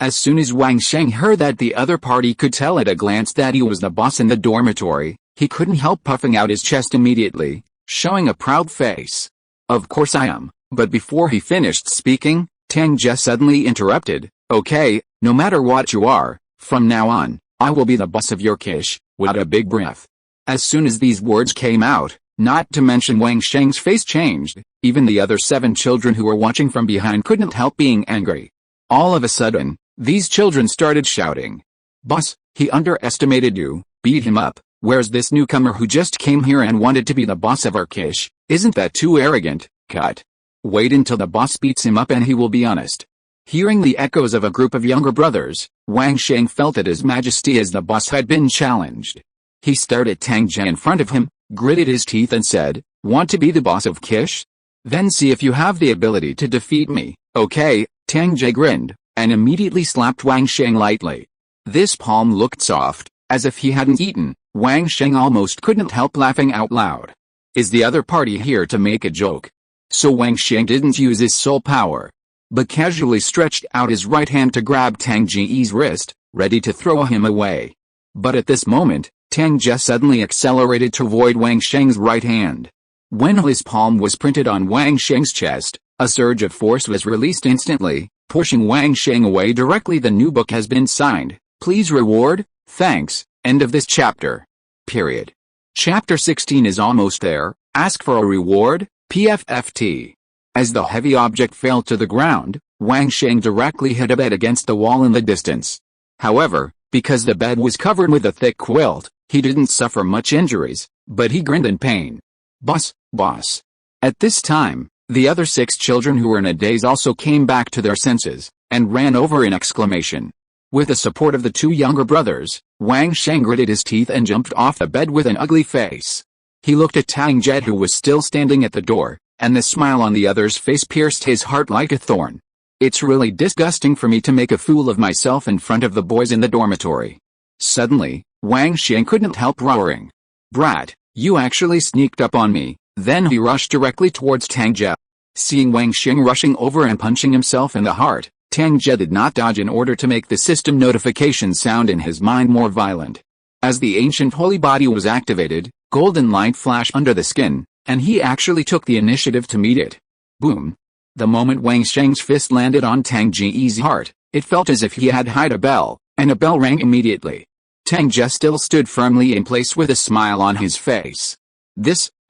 As soon as Wang Sheng heard that the other party could tell at a glance that he was the boss in the dormitory, he couldn't help puffing out his chest immediately, showing a proud face. "Of course I am," but before he finished speaking, Tang Ge suddenly interrupted, "Okay, no matter what you are, from now on, I will be the boss of your Kish," with a big breath. As soon as these words came out, not to mention Wang Sheng's face changed, even the other 7 children who were watching from behind couldn't help being angry. All of a sudden, these children started shouting, "Boss, he underestimated you, beat him up. Where's this newcomer who just came here and wanted to be the boss of our Kish? Isn't that too arrogant? Cut. Wait until the boss beats him up and he will be honest." Hearing the echoes of a group of younger brothers, Wang Sheng felt that His Majesty as the boss had been challenged. He stared at Tang Ge in front of him, gritted his teeth and said, "Want to be the boss of Kish? Then see if you have the ability to defeat me." "Okay." Tang Ge grinned, and immediately slapped Wang Sheng lightly. This palm looked soft, as if he hadn't eaten. Wang Sheng almost couldn't help laughing out loud. Is the other party here to make a joke? So Wang Sheng didn't use his soul power, but casually stretched out his right hand to grab Tang Ge's wrist, ready to throw him away. But at this moment, Tang Ge suddenly accelerated to avoid Wang Sheng's right hand. When his palm was printed on Wang Sheng's chest, a surge of force was released instantly, pushing Wang Sheng away directly. The new book has been signed. Please reward. Thanks. End of this chapter. Period. Chapter 16 is almost there. Ask for a reward. PFFT. As the heavy object fell to the ground, Wang Sheng directly hit a bed against the wall in the distance. However, because the bed was covered with a thick quilt, he didn't suffer much injuries, but he grinned in pain. "Boss, boss." At this time, the other 6 children who were in a daze also came back to their senses, and ran over in exclamation. With the support of the 2 younger brothers, Wang Sheng gritted his teeth and jumped off the bed with an ugly face. He looked at Tang Ge, who was still standing at the door, and the smile on the other's face pierced his heart like a thorn. "It's really disgusting for me to make a fool of myself in front of the boys in the dormitory." Suddenly, Wang Sheng couldn't help roaring, "Brat, you actually sneaked up on me." Then he rushed directly towards Tang Ge. Seeing Wang Sheng rushing over and punching himself in the heart, Tang Ge did not dodge in order to make the system notification sound in his mind more violent. As the ancient holy body was activated, golden light flashed under the skin, and he actually took the initiative to meet it. Boom! The moment Wang Sheng's fist landed on Tang Ge's heart, it felt as if he had hit a bell, and a bell rang immediately. Tang Ge still stood firmly in place with a smile on his face.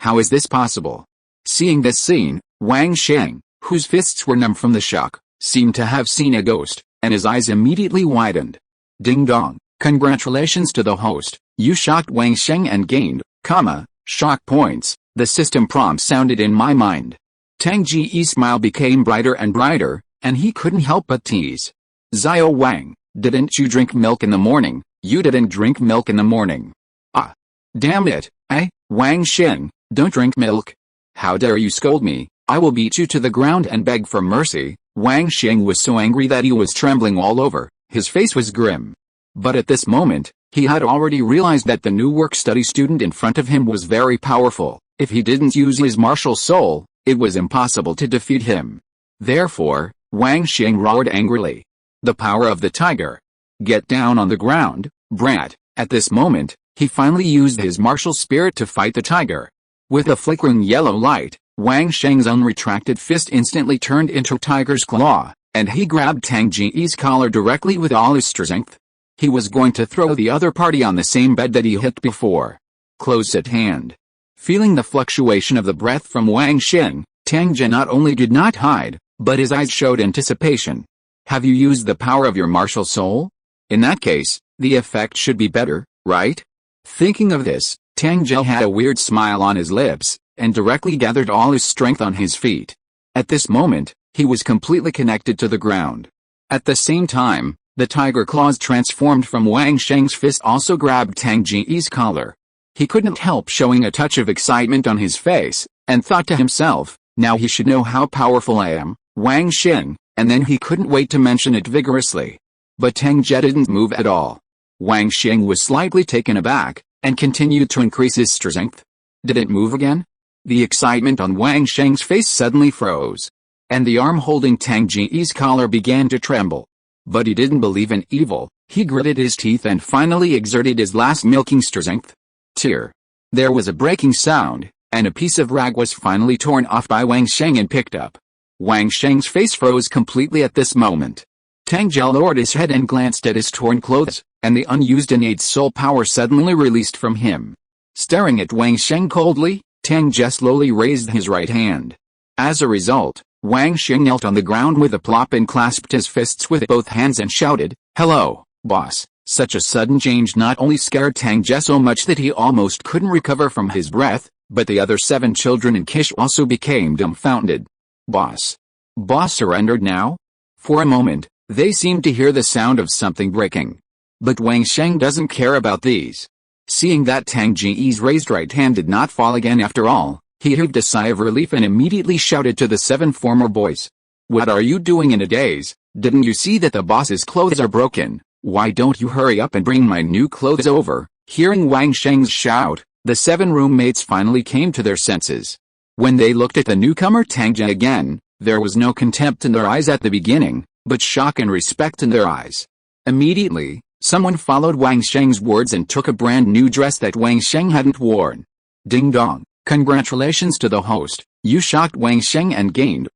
How is this possible? Seeing this scene, Wang Sheng, whose fists were numb from the shock, seemed to have seen a ghost, and his eyes immediately widened. Ding dong, congratulations to the host, you shocked Wang Sheng and gained, shock points. The system prompt sounded in my mind. Tang Ge's smile became brighter and brighter, and he couldn't help but tease. "Xiao Wang, didn't you drink milk in the morning? You didn't drink milk in the morning." "Ah. Damn it, Wang Sheng, don't drink milk. How dare you scold me? I will beat you to the ground and beg for mercy." Wang Sheng was so angry that he was trembling all over, his face was grim. But at this moment, He had already realized that the new work-study student in front of him was very powerful. If he didn't use his martial soul, it was impossible to defeat him. Therefore, Wang Xing roared angrily. The power of the tiger. Get down on the ground, brat. At this moment, he finally used his martial spirit to fight the tiger. With a flickering yellow light, Wang Sheng's unretracted fist instantly turned into tiger's claw, and he grabbed Tang Ge's collar directly with all his strength. He was going to throw the other party on the same bed that he hit before. Close at hand. Feeling the fluctuation of the breath from Wang Xing, Tang Ge not only did not hide, but his eyes showed anticipation. Have you used the power of your martial soul? In that case, the effect should be better, right? Thinking of this, Tang Ge had a weird smile on his lips, and directly gathered all his strength on his feet. At this moment, he was completely connected to the ground. At the same time, the tiger claws transformed from Wang Sheng's fist also grabbed Tang Ge's collar. He couldn't help showing a touch of excitement on his face, and thought to himself, now he should know how powerful I am, Wang Xing, and then he couldn't wait to mention it vigorously. But Tang Ge didn't move at all. Wang Xing was slightly taken aback, and continued to increase his strength. Did it move again? The excitement on Wang Sheng's face suddenly froze, and the arm holding Tang Ge's collar began to tremble. But he didn't believe in evil. He gritted his teeth and finally exerted his last milking strength. Tear. There was a breaking sound, and a piece of rag was finally torn off by Wang Sheng and picked up. Wang Sheng's face froze completely at this moment. Tang Ge lowered his head and glanced at his torn clothes, and the unused innate soul power suddenly released from him. Staring at Wang Sheng coldly, Tang Ge slowly raised his right hand. As a result, Wang Sheng knelt on the ground with a plop and clasped his fists with both hands and shouted, "Hello, boss." Such a sudden change not only scared Tang Ge so much that he almost couldn't recover from his breath, but the other 7 children in Kish also became dumbfounded. Boss. Boss surrendered now? For a moment, they seemed to hear the sound of something breaking. But Wang Sheng doesn't care about these. Seeing that Tang Ge's raised right hand did not fall again after all, he heaved a sigh of relief and immediately shouted to the 7 former boys. What are you doing in a daze? Didn't you see that the boss's clothes are broken? Why don't you hurry up and bring my new clothes over? Hearing Wang Sheng's shout, the 7 roommates finally came to their senses. When they looked at the newcomer Tang Ge again, there was no contempt in their eyes at the beginning, but shock and respect in their eyes. Immediately, someone followed Wang Sheng's words and took a brand new dress that Wang Sheng hadn't worn. Ding dong, congratulations to the host, you shocked Wang Sheng and gained,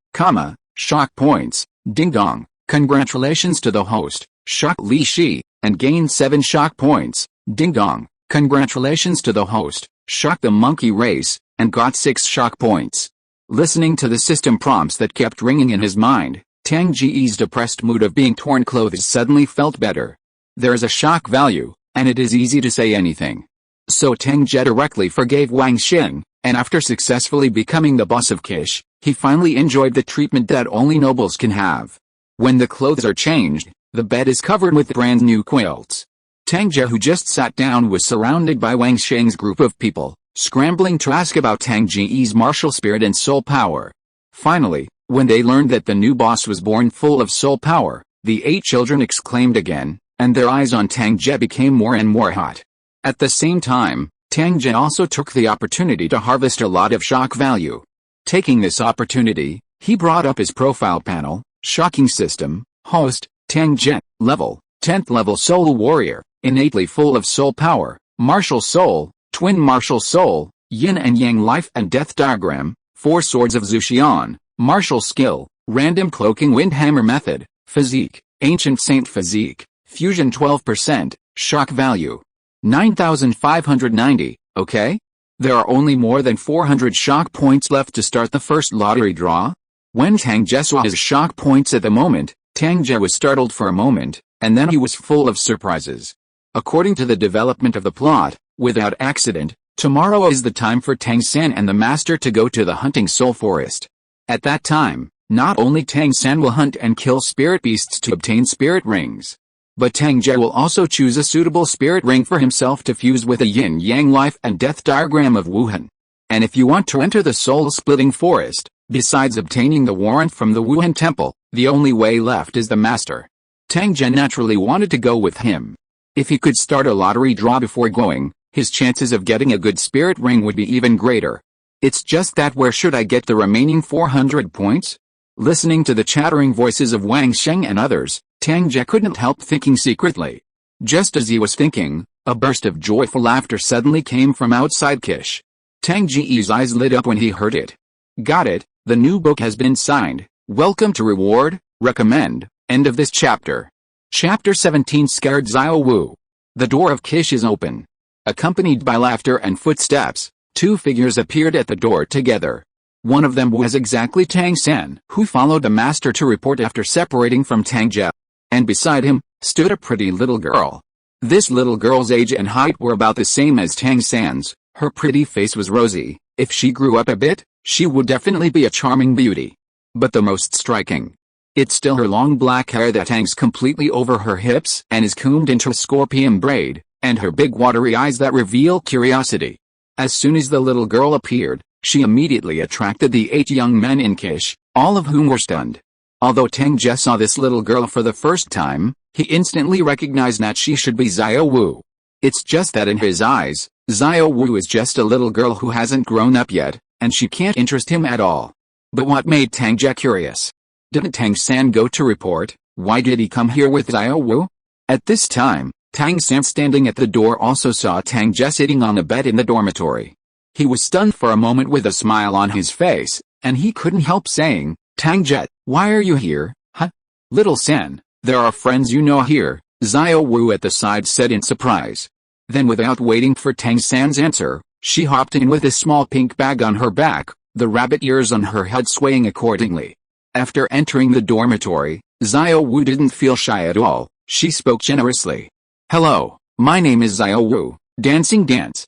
shock points. Ding dong, congratulations to the host, shocked Li Shi, and gained 7 shock points. Ding dong, congratulations to the host, shocked the monkey race, and got 6 shock points. Listening to the system prompts that kept ringing in his mind, Tang Ge's depressed mood of being torn clothes suddenly felt better. There is a shock value, and it is easy to say anything. So Tang Ge directly forgave Wang Xing, and after successfully becoming the boss of Kish, he finally enjoyed the treatment that only nobles can have. When the clothes are changed, the bed is covered with brand new quilts. Tang Ge, who just sat down, was surrounded by Wang Sheng's group of people, scrambling to ask about Tang Ge's martial spirit and soul power. Finally, when they learned that the new boss was born full of soul power, the 8 children exclaimed again, and their eyes on Tang Ge became more and more hot. At the same time, Tang Ge also took the opportunity to harvest a lot of shock value. Taking this opportunity, he brought up his profile panel, shocking system, host, Tang Ge, level, 10th level soul warrior, innately full of soul power, martial soul, twin martial soul, yin and yang life and death diagram, 4 swords of Zuxian, martial skill, random cloaking windhammer method, physique, ancient saint physique, fusion 12%, shock value. 9,590, okay? There are only more than 400 shock points left to start the first lottery draw. When Tang Ge saw his shock points at the moment, Tang Ge was startled for a moment, and then he was full of surprises. According to the development of the plot, without accident, tomorrow is the time for Tang San and the master to go to the hunting soul forest. At that time, not only Tang San will hunt and kill spirit beasts to obtain spirit rings, but Tang Ge will also choose a suitable spirit ring for himself to fuse with a yin-yang life and death diagram of Wuhan. And if you want to enter the soul-splitting forest, besides obtaining the warrant from the Wuhan temple, the only way left is the master. Tang Ge naturally wanted to go with him. If he could start a lottery draw before going, his chances of getting a good spirit ring would be even greater. It's just that where should I get the remaining 400 points? Listening to the chattering voices of Wang Sheng and others, Tang Ge couldn't help thinking secretly. Just as he was thinking, a burst of joyful laughter suddenly came from outside Kish. Tang Ge's eyes lit up when he heard it. Got it, the new book has been signed. Welcome to Reward, Recommend. End of this chapter. Chapter 17 Scared Xiao Wu. The door of Kish is open. Accompanied by laughter and footsteps, two figures appeared at the door together. One of them was exactly Tang San, who followed the master to report after separating from Tang Ge. And beside him, stood a pretty little girl. This little girl's age and height were about the same as Tang San's. Her pretty face was rosy. If she grew up a bit, she would definitely be a charming beauty. But the most striking, it's still her long black hair that hangs completely over her hips and is combed into a scorpion braid, and her big watery eyes that reveal curiosity. As soon as the little girl appeared, she immediately attracted the 8 young men in Kish, all of whom were stunned. Although Tang Ge saw this little girl for the first time, he instantly recognized that she should be Xiao Wu. It's just that in his eyes, Xiao Wu is just a little girl who hasn't grown up yet, and she can't interest him at all. But what made Tang Ge curious? Didn't Tang San go to report? Why did he come here with Xiao Wu? At this time, Tang San standing at the door also saw Tang Ge sitting on a bed in the dormitory. He was stunned for a moment with a smile on his face, and he couldn't help saying, Tang Ge, why are you here, huh? Little San, there are friends you know here, Xiao Wu at the side said in surprise. Then without waiting for Tang San's answer, she hopped in with a small pink bag on her back, the rabbit ears on her head swaying accordingly. After entering the dormitory, Xiao Wu didn't feel shy at all. She spoke generously. Hello, my name is Xiao Wu, dancing dance.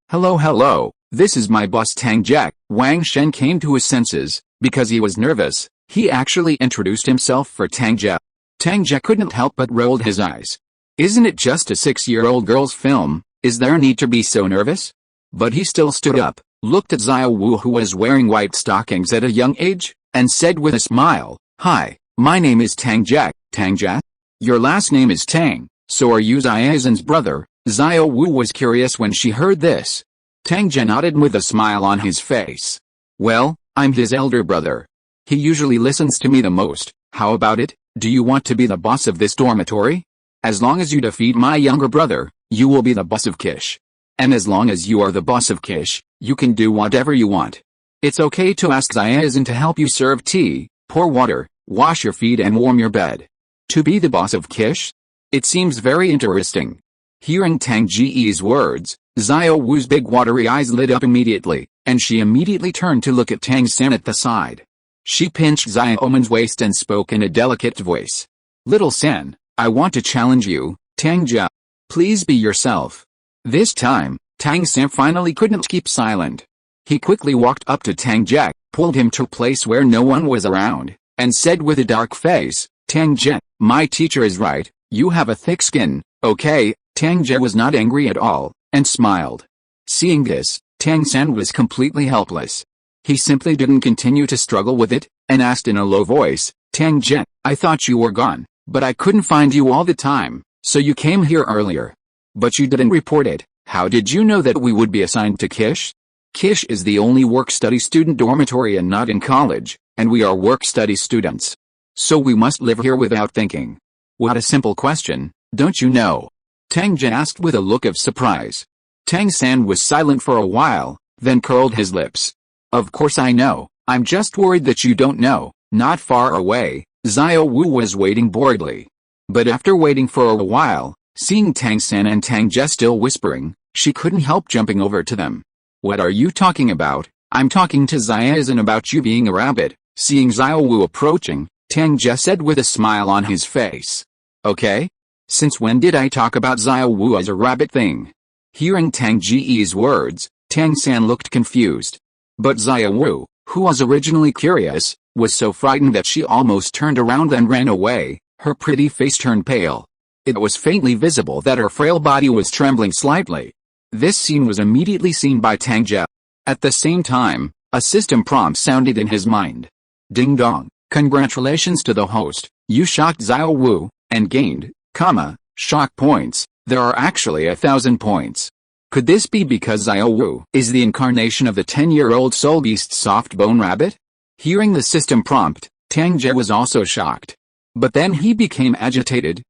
Hello, this is my boss Tang Ge. Wang Shen came to his senses. Because he was nervous, he actually introduced himself for Tang Ge. Tang Ge couldn't help but rolled his eyes. Isn't it just a 6-year-old girl's film? Is there a need to be so nervous? But he still stood up, looked at Xiao Wu who was wearing white stockings at a young age, and said with a smile, Hi, my name is Tang Ge. Tang Ge? Your last name is Tang, so are you Xiao's brother? Xiao Wu was curious when she heard this. Tang Ge nodded with a smile on his face. Well, I'm his elder brother. He usually listens to me the most. How about it? Do you want to be the boss of this dormitory? As long as you defeat my younger brother, you will be the boss of Kish. And as long as you are the boss of Kish, you can do whatever you want. It's okay to ask Xiaoyan to help you serve tea, pour water, wash your feet and warm your bed. To be the boss of Kish? It seems very interesting. Hearing Tang Ge's words, Xiao Wu's big watery eyes lit up immediately, and she immediately turned to look at Tang San at the side. She pinched Xiaoman's waist and spoke in a delicate voice. Little San, I want to challenge you, Tang Ge. Please be yourself. This time, Tang San finally couldn't keep silent. He quickly walked up to Tang Ge, pulled him to a place where no one was around, and said with a dark face, Tang Ge, my teacher is right, you have a thick skin, okay? Tang Ge was not angry at all, and smiled. Seeing this, Tang San was completely helpless. He simply didn't continue to struggle with it, and asked in a low voice, Tang Ge, I thought you were gone, but I couldn't find you all the time, so you came here earlier. But you didn't report it. How did you know that we would be assigned to Kish? Kish is the only work-study student dormitory and not in college, and we are work-study students. So we must live here without thinking. What a simple question, don't you know? Tang Ge asked with a look of surprise. Tang San was silent for a while, then curled his lips. Of course I know, I'm just worried that you don't know. Not far away, Xiao Wu was waiting boredly. But after waiting for a while, seeing Tang San and Tang Ge still whispering, she couldn't help jumping over to them. What are you talking about? I'm talking to Xiaoyan about you being a rabbit. Seeing Xiao Wu approaching, Tang Ge said with a smile on his face. Okay? Since when did I talk about Xiao Wu as a rabbit thing? Hearing Tang Ge's words, Tang San looked confused. But Xiao Wu, who was originally curious, was so frightened that she almost turned around and ran away. Her pretty face turned pale. It was faintly visible that her frail body was trembling slightly. This scene was immediately seen by Tang Ge. At the same time, a system prompt sounded in his mind. Ding dong, congratulations to the host, you shocked Xiao Wu, and gained, shock points. There are actually 1,000 points. Could this be because Xiao Wu is the incarnation of the 10-year-old soul beast soft bone rabbit? Hearing the system prompt, Tang Ge was also shocked. But then he became agitated,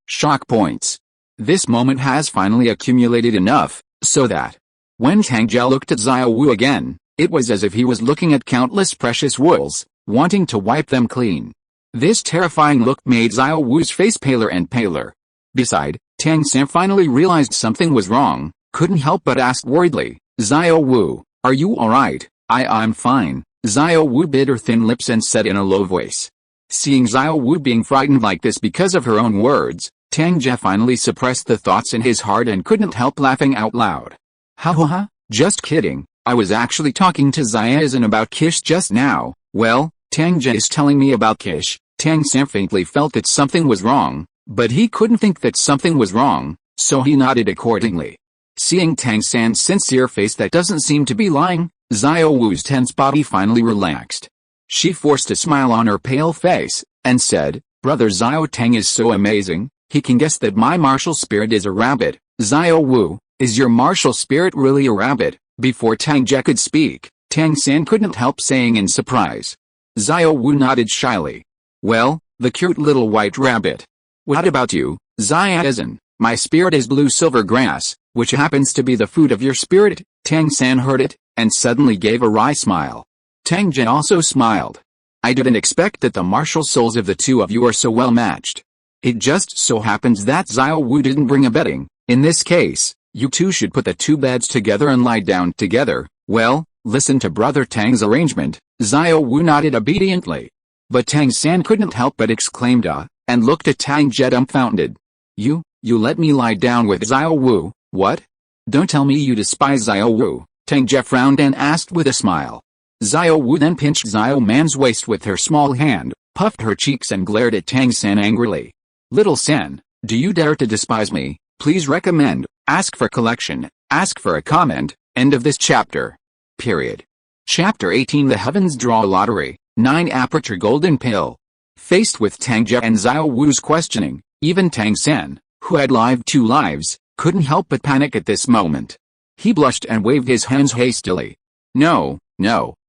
shock points. This moment has finally accumulated enough, so that when Tang Ge looked at Xiao Wu again, it was as if he was looking at countless precious wools, wanting to wipe them clean. This terrifying look made Xiao Wu's face paler and paler. Beside, Tang San finally realized something was wrong, couldn't help but ask worriedly, Xiao Wu, are you alright? I'm fine. Xiao Wu bit her thin lips and said in a low voice. Seeing Xiao Wu being frightened like this because of her own words, Tang Ge finally suppressed the thoughts in his heart and couldn't help laughing out loud. Ha, just kidding, I was actually talking to Xiazan about Kish just now. Well, Tang Ge is telling me about Kish. Tang San faintly felt that something was wrong, but he couldn't think that something was wrong, so he nodded accordingly. Seeing Tang San's sincere face that doesn't seem to be lying, Xiao Wu's tense body finally relaxed. She forced a smile on her pale face, and said, Brother Xiao Tang is so amazing, he can guess that my martial spirit is a rabbit. Xiao Wu, is your martial spirit really a rabbit? Before Tang Ge could speak, Tang San couldn't help saying in surprise. Xiao Wu nodded shyly. Well, the cute little white rabbit. What about you, Xiazan? My spirit is blue silver grass, which happens to be the food of your spirit. Tang San heard it, and suddenly gave a wry smile. Tang Ge also smiled. I didn't expect that the martial souls of the two of you are so well matched. It just so happens that Xiao Wu didn't bring a bedding. In this case, you two should put the two beds together and lie down together. Well, listen to Brother Tang's arrangement. Xiao Wu nodded obediently. But Tang San couldn't help but exclaim and looked at Tang Ge dumbfounded. You let me lie down with Xiao Wu, what? Don't tell me you despise Xiao Wu. Tang Ge frowned and asked with a smile. Xiao Wu then pinched Xiao Man's waist with her small hand, puffed her cheeks and glared at Tang San angrily. Little San, do you dare to despise me? Please recommend, ask for collection, ask for a comment. End of this chapter. Period. Chapter 18 The Heavens Draw a Lottery, 9 Aperture Golden Pill. Faced with Tang Ge and Xiao Wu's questioning, even Tang San, who had lived 2 lives, couldn't help but panic at this moment. He blushed and waved his hands hastily. No,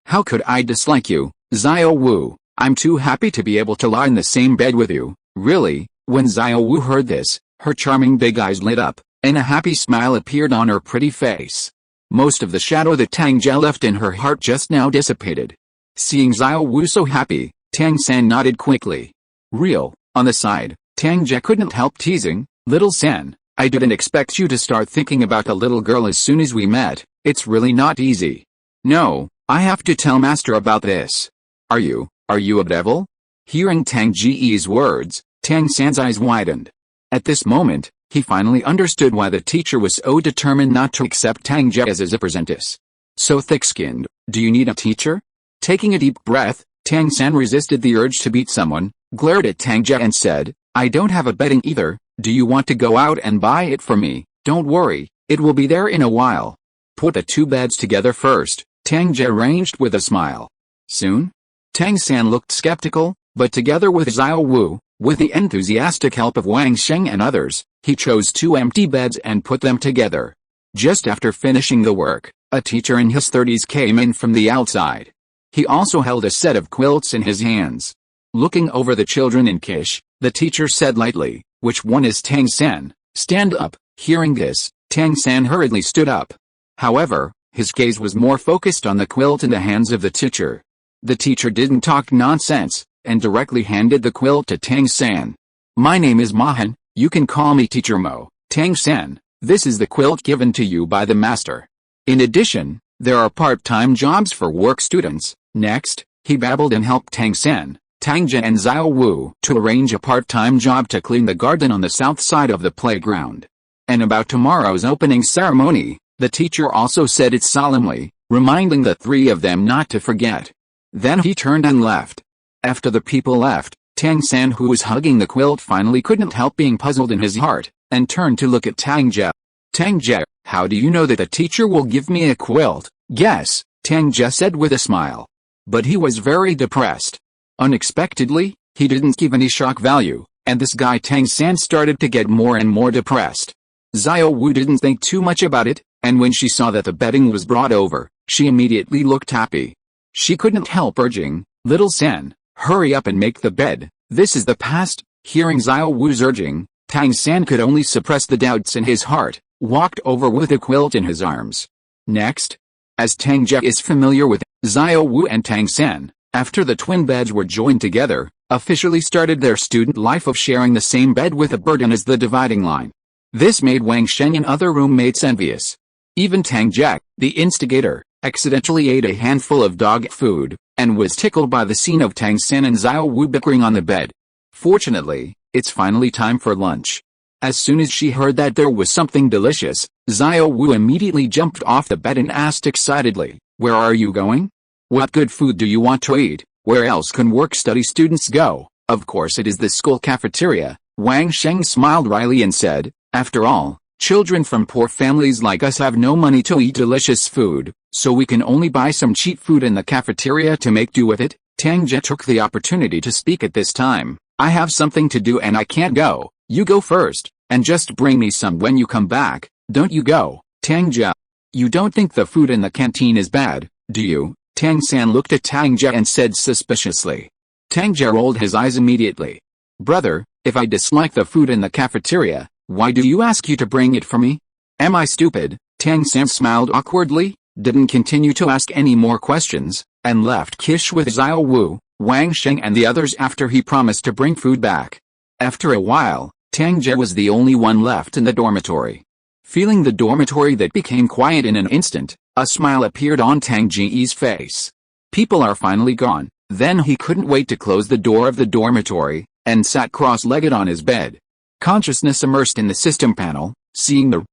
how could I dislike you, Xiao Wu? I'm too happy to be able to lie in the same bed with you, really. When Xiao Wu heard this, her charming big eyes lit up, and a happy smile appeared on her pretty face. Most of the shadow that Tang Ge left in her heart just now dissipated. Seeing Xiao Wu so happy, Tang San nodded quickly. Real, on the side, Tang Ge couldn't help teasing, Little San, I didn't expect you to start thinking about a little girl as soon as we met. It's really not easy. No, I have to tell Master about this. Are you a devil? Hearing Tang Ge's words, Tang San's eyes widened. At this moment, he finally understood why the teacher was so determined not to accept Tang Ge as his apprentice. So thick-skinned, do you need a teacher? Taking a deep breath, Tang San resisted the urge to beat someone, glared at Tang Ge and said, I don't have a bedding either. Do you want to go out and buy it for me? Don't worry, it will be there in a while. Put the 2 beds together first, Tang Ge arranged with a smile. Soon? Tang San looked skeptical, but together with Xiao Wu, with the enthusiastic help of Wang Sheng and others, he chose 2 empty beds and put them together. Just after finishing the work, a teacher in his 30s came in from the outside. He also held a set of quilts in his hands. Looking over the children in Kish, the teacher said lightly, which one is Tang San? Stand up. Hearing this, Tang San hurriedly stood up. However, his gaze was more focused on the quilt in the hands of the teacher. The teacher didn't talk nonsense, and directly handed the quilt to Tang San. My name is Mahan, you can call me Teacher Mo. Tang San, this is the quilt given to you by the master. In addition, there are part-time jobs for work students. Next, he babbled and helped Tang San, Tang Ge and Xiao Wu to arrange a part-time job to clean the garden on the south side of the playground. And about tomorrow's opening ceremony, the teacher also said it solemnly, reminding the 3 of them not to forget. Then he turned and left. After the people left, Tang San, who was hugging the quilt, finally couldn't help being puzzled in his heart, and turned to look at Tang Ge. Tang Ge, how do you know that the teacher will give me a quilt? Guess, Tang Ge said with a smile. But he was very depressed. Unexpectedly, he didn't give any shock value, and this guy Tang San started to get more and more depressed. Xiao Wu didn't think too much about it, and when she saw that the bedding was brought over, she immediately looked happy. She couldn't help urging, "Little San, hurry up and make the bed, this is the past." Hearing Xiao Wu's urging, Tang San could only suppress the doubts in his heart, walked over with a quilt in his arms. Next, as Tang Ge is familiar with, Xiao Wu and Tang San, after the twin beds were joined together, officially started their student life of sharing the same bed with a burden as the dividing line. This made Wang Sheng and other roommates envious. Even Tang Ge, the instigator, accidentally ate a handful of dog food, and was tickled by the scene of Tang San and Xiao Wu bickering on the bed. Fortunately, it's finally time for lunch. As soon as she heard that there was something delicious, Xiao Wu immediately jumped off the bed and asked excitedly, "Where are you going? What good food do you want to eat? Where else can work-study students go?" "Of course it is the school cafeteria," Wang Sheng smiled wryly and said, "After all, children from poor families like us have no money to eat delicious food, so we can only buy some cheap food in the cafeteria to make do with it." Tang Ge took the opportunity to speak at this time. "I have something to do and I can't go. You go first, and just bring me some when you come back, don't you go." "Tang Ge, you don't think the food in the canteen is bad, do you?" Tang San looked at Tang Ge and said suspiciously. Tang Ge rolled his eyes immediately. "Brother, if I dislike the food in the cafeteria, why do you ask you to bring it for me? Am I stupid?" Tang San smiled awkwardly, didn't continue to ask any more questions, and left Kish with Xiao Wu, Wang Sheng and the others after he promised to bring food back. After a while, Tang Ge was the only one left in the dormitory. Feeling the dormitory that became quiet in an instant, a smile appeared on Tang Ge's face. People are finally gone. Then he couldn't wait to close the door of the dormitory, and sat cross-legged on his bed. Consciousness immersed in the system panel, seeing the,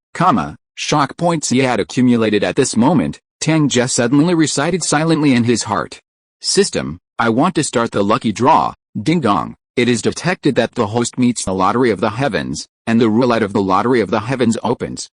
shock points he had accumulated at this moment, Tang Ge suddenly recited silently in his heart. "System, I want to start the lucky draw, ding dong." It is detected that the host meets the lottery of the heavens, and the roulette of the lottery of the heavens opens.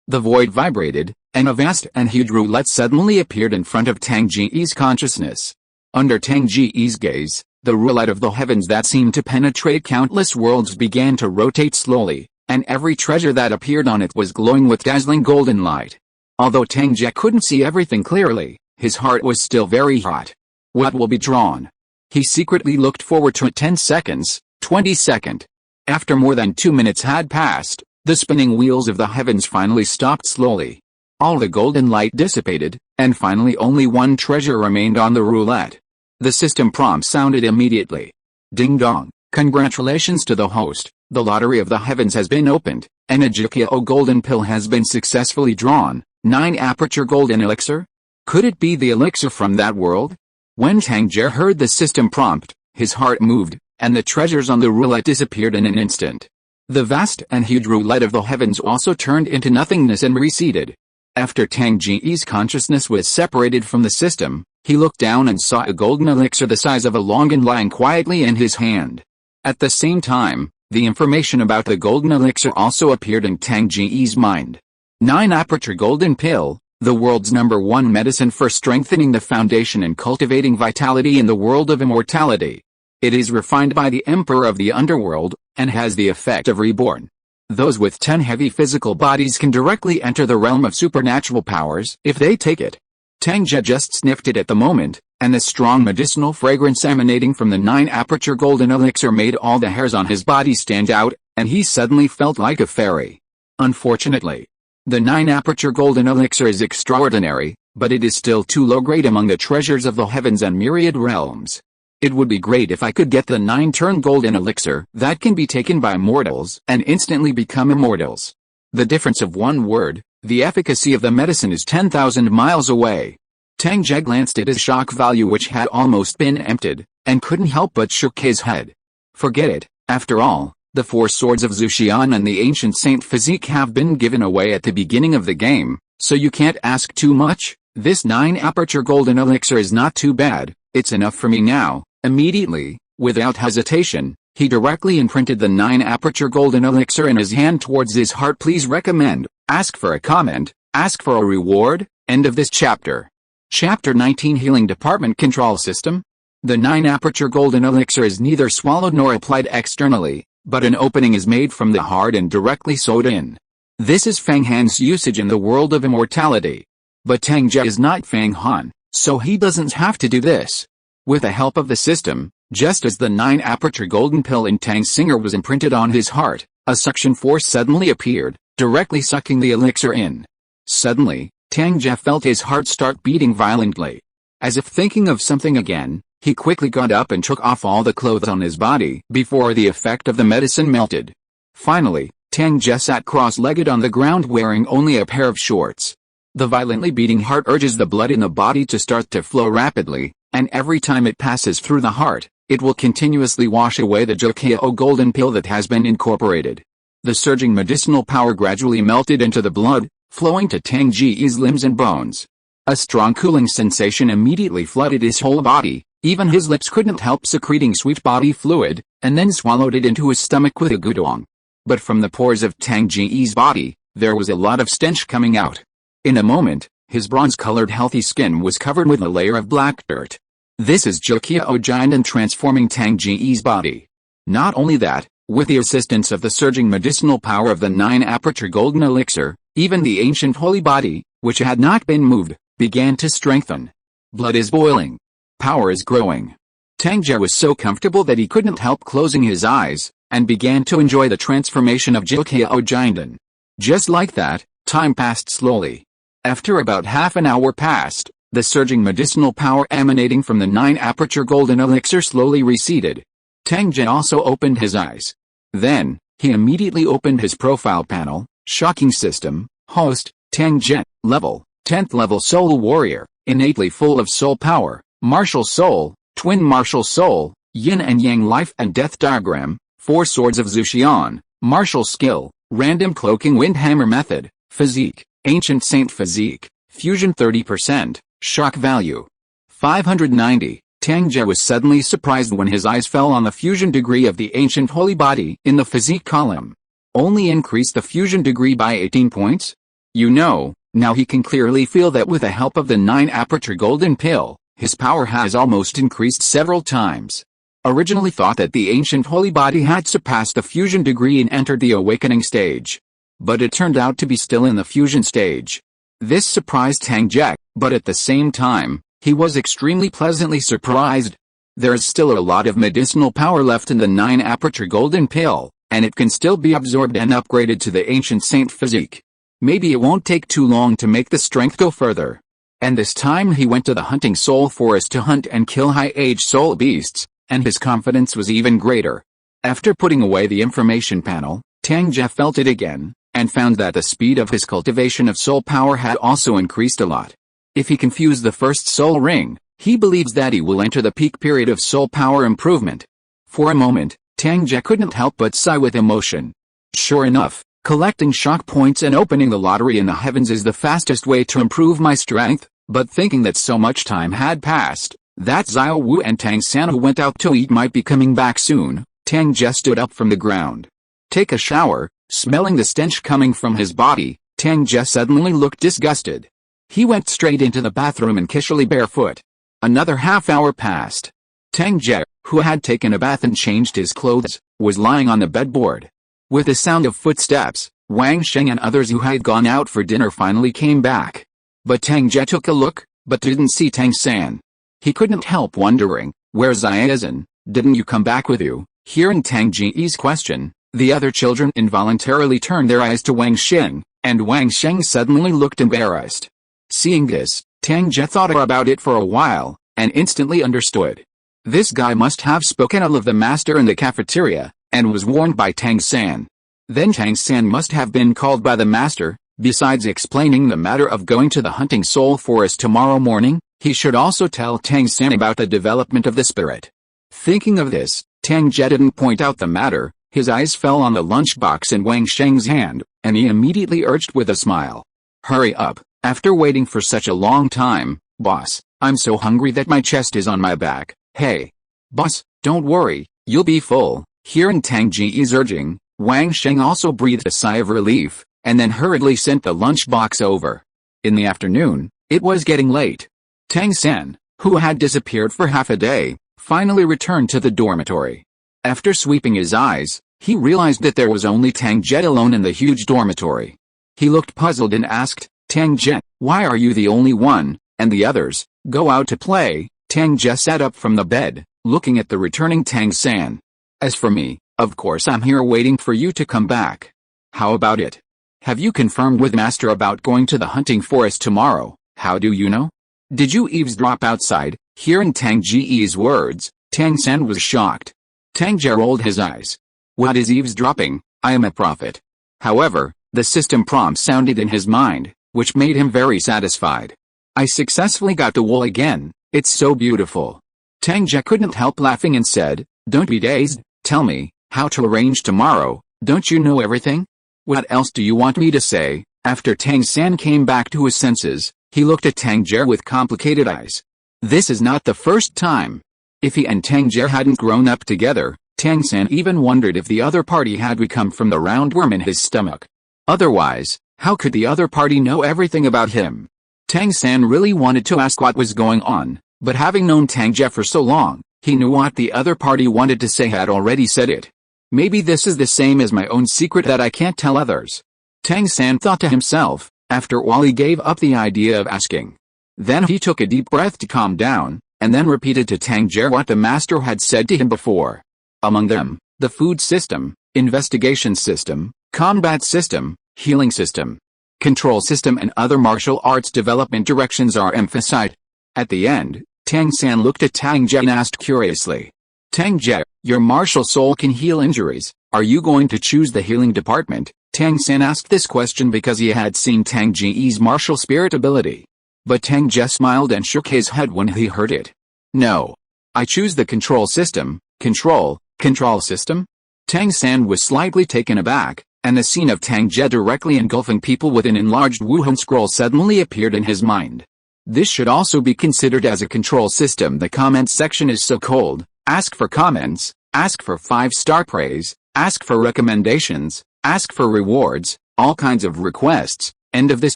The void vibrated, and a vast and huge roulette suddenly appeared in front of Tang Ge's consciousness. Under Tang Ge's gaze, the roulette of the heavens that seemed to penetrate countless worlds began to rotate slowly, and every treasure that appeared on it was glowing with dazzling golden light. Although Tang Ge couldn't see everything clearly, his heart was still very hot. What will be drawn? He secretly looked forward to it. 10 seconds, 20 seconds. After more than 2 minutes had passed, the spinning wheels of the heavens finally stopped slowly. All the golden light dissipated, and finally only one treasure remained on the roulette. The system prompt sounded immediately. Ding dong, congratulations to the host, the lottery of the heavens has been opened, and a Jikyo golden pill has been successfully drawn. 9 aperture golden elixir? Could it be the elixir from that world? When Tang Ge heard the system prompt, his heart moved, and the treasures on the roulette disappeared in an instant. The vast and huge roulette of the heavens also turned into nothingness and receded. After Tang Ge's consciousness was separated from the system, he looked down and saw a golden elixir the size of a longan lying quietly in his hand. At the same time, the information about the golden elixir also appeared in Tang Ge's mind. 9 aperture golden pill, the world's #1 medicine for strengthening the foundation and cultivating vitality in the world of immortality. It is refined by the Emperor of the Underworld, and has the effect of reborn. Those with 10 heavy physical bodies can directly enter the realm of supernatural powers if they take it. Tang Ge just sniffed it at the moment, and the strong medicinal fragrance emanating from the 9 aperture golden elixir made all the hairs on his body stand out, and he suddenly felt like a fairy. Unfortunately, the 9 aperture golden elixir is extraordinary, but it is still too low grade among the treasures of the heavens and myriad realms. It would be great if I could get the 9-turn golden elixir that can be taken by mortals and instantly become immortals. The difference of one word, the efficacy of the medicine is 10,000 miles away. Tang Ge glanced at his shock value which had almost been emptied, and couldn't help but shook his head. Forget it, after all, the 4 swords of Zuxian and the ancient saint physique have been given away at the beginning of the game, so you can't ask too much. This 9 aperture golden elixir is not too bad, it's enough for me now. Immediately, without hesitation, he directly imprinted the 9 aperture golden elixir in his hand towards his heart. Please recommend, ask for a comment, ask for a reward. End of this chapter. Chapter 19 Healing Department Control System. The 9-aperture golden elixir is neither swallowed nor applied externally, but an opening is made from the heart and directly sewed in. This is Fang Han's usage in the world of immortality. But Tang Ge is not Fang Han, so he doesn't have to do this. With the help of the system, just as the 9-aperture golden pill in Tang Singer was imprinted on his heart, a suction force suddenly appeared, directly sucking the elixir in. Suddenly, Tang Ge felt his heart start beating violently. As if thinking of something again, he quickly got up and took off all the clothes on his body before the effect of the medicine melted. Finally, Tang Ge sat cross-legged on the ground wearing only a pair of shorts. The violently beating heart urges the blood in the body to start to flow rapidly, and every time it passes through the heart, it will continuously wash away the Jiuqiao golden pill that has been incorporated. The surging medicinal power gradually melted into the blood, flowing to Tang Ge's limbs and bones. A strong cooling sensation immediately flooded his whole body, even his lips couldn't help secreting sweet body fluid, and then swallowed it into his stomach with a gudong. But from the pores of Tang Ge's body, there was a lot of stench coming out. In a moment, his bronze-colored healthy skin was covered with a layer of black dirt. This is Jiuqiao Jianden transforming Tang Ge's body. Not only that, with the assistance of the surging medicinal power of the 9-aperture golden elixir, even the ancient holy body, which had not been moved, began to strengthen. Blood is boiling. Power is growing. Tang Ge was so comfortable that he couldn't help closing his eyes, and began to enjoy the transformation of Jiuqiao Jianden. Just like that, time passed slowly. After about half an hour passed, the surging medicinal power emanating from the 9-aperture golden elixir slowly receded. Tang Ge also opened his eyes. Then, he immediately opened his profile panel, shocking system, host, Tang Ge, level, 10th level soul warrior, innately full of soul power, martial soul, twin martial soul, yin and yang life and death diagram, 4 swords of Zuxian, martial skill, random cloaking windhammer method, physique, ancient saint physique, fusion 30%, shock value 590. Tang Ge was suddenly surprised when his eyes fell on the fusion degree of the ancient holy body in the physique column. Only increased the fusion degree by 18 points? Now he can clearly feel that with the help of the 9-aperture golden pill, his power has almost increased several times. Originally thought that the ancient holy body had surpassed the fusion degree and entered the awakening stage. But it turned out to be still in the fusion stage. This surprised Tang Ge, but at the same time, he was extremely pleasantly surprised. There is still a lot of medicinal power left in the 9-aperture golden pill, and it can still be absorbed and upgraded to the ancient saint physique. Maybe it won't take too long to make the strength go further. And this time he went to the hunting soul forest to hunt and kill high-age soul beasts, and his confidence was even greater. After putting away the information panel, Tang Ge felt it again, and found that the speed of his cultivation of soul power had also increased a lot. If he can fuse the first soul ring, he believes that he will enter the peak period of soul power improvement. For a moment, Tang Ge couldn't help but sigh with emotion. Sure enough, collecting shock points and opening the lottery in the heavens is the fastest way to improve my strength, but thinking that so much time had passed, that Xiao Wu and Tang San who went out to eat might be coming back soon, Tang Ge stood up from the ground. Take a shower. Smelling the stench coming from his body, Tang Ge suddenly looked disgusted. He went straight into the bathroom and casually barefoot. Another half hour passed. Tang Ge, who had taken a bath and changed his clothes, was lying on the bedboard. With the sound of footsteps, Wang Sheng and others who had gone out for dinner finally came back. But Tang Ge took a look, but didn't see Tang San. He couldn't help wondering, where's Zaizen? Didn't you come back with you? Hearing Tang Ge's question, the other children involuntarily turned their eyes to Wang Sheng, and Wang Sheng suddenly looked embarrassed. Seeing this, Tang Ge thought about it for a while, and instantly understood. This guy must have spoken ill of the master in the cafeteria, and was warned by Tang San. Then Tang San must have been called by the master. Besides explaining the matter of going to the hunting soul forest tomorrow morning, he should also tell Tang San about the development of the spirit. Thinking of this, Tang Ge didn't point out the matter. His eyes fell on the lunchbox in Wang Sheng's hand, and he immediately urged with a smile. Hurry up, after waiting for such a long time, boss, I'm so hungry that my chest is on my back. Hey. Boss, don't worry, you'll be full. Hearing Tang Ge's urging, Wang Sheng also breathed a sigh of relief, and then hurriedly sent the lunchbox over. In the afternoon, it was getting late. Tang San, who had disappeared for half a day, finally returned to the dormitory. After sweeping his eyes, he realized that there was only Tang Ge alone in the huge dormitory. He looked puzzled and asked, "Tang Ge, why are you the only one, and the others go out to play?" Tang Ge sat up from the bed, looking at the returning Tang San. "As for me, of course I'm here waiting for you to come back. How about it? Have you confirmed with Master about going to the hunting forest tomorrow?" "How do you know? Did you eavesdrop outside?" Hearing Tang Ge's words, Tang San was shocked. Tang Ge rolled his eyes. "What is eavesdropping? I am a prophet." However, the system prompt sounded in his mind, which made him very satisfied. "I successfully got the wool again, it's so beautiful." Tang Ge couldn't help laughing and said, "Don't be dazed, tell me, how to arrange tomorrow, don't you know everything? What else do you want me to say?" After Tang San came back to his senses, he looked at Tang Ge with complicated eyes. This is not the first time. If he and Tang Ge hadn't grown up together, Tang San even wondered if the other party had become from the roundworm in his stomach. Otherwise, how could the other party know everything about him? Tang San really wanted to ask what was going on, but having known Tang Ge for so long, he knew what the other party wanted to say had already said it. Maybe this is the same as my own secret that I can't tell others. Tang San thought to himself. After all, he gave up the idea of asking. Then he took a deep breath to calm down, and then repeated to Tang Ge what the master had said to him before. Among them, the food system, investigation system, combat system, healing system, control system and other martial arts development directions are emphasized. At the end, Tang San looked at Tang Ge and asked curiously, "Tang Ge, your martial soul can heal injuries, are you going to choose the healing department?" Tang San asked this question because he had seen Tang Ge's martial spirit ability. But Tang Ge smiled and shook his head when he heard it. "No. I choose the control system." Control system? Tang San was slightly taken aback, and the scene of Tang Ge directly engulfing people with an enlarged Wuhan scroll suddenly appeared in his mind. This should also be considered as a control system. The comments section is so cold. Ask for comments, ask for 5-star praise, ask for recommendations, ask for rewards, all kinds of requests. End of this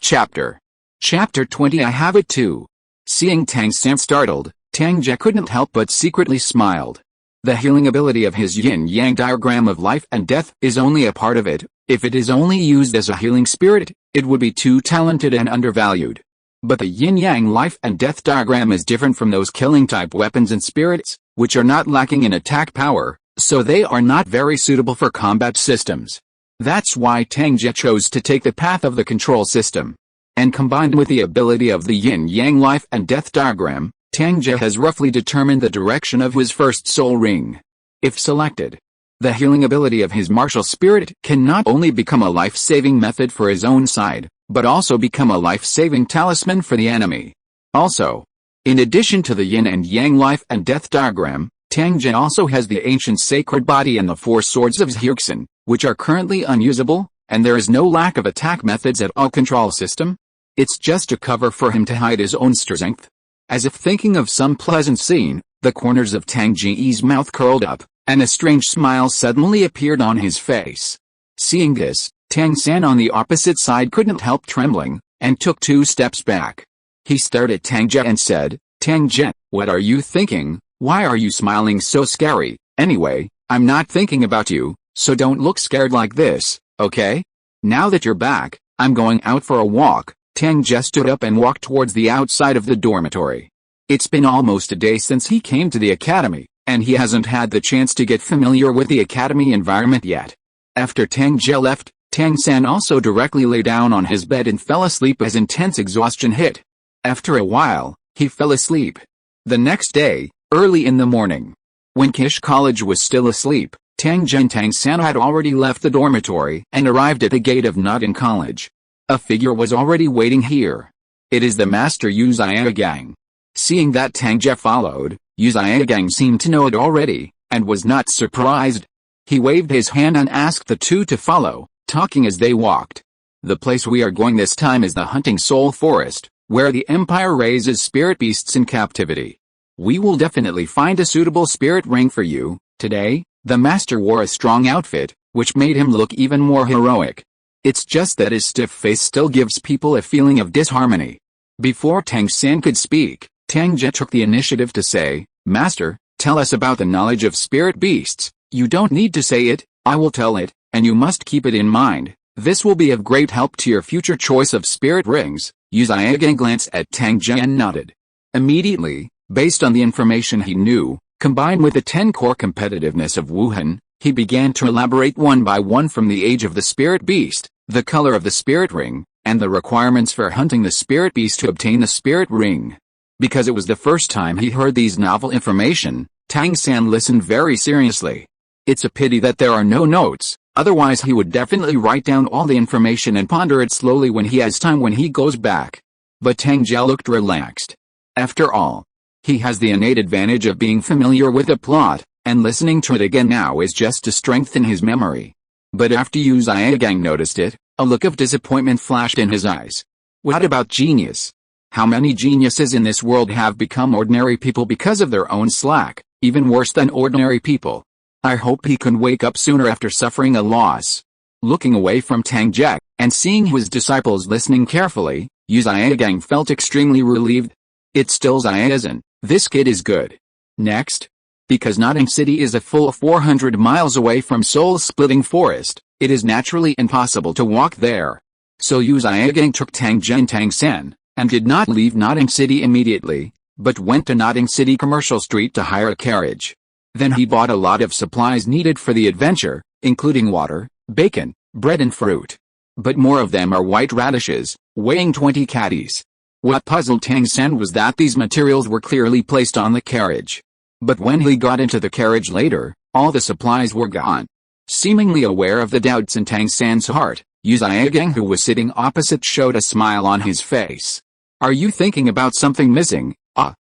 chapter. Chapter 20. I have it too. Seeing Tang San startled, Tang Ge couldn't help but secretly smiled. The healing ability of his yin-yang diagram of life and death is only a part of it. If it is only used as a healing spirit, it would be too talented and undervalued. But the yin-yang life and death diagram is different from those killing-type weapons and spirits, which are not lacking in attack power, so they are not very suitable for combat systems. That's why Tang Ge chose to take the path of the control system. And combined with the ability of the yin-yang life and death diagram, Tang Ge has roughly determined the direction of his first soul ring. If selected, the healing ability of his martial spirit can not only become a life-saving method for his own side, but also become a life-saving talisman for the enemy. Also, in addition to the yin and yang life and death diagram, Tang Ge also has the ancient sacred body and the 4 swords of Zhixin, which are currently unusable, and there is no lack of attack methods at all. Control system? It's just a cover for him to hide his own strength. As if thinking of some pleasant scene, the corners of Tang Ge's mouth curled up, and a strange smile suddenly appeared on his face. Seeing this, Tang San on the opposite side couldn't help trembling, and took 2 steps back. He stared at Tang Ge and said, "Tang Ge, what are you thinking? Why are you smiling so scary? Anyway, I'm not thinking about you, so don't look scared like this, okay? Now that you're back, I'm going out for a walk." Tang Ge stood up and walked towards the outside of the dormitory. It's been almost a day since he came to the academy, and he hasn't had the chance to get familiar with the academy environment yet. After Tang Ge left, Tang San also directly lay down on his bed and fell asleep as intense exhaustion hit. After a while, he fell asleep. The next day, early in the morning, when Kish College was still asleep, Tang Ge and Tang San had already left the dormitory and arrived at the gate of Nodin College. A figure was already waiting here. It is the master Yu Xiaogang. Seeing that Tang Ge followed, Yu Xiaogang seemed to know it already, and was not surprised. He waved his hand and asked the 2 to follow, talking as they walked. "The place we are going this time is the Hunting Soul Forest, where the Empire raises spirit beasts in captivity. We will definitely find a suitable spirit ring for you." Today, the master wore a strong outfit, which made him look even more heroic. It's just that his stiff face still gives people a feeling of disharmony. Before Tang San could speak, Tang Ge took the initiative to say, "Master, Tell us about the knowledge of spirit beasts. You don't need to say it, I will tell it, and you must keep it in mind. This will be of great help to your future choice of spirit rings. Yu Xiaogang glanced at Tang Ge and nodded. Immediately, based on the information he knew, combined with the 10-core competitiveness of Wuhan, he began to elaborate one by one from the age of the spirit beast, the color of the spirit ring, and the requirements for hunting the spirit beast to obtain the spirit ring. Because it was the first time he heard these novel information, Tang San listened very seriously. It's a pity that there are no notes, otherwise he would definitely write down all the information and ponder it slowly when he has time when he goes back. But Tang Ge looked relaxed. After all, he has the innate advantage of being familiar with the plot, and listening to it again now is just to strengthen his memory. But after Yu Xiaogang noticed it, a look of disappointment flashed in his eyes. What about genius? How many geniuses in this world have become ordinary people because of their own slack, even worse than ordinary people? I hope he can wake up sooner after suffering a loss. Looking away from Tang Ge, and seeing his disciples listening carefully, Yu Xiaogang felt extremely relieved. It still isn't. This kid is good. Next. Because Notting City is a full 400 miles away from soul-splitting forest, it is naturally impossible to walk there. So Yu Xiaogang took Tang Ge and Tang San, and did not leave Notting City immediately, but went to Notting City Commercial Street to hire a carriage. Then he bought a lot of supplies needed for the adventure, including water, bacon, bread and fruit. But more of them are white radishes, weighing 20 caddies. What puzzled Tang San was that these materials were clearly placed on the carriage. But when he got into the carriage later, all the supplies were gone. Seemingly aware of the doubts in Tang San's heart, Yu Xiaogang, who was sitting opposite, showed a smile on his face. Are you thinking about something missing?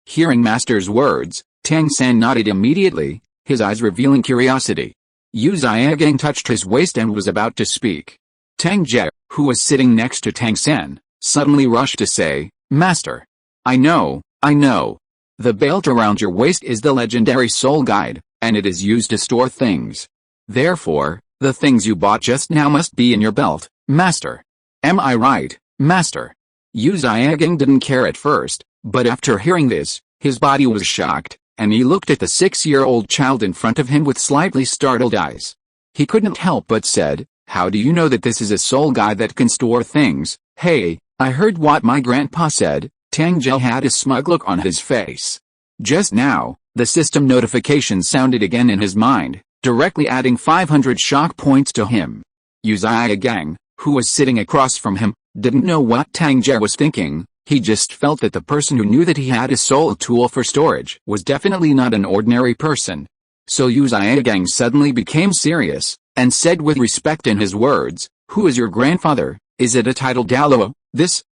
Hearing Master's words, Tang San nodded immediately, his eyes revealing curiosity. Yu Xiaogang touched his waist and was about to speak. Tang Ge, who was sitting next to Tang San, suddenly rushed to say, Master. I know. The belt around your waist is the legendary soul guide, and it is used to store things. Therefore, the things you bought just now must be in your belt, Master. Am I right, Master? Yu Xiaogang didn't care at first, but after hearing this, his body was shocked, and he looked at the 6-year-old child in front of him with slightly startled eyes. He couldn't help but said, How do you know that this is a soul guide that can store things? Hey, I heard what my grandpa said. Tang Ge had a smug look on his face. Just now, the system notification sounded again in his mind, directly adding 500 shock points to him. Yu Xiaogang, who was sitting across from him, didn't know what Tang Ge was thinking. He just felt that the person who knew that he had a soul tool for storage was definitely not an ordinary person. So Yu Xiaogang suddenly became serious, and said with respect in his words, Who is your grandfather? Is it a title Douluo? This,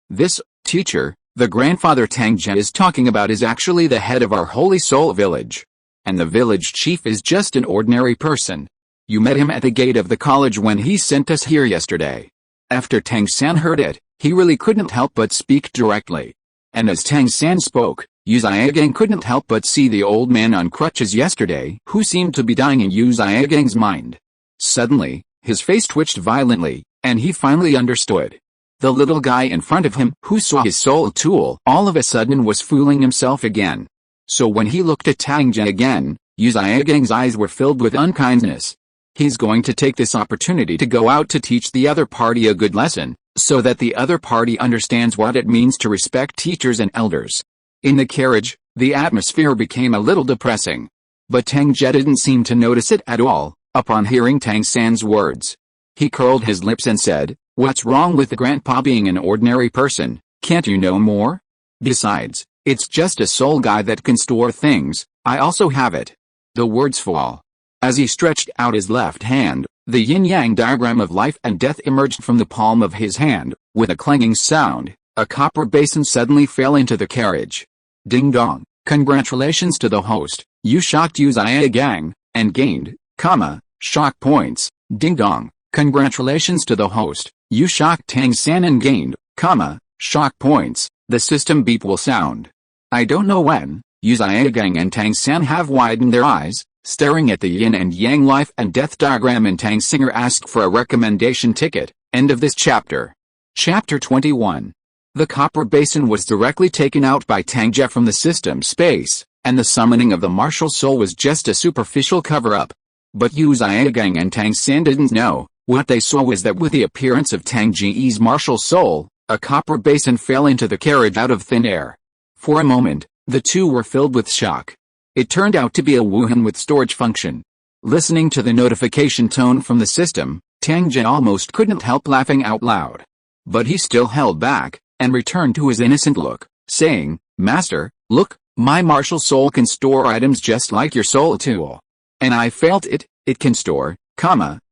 teacher, the grandfather Tang Ge is talking about is actually the head of our Holy Soul village. And the village chief is just an ordinary person. You met him at the gate of the college when he sent us here yesterday. After Tang San heard it, he really couldn't help but speak directly. And as Tang San spoke, Yu Xiaogang couldn't help but see the old man on crutches yesterday, who seemed to be dying in Yu Xiaogang's mind. Suddenly, his face twitched violently, and he finally understood. The little guy in front of him, who saw his soul tool, all of a sudden was fooling himself again. So when he looked at Tang Ge again, Yu Xiaogang's eyes were filled with unkindness. He's going to take this opportunity to go out to teach the other party a good lesson, so that the other party understands what it means to respect teachers and elders. In the carriage, the atmosphere became a little depressing. But Tang Ge didn't seem to notice it at all. Upon hearing Tang San's words, he curled his lips and said, What's wrong with the grandpa being an ordinary person? Can't you know more? Besides, it's just a soul guide that can store things. I also have it. The words fall. As he stretched out his left hand, the yin-yang diagram of life and death emerged from the palm of his hand. With a clanging sound, a copper basin suddenly fell into the carriage. Ding dong, congratulations to the host. You shocked Yu Xiaogang, and gained, shock points. Ding dong, congratulations to the host. You shocked Tang San and gained, shock points. The system beep will sound. I don't know when. Yu Xiaogang and Tang San have widened their eyes, staring at the yin and yang life and death diagram, and Tang Singer asked for a recommendation ticket. End of this chapter. Chapter 21. The copper basin was directly taken out by Tang Ge from the system space, and the summoning of the martial soul was just a superficial cover-up. But Yu Zhigang and Tang San didn't know. What they saw was that with the appearance of Tang Ge's martial soul, a copper basin fell into the carriage out of thin air. For a moment, the two were filled with shock. It turned out to be a Wuhan with storage function. Listening to the notification tone from the system, Tang Ge almost couldn't help laughing out loud. But he still held back, and returned to his innocent look, saying, "Master, look, my martial soul can store items just like your soul tool. And I felt it can store,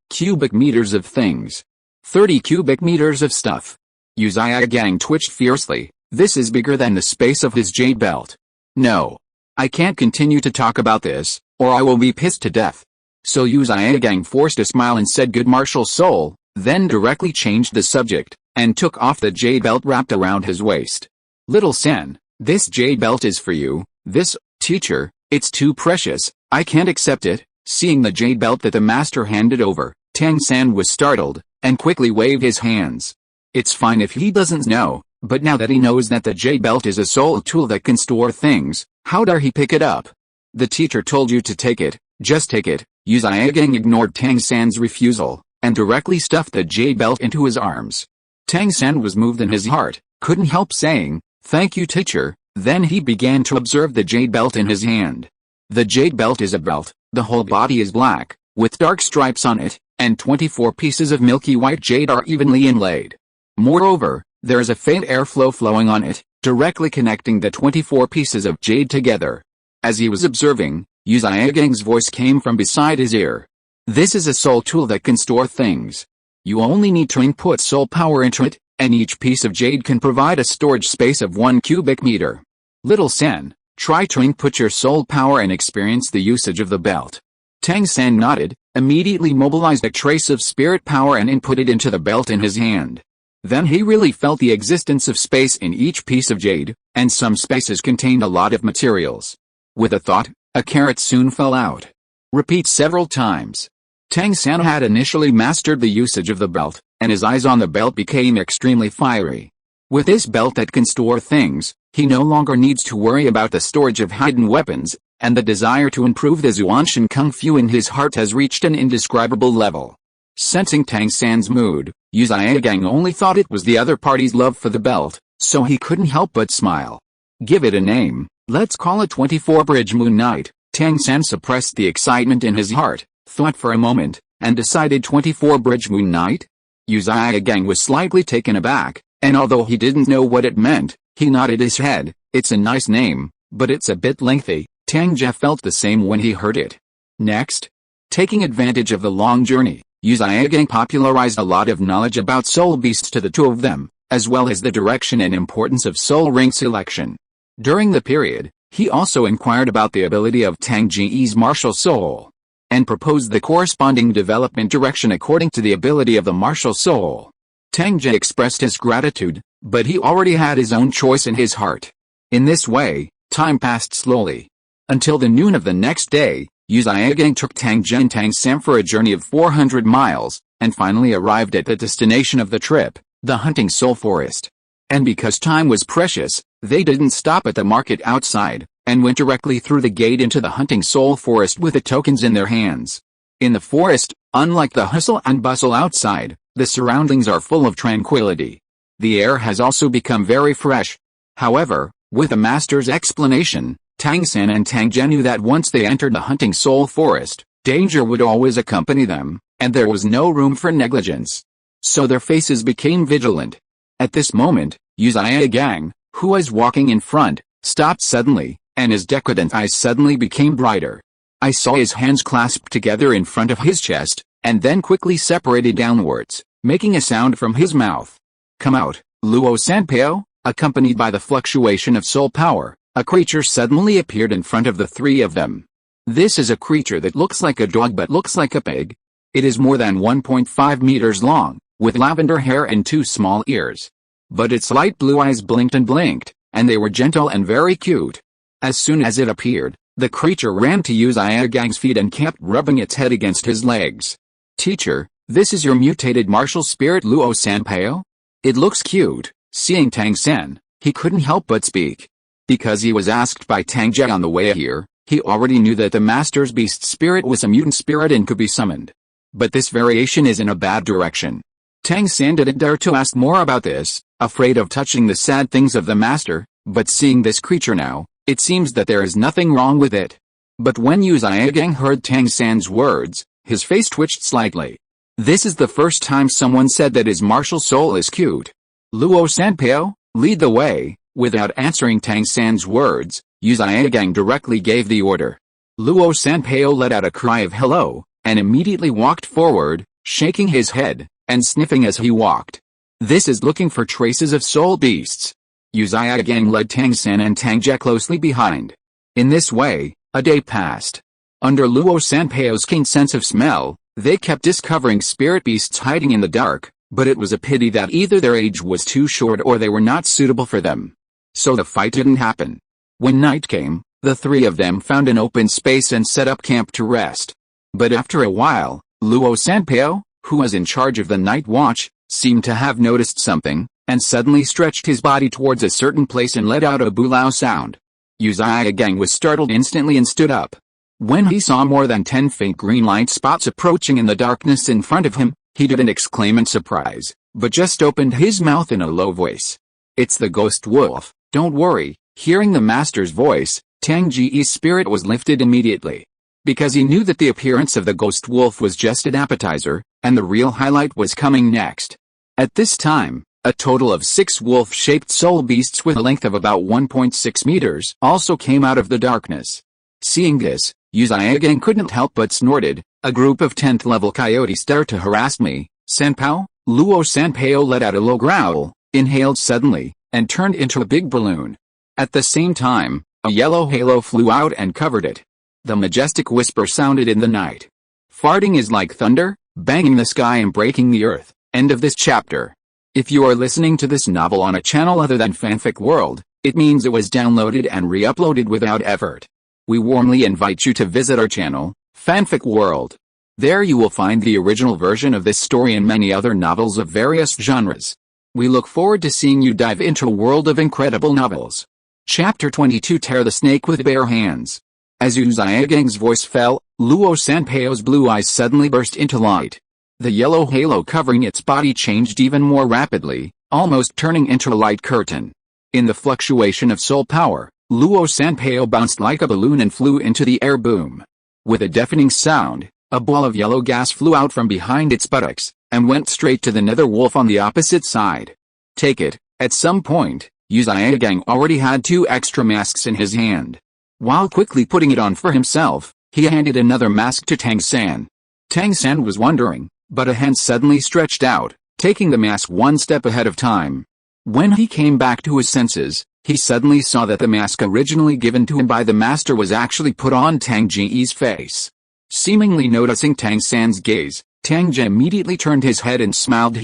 cubic meters of things. 30 cubic meters of stuff." Yu Zhigang twitched fiercely. This is bigger than the space of his jade belt. No. I can't continue to talk about this, or I will be pissed to death. So Yu Zhigang forced a smile and said, "Good martial soul," then directly changed the subject, and took off the jade belt wrapped around his waist. "Little San, this jade belt is for you. This, teacher, it's too precious, I can't accept it." Seeing the jade belt that the master handed over, Tang San was startled, and quickly waved his hands. It's fine if he doesn't know, but now that he knows that the jade belt is a soul tool that can store things, how dare he pick it up? "The teacher told you to take it, just take it." Yu Zhigang ignored Tang San's refusal, and directly stuffed the jade belt into his arms. Tang San was moved in his heart, couldn't help saying, "Thank you, teacher." Then he began to observe the jade belt in his hand. The jade belt is a belt, the whole body is black, with dark stripes on it, and 24 pieces of milky white jade are evenly inlaid. Moreover, there is a faint airflow flowing on it, directly connecting the 24 pieces of jade together. As he was observing, Yu Zhigang's voice came from beside his ear. "This is a soul tool that can store things. You only need to input soul power into it, and each piece of jade can provide a storage space of 1 cubic meter. Little San, try to input your soul power and experience the usage of the belt." Tang San nodded, immediately mobilized a trace of spirit power and input it into the belt in his hand. Then he really felt the existence of space in each piece of jade, and some spaces contained a lot of materials. With a thought, a carrot soon fell out. Repeat several times. Tang San had initially mastered the usage of the belt, and his eyes on the belt became extremely fiery. With this belt that can store things, he no longer needs to worry about the storage of hidden weapons, and the desire to improve the Zuanshan Kung Fu in his heart has reached an indescribable level. Sensing Tang San's mood, Yu Zhigang only thought it was the other party's love for the belt, so he couldn't help but smile. "Give it a name, let's call it 24 Bridge Moon Night." Tang San suppressed the excitement in his heart, thought for a moment, and decided 24 Bridge Moon Night? Yu Zhigang was slightly taken aback, and although he didn't know what it meant, he nodded his head. "It's a nice name, but it's a bit lengthy." Tang Ge felt the same when he heard it. Next, taking advantage of the long journey, Yu Zhigang popularized a lot of knowledge about soul beasts to the two of them, as well as the direction and importance of soul ring selection. During the period, he also inquired about the ability of Tang Ge's martial soul, and proposed the corresponding development direction according to the ability of the martial soul. Tang Ge expressed his gratitude, but he already had his own choice in his heart. In this way, time passed slowly. Until the noon of the next day, Yu Zhigang took Tang Ge and Tang San for a journey of 400 miles, and finally arrived at the destination of the trip, the hunting soul forest. And because time was precious, they didn't stop at the market outside, and went directly through the gate into the hunting soul forest with the tokens in their hands. In the forest, unlike the hustle and bustle outside, the surroundings are full of tranquility. The air has also become very fresh. However, with the master's explanation, Tang San and Tang Ge knew that once they entered the hunting soul forest, danger would always accompany them, and there was no room for negligence. So their faces became vigilant. At this moment, Yu Zhigang, who was walking in front, stopped suddenly, and his decadent eyes suddenly became brighter. I saw his hands clasped together in front of his chest, and then quickly separated downwards, making a sound from his mouth. "Come out, Luo Sanpao." Accompanied by the fluctuation of soul power, a creature suddenly appeared in front of the three of them. This is a creature that looks like a dog but looks like a pig. It is more than 1.5 meters long, with lavender hair and 2 small ears. But its light blue eyes blinked and blinked, and they were gentle and very cute. As soon as it appeared, the creature ran to Yu Zhigang's feet and kept rubbing its head against his legs. "Teacher, this is your mutated martial spirit Luo Sanpao? It looks cute." Seeing Tang San, he couldn't help but speak. Because he was asked by Tang Ge on the way here, he already knew that the master's beast spirit was a mutant spirit and could be summoned. But this variation is in a bad direction. Tang San didn't dare to ask more about this, afraid of touching the sad things of the master, but seeing this creature now, it seems that there is nothing wrong with it. But when Yu Zhigang heard Tang San's words, his face twitched slightly. This is the first time someone said that his martial soul is cute. Luo Sanpao, lead the way. Without answering Tang San's words, Yu Zhigang directly gave the order. Luo Sanpao let out a cry of hello, and immediately walked forward, shaking his head, and sniffing as he walked. This is looking for traces of soul beasts. Yu Zhigang led Tang San and Tang Ge closely behind. In this way, a day passed. Under Luo Sanpao's keen sense of smell, they kept discovering spirit beasts hiding in the dark, but it was a pity that either their age was too short or they were not suitable for them. So the fight didn't happen. When night came, the three of them found an open space and set up camp to rest. But after a while, Luo Sanpao, who was in charge of the night watch, seemed to have noticed something, and suddenly stretched his body towards a certain place and let out a bulao sound. Yu Zhigang was startled instantly and stood up. When he saw more than 10 faint green light spots approaching in the darkness in front of him, he didn't exclaim in surprise, but just opened his mouth in a low voice. It's the ghost wolf, don't worry. Hearing the master's voice, Tang Ge's spirit was lifted immediately. Because he knew that the appearance of the ghost wolf was just an appetizer, and the real highlight was coming next. At this time, a total of 6 wolf-shaped soul beasts with a length of about 1.6 meters also came out of the darkness. Seeing this, Yu Zhigang couldn't help but snorted. A group of 10th level coyotes dare to harass me. Sanpao? Luo Sanpao let out a low growl, inhaled suddenly, and turned into a big balloon. At the same time, a yellow halo flew out and covered it. The majestic whisper sounded in the night. Farting is like thunder, banging the sky and breaking the earth. End of this chapter. If you are listening to this novel on a channel other than Fanfic World, it means it was downloaded and re-uploaded without effort. We warmly invite you to visit our channel, Fanfic World. There you will find the original version of this story and many other novels of various genres. We look forward to seeing you dive into a world of incredible novels. Chapter 22 Tear the Snake with Bare Hands. As Yu Zhigang's voice fell, Luo Sanpao's blue eyes suddenly burst into light. The yellow halo covering its body changed even more rapidly, almost turning into a light curtain. In the fluctuation of soul power, Luo Sanpao bounced like a balloon and flew into the air. Boom. With a deafening sound, a ball of yellow gas flew out from behind its buttocks, and went straight to the nether wolf on the opposite side. Take it. At some point, Yu Zhigang already had 2 extra masks in his hand. While quickly putting it on for himself, he handed another mask to Tang San. Tang San was wondering, but a hand suddenly stretched out, taking the mask one step ahead of time. When he came back to his senses, he suddenly saw that the mask originally given to him by the master was actually put on Tang Ge's face. Seemingly noticing Tang San's gaze, Tang Ge immediately turned his head and smiled.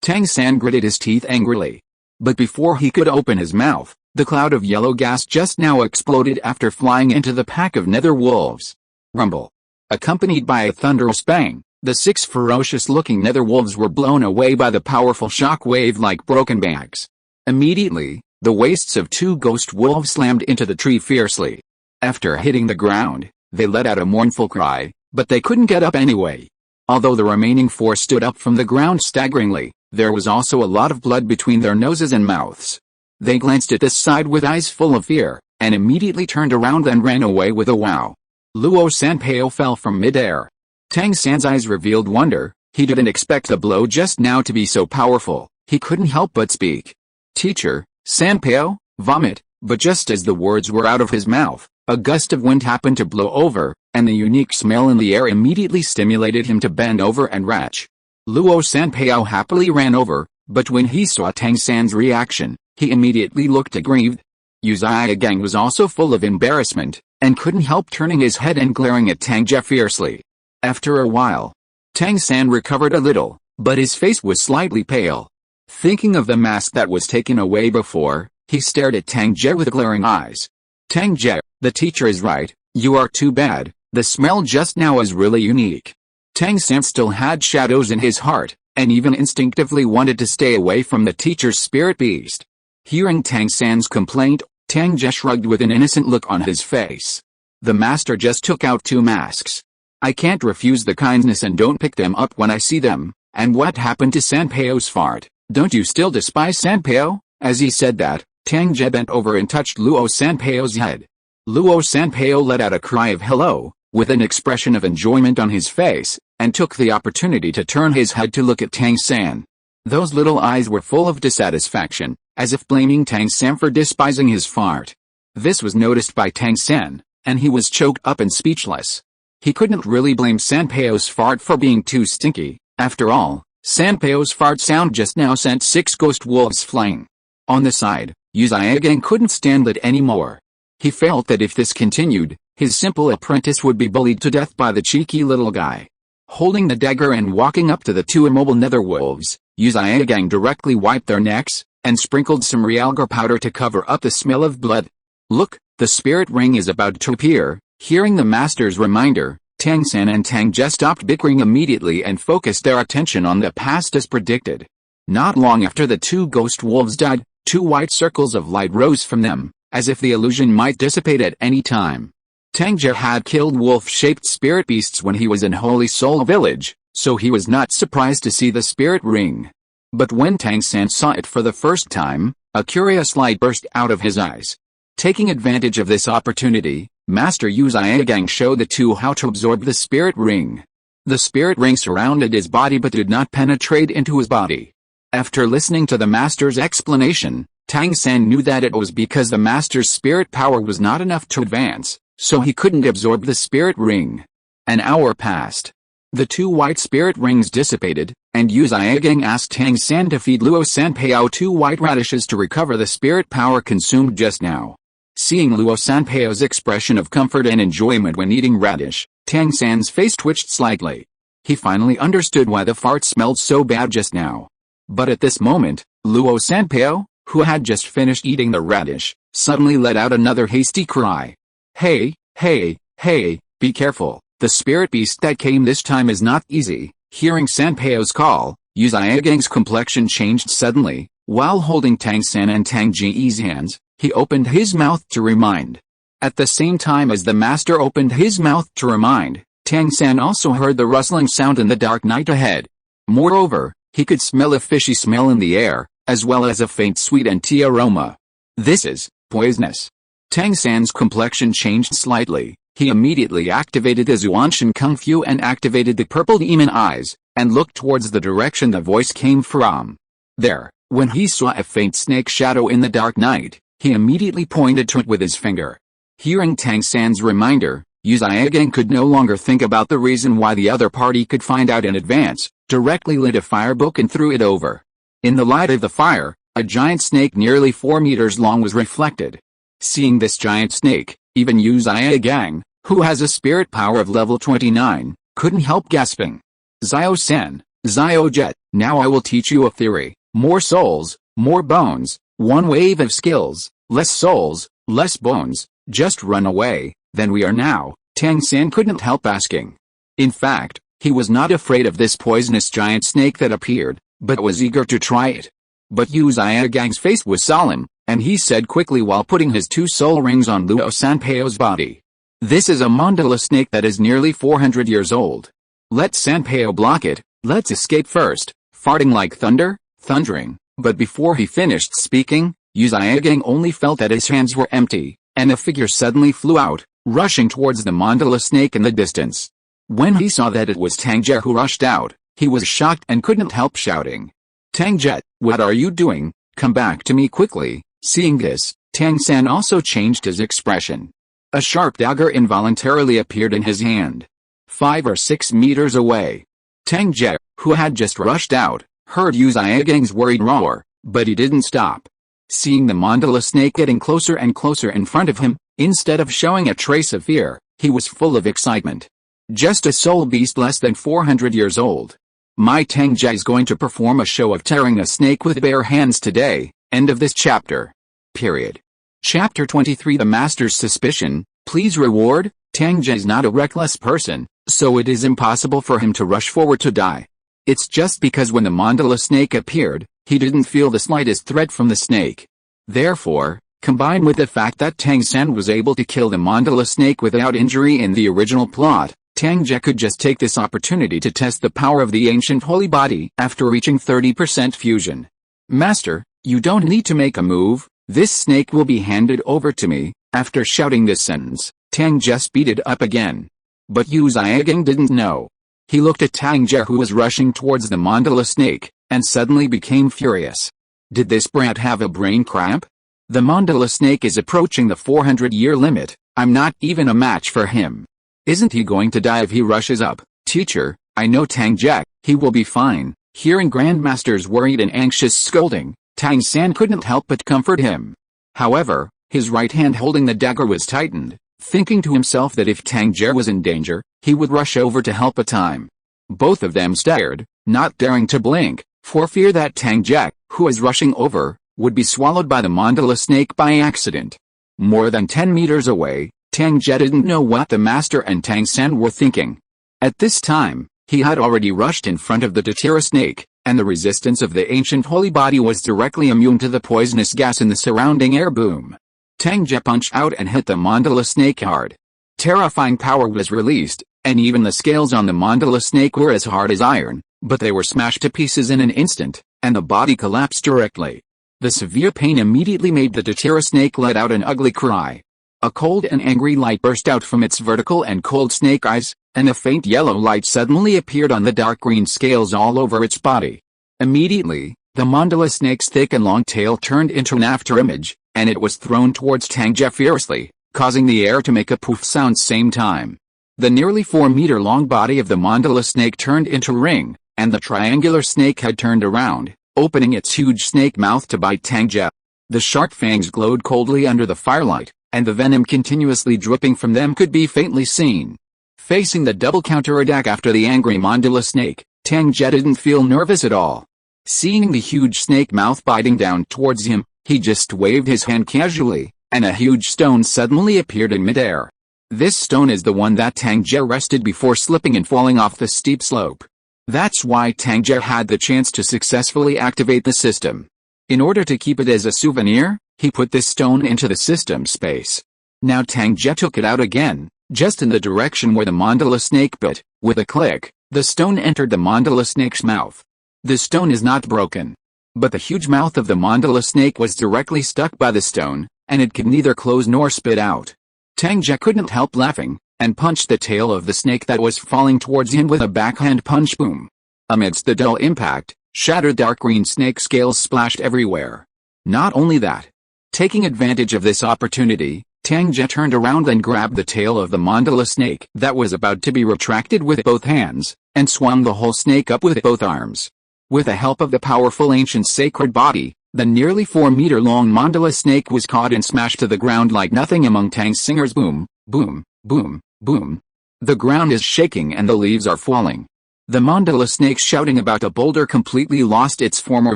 Tang San gritted his teeth angrily. But before he could open his mouth, the cloud of yellow gas just now exploded after flying into the pack of nether wolves. Rumble. Accompanied by a thunderous bang, the 6 ferocious-looking nether wolves were blown away by the powerful shock wave like broken bags. Immediately, the waists of 2 ghost wolves slammed into the tree fiercely. After hitting the ground, they let out a mournful cry, but they couldn't get up anyway. Although the remaining 4 stood up from the ground staggeringly, there was also a lot of blood between their noses and mouths. They glanced at this side with eyes full of fear, and immediately turned around and ran away with a wow. Luo Sanpao fell from midair. Tang San's eyes revealed wonder. He didn't expect the blow just now to be so powerful. He couldn't help but speak. Teacher, Sanpao, vomit. But just as the words were out of his mouth, a gust of wind happened to blow over, and the unique smell in the air immediately stimulated him to bend over and retch. Luo Sanpao happily ran over, but when he saw Tang San's reaction, he immediately looked aggrieved. Yu Zhigang was also full of embarrassment, and couldn't help turning his head and glaring at Tang Ge fiercely. After a while, Tang San recovered a little, but his face was slightly pale. Thinking of the mask that was taken away before, he stared at Tang Ge with glaring eyes. Tang Ge, the teacher is right, you are too bad, the smell just now is really unique. Tang San still had shadows in his heart, and even instinctively wanted to stay away from the teacher's spirit beast. Hearing Tang San's complaint, Tang Ge shrugged with an innocent look on his face. The master just took out 2 masks. I can't refuse the kindness and don't pick them up when I see them. And what happened to Sanpao's fart? Don't you still despise Sanpao? As he said that, Tang Ge bent over and touched Luo Sanpao's head. Luo Sanpao let out a cry of hello, with an expression of enjoyment on his face, and took the opportunity to turn his head to look at Tang San. Those little eyes were full of dissatisfaction, as if blaming Tang San for despising his fart. This was noticed by Tang San, and he was choked up and speechless. He couldn't really blame Sanpao's fart for being too stinky. After all, Sanpao's fart sound just now sent 6 ghost wolves flying. On the side, Yu Zhigang couldn't stand it anymore. He felt that if this continued, his simple apprentice would be bullied to death by the cheeky little guy. Holding the dagger and walking up to the 2 immobile nether wolves, Yu Zhigang directly wiped their necks, and sprinkled some realgar powder to cover up the smell of blood. Look, the spirit ring is about to appear. Hearing the master's reminder, Tang San and Tang Ge stopped bickering immediately and focused their attention on the past as predicted. Not long after the 2 ghost wolves died, 2 white circles of light rose from them, as if the illusion might dissipate at any time. Tang Ge had killed wolf-shaped spirit beasts when he was in Holy Soul Village, so he was not surprised to see the spirit ring. But when Tang San saw it for the first time, a curious light burst out of his eyes. Taking advantage of this opportunity, Master Yu Zhigang showed the 2 how to absorb the spirit ring. The spirit ring surrounded his body but did not penetrate into his body. After listening to the master's explanation, Tang San knew that it was because the master's spirit power was not enough to advance, so he couldn't absorb the spirit ring. An hour passed. The 2 white spirit rings dissipated, and Yu Zhigang asked Tang San to feed Luo Sanpao 2 white radishes to recover the spirit power consumed just now. Seeing Luo Sanpao's expression of comfort and enjoyment when eating radish, Tang San's face twitched slightly. He finally understood why the fart smelled so bad just now. But at this moment, Luo Sanpao, who had just finished eating the radish, suddenly let out another hasty cry. Hey, hey, hey, be careful, the spirit beast that came this time is not easy. Hearing Sanpao's call, Yu Zhigang's complexion changed suddenly. While holding Tang San and Tang Ge's hands, he opened his mouth to remind. At the same time as the master opened his mouth to remind, Tang San also heard the rustling sound in the dark night ahead. Moreover, he could smell a fishy smell in the air, as well as a faint sweet and tea aroma. This is poisonous. Tang San's complexion changed slightly. He immediately activated the Zuanshan Kung Fu and activated the purple demon eyes, and looked towards the direction the voice came from. There, when he saw a faint snake shadow in the dark night, he immediately pointed to it with his finger. Hearing Tang San's reminder, Yu Zhigang could no longer think about the reason why the other party could find out in advance, directly lit a firebook and threw it over. In the light of the fire, a giant snake nearly 4 meters long was reflected. Seeing this giant snake, even Yu Zhigang, who has a spirit power of level 29, couldn't help gasping. Zio-sen, Zio-jet, now I will teach you a theory. More souls, more bones, one wave of skills, less souls, less bones, just run away, than we are now, Tang San couldn't help asking. In fact, he was not afraid of this poisonous giant snake that appeared, but was eager to try it. But Yu Zhigang's face was solemn, and he said quickly while putting his 2 soul rings on Luo Sanpao's body. This is a mandala snake that is nearly 400 years old. Let Sanpao block it, let's escape first, farting like thunder, thundering. But before he finished speaking, Yu Zhigang only felt that his hands were empty, and a figure suddenly flew out, rushing towards the mandala snake in the distance. When he saw that it was Tang Ge who rushed out, he was shocked and couldn't help shouting. Tang Ge, what are you doing? Come back to me quickly. Seeing this, Tang San also changed his expression. A sharp dagger involuntarily appeared in his hand. 5 or 6 meters away. Tang Ge, who had just rushed out, heard Yu Zhigang's worried roar, but he didn't stop. Seeing the mandala snake getting closer and closer in front of him, instead of showing a trace of fear, he was full of excitement. Just a soul beast less than 400 years old. My Tang Ge is going to perform a show of tearing a snake with bare hands today. End of this chapter. Period. Chapter 23 The Master's Suspicion. Please reward. Tang Ge is not a reckless person, so it is impossible for him to rush forward to die. It's just because when the mandala snake appeared, he didn't feel the slightest threat from the snake. Therefore, Combined with the fact that Tang San was able to kill the mandala snake without injury in the original plot, Tang Ge could just take this opportunity to test the power of the ancient holy body after reaching 30% fusion. Master, you don't need to make a move, this snake will be handed over to me. After shouting this sentence, Tang Ge speeded up again. But Yu Zhigang didn't know. He looked at Tang Ge, who was rushing towards the mandala snake, and suddenly became furious. Did this brat have a brain cramp? The mandala snake is approaching the 400-year limit. I'm not even a match for him. Isn't he going to die if he rushes up? Teacher, I know Tang Ge, he will be fine. Hearing Grandmaster's worried and anxious scolding, Tang San couldn't help but comfort him. However, his right hand holding the dagger was tightened, thinking to himself that if Tang Ge was in danger, he would rush over to help a time. Both of them stared, not daring to blink, for fear that Tang Ge, who was rushing over, would be swallowed by the mandala snake by accident. More than 10 meters away, Tang Ge didn't know what the master and Tang San were thinking. At this time, he had already rushed in front of the Datira snake, and the resistance of the ancient holy body was directly immune to the poisonous gas in the surrounding air boom. Tang Ge punched out and hit the mandala snake hard. Terrifying power was released, and even the scales on the mandala snake were as hard as iron, but they were smashed to pieces in an instant, and the body collapsed directly. The severe pain immediately made the Datira snake let out an ugly cry. A cold and angry light burst out from its vertical and cold snake eyes, and a faint yellow light suddenly appeared on the dark green scales all over its body. Immediately, the mandala snake's thick and long tail turned into an afterimage, and it was thrown towards Tang Ge fiercely, causing the air to make a poof sound same time. The nearly 4-meter-long body of the mandala snake turned into a ring, and the triangular snake head turned around, opening its huge snake mouth to bite Tang Ge. The sharp fangs glowed coldly under the firelight, and the venom continuously dripping from them could be faintly seen. Facing the double counterattack after the angry mandala snake, Tang Ge didn't feel nervous at all. Seeing the huge snake mouth biting down towards him, he just waved his hand casually, and a huge stone suddenly appeared in midair. This stone is the one that Tang Ge wrested before slipping and falling off the steep slope. That's why Tang Ge had the chance to successfully activate the system. In order to keep it as a souvenir, he put this stone into the system space. Now Tang Ge took it out again, just in the direction where the mandala snake bit. With a click, the stone entered the mandala snake's mouth. The stone is not broken. But the huge mouth of the mandala snake was directly stuck by the stone, and it could neither close nor spit out. Tang Ge couldn't help laughing, and punched the tail of the snake that was falling towards him with a backhand punch. Boom! Amidst the dull impact, shattered dark green snake scales splashed everywhere. Not only that. Taking advantage of this opportunity, Tang Ge turned around and grabbed the tail of the mandala snake that was about to be retracted with both hands, and swung the whole snake up with both arms. With the help of the powerful ancient sacred body, the nearly 4-meter-long mandala snake was caught and smashed to the ground like nothing among Tang's singers. Boom, boom, boom, boom. The ground is shaking and the leaves are falling. The mandala snake shouting about a boulder completely lost its former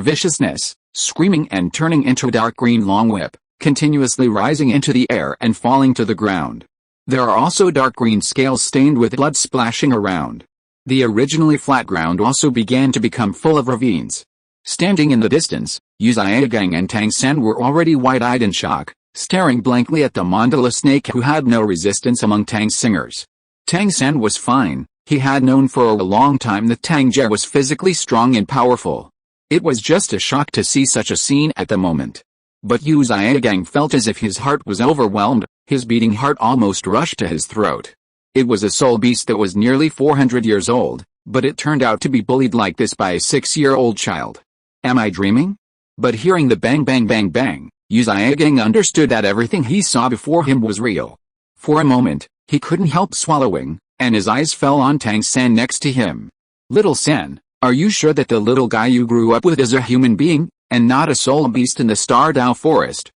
viciousness, screaming and turning into a dark green long whip, continuously rising into the air and falling to the ground. There are also dark green scales stained with blood splashing around. The originally flat ground also began to become full of ravines. Standing in the distance, Yu Zhigang and Tang San were already wide-eyed in shock, staring blankly at the mandala snake who had no resistance among Tang's singers. Tang San was fine. He had known for a long time that Tang Ge was physically strong and powerful. It was just a shock to see such a scene at the moment. But Yu Zhigang felt as if his heart was overwhelmed, his beating heart almost rushed to his throat. It was a soul beast that was nearly 400 years old, but it turned out to be bullied like this by a 6-year-old child. Am I dreaming? But hearing the bang bang bang bang, Yu Zhigang understood that everything he saw before him was real. For a moment, he couldn't help swallowing, and his eyes fell on Tang San next to him. Little San, are you sure that the little guy you grew up with is a human being, and not a soul beast in the Star Dao forest?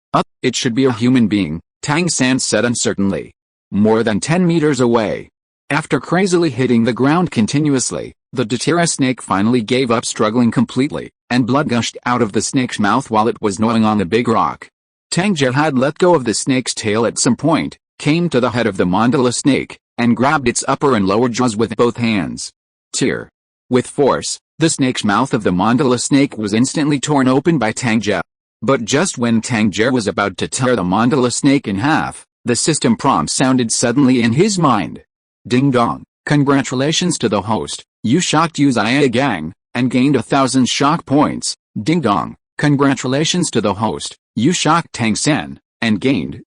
It should be a human being, Tang San said uncertainly. More than 10 meters away. After crazily hitting the ground continuously, the Datira snake finally gave up struggling completely, and blood gushed out of the snake's mouth while it was gnawing on the big rock. Tang Ge had let go of the snake's tail at some point, came to the head of the mandala snake, and grabbed its upper and lower jaws with both hands. Tear. With force, the snake's mouth of the mandala snake was instantly torn open by Tang Ge. But just when Tang Ge was about to tear the mandala snake in half, the system prompt sounded suddenly in his mind. Ding dong, congratulations to the host, you shocked Uzia Gang, and gained 1,000 shock points. Ding dong, congratulations to the host, you shocked Tang San, and gained,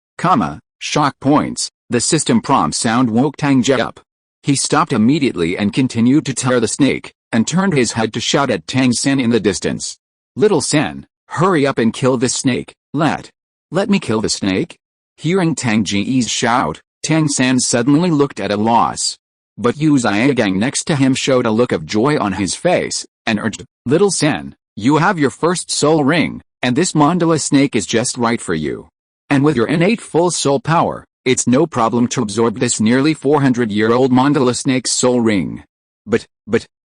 shock points. The system prompt sound woke Tang Ge up. He stopped immediately and continued to tear the snake, and turned his head to shout at Tang San in the distance. Little San, hurry up and kill this snake, let me kill the snake? Hearing Tang Ge's shout, Tang San suddenly looked at a loss. But Uzia Gang next to him showed a look of joy on his face, and urged, Little San, you have your first soul ring, and this mandala snake is just right for you. And with your innate full soul power, it's no problem to absorb this nearly 400-year-old mandala snake's soul ring. But,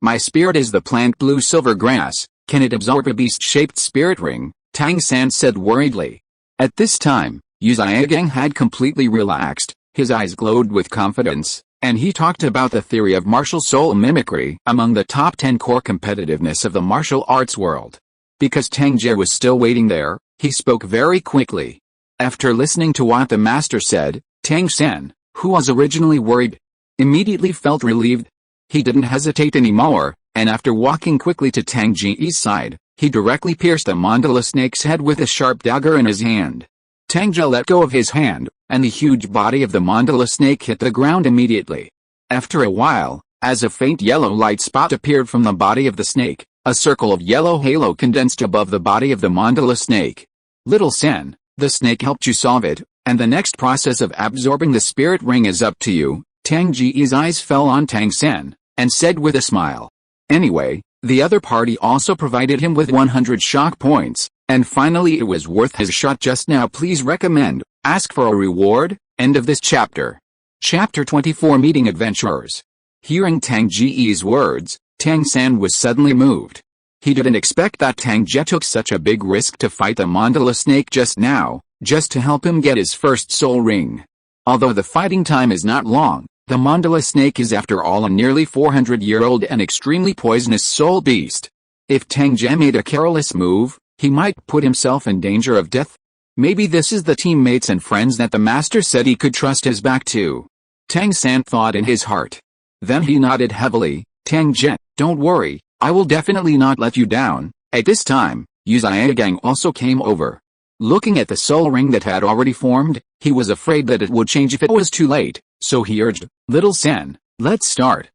my spirit is the plant blue silver grass, can it absorb a beast-shaped spirit ring? Tang San said worriedly. At this time, Uzia Gang had completely relaxed, his eyes glowed with confidence, and he talked about the theory of martial soul mimicry among the top 10 core competitiveness of the martial arts world. Because Tang Ge was still waiting there, he spoke very quickly. After listening to what the master said, Tang San, who was originally worried, immediately felt relieved. He didn't hesitate anymore, and after walking quickly to Tang Ge's side, he directly pierced the mandala snake's head with a sharp dagger in his hand. Tang Ge let go of his hand, and the huge body of the mandala snake hit the ground immediately. After a while, as a faint yellow light spot appeared from the body of the snake, a circle of yellow halo condensed above the body of the mandala snake. Little San, the snake helped you solve it, and the next process of absorbing the spirit ring is up to you. Tang Ge's eyes fell on Tang San, and said with a smile. Anyway, the other party also provided him with 100 shock points, and finally it was worth his shot just now. Please recommend, ask for a reward. End of this chapter. Chapter 24 Meeting Adventurers. Hearing Tang Ge's words, Tang San was suddenly moved. He didn't expect that Tang Ge took such a big risk to fight the mandala snake just now, just to help him get his first soul ring. Although the fighting time is not long, the mandala snake is after all a nearly 400-year-old and extremely poisonous soul beast. If Tang Ge made a careless move, he might put himself in danger of death. Maybe this is the teammates and friends that the master said he could trust his back to. Tang San thought in his heart. Then he nodded heavily. Tang Ge, don't worry, I will definitely not let you down. At this time, Uzia Gang also came over. Looking at the soul ring that had already formed, he was afraid that it would change if it was too late, so he urged, Little San, let's start.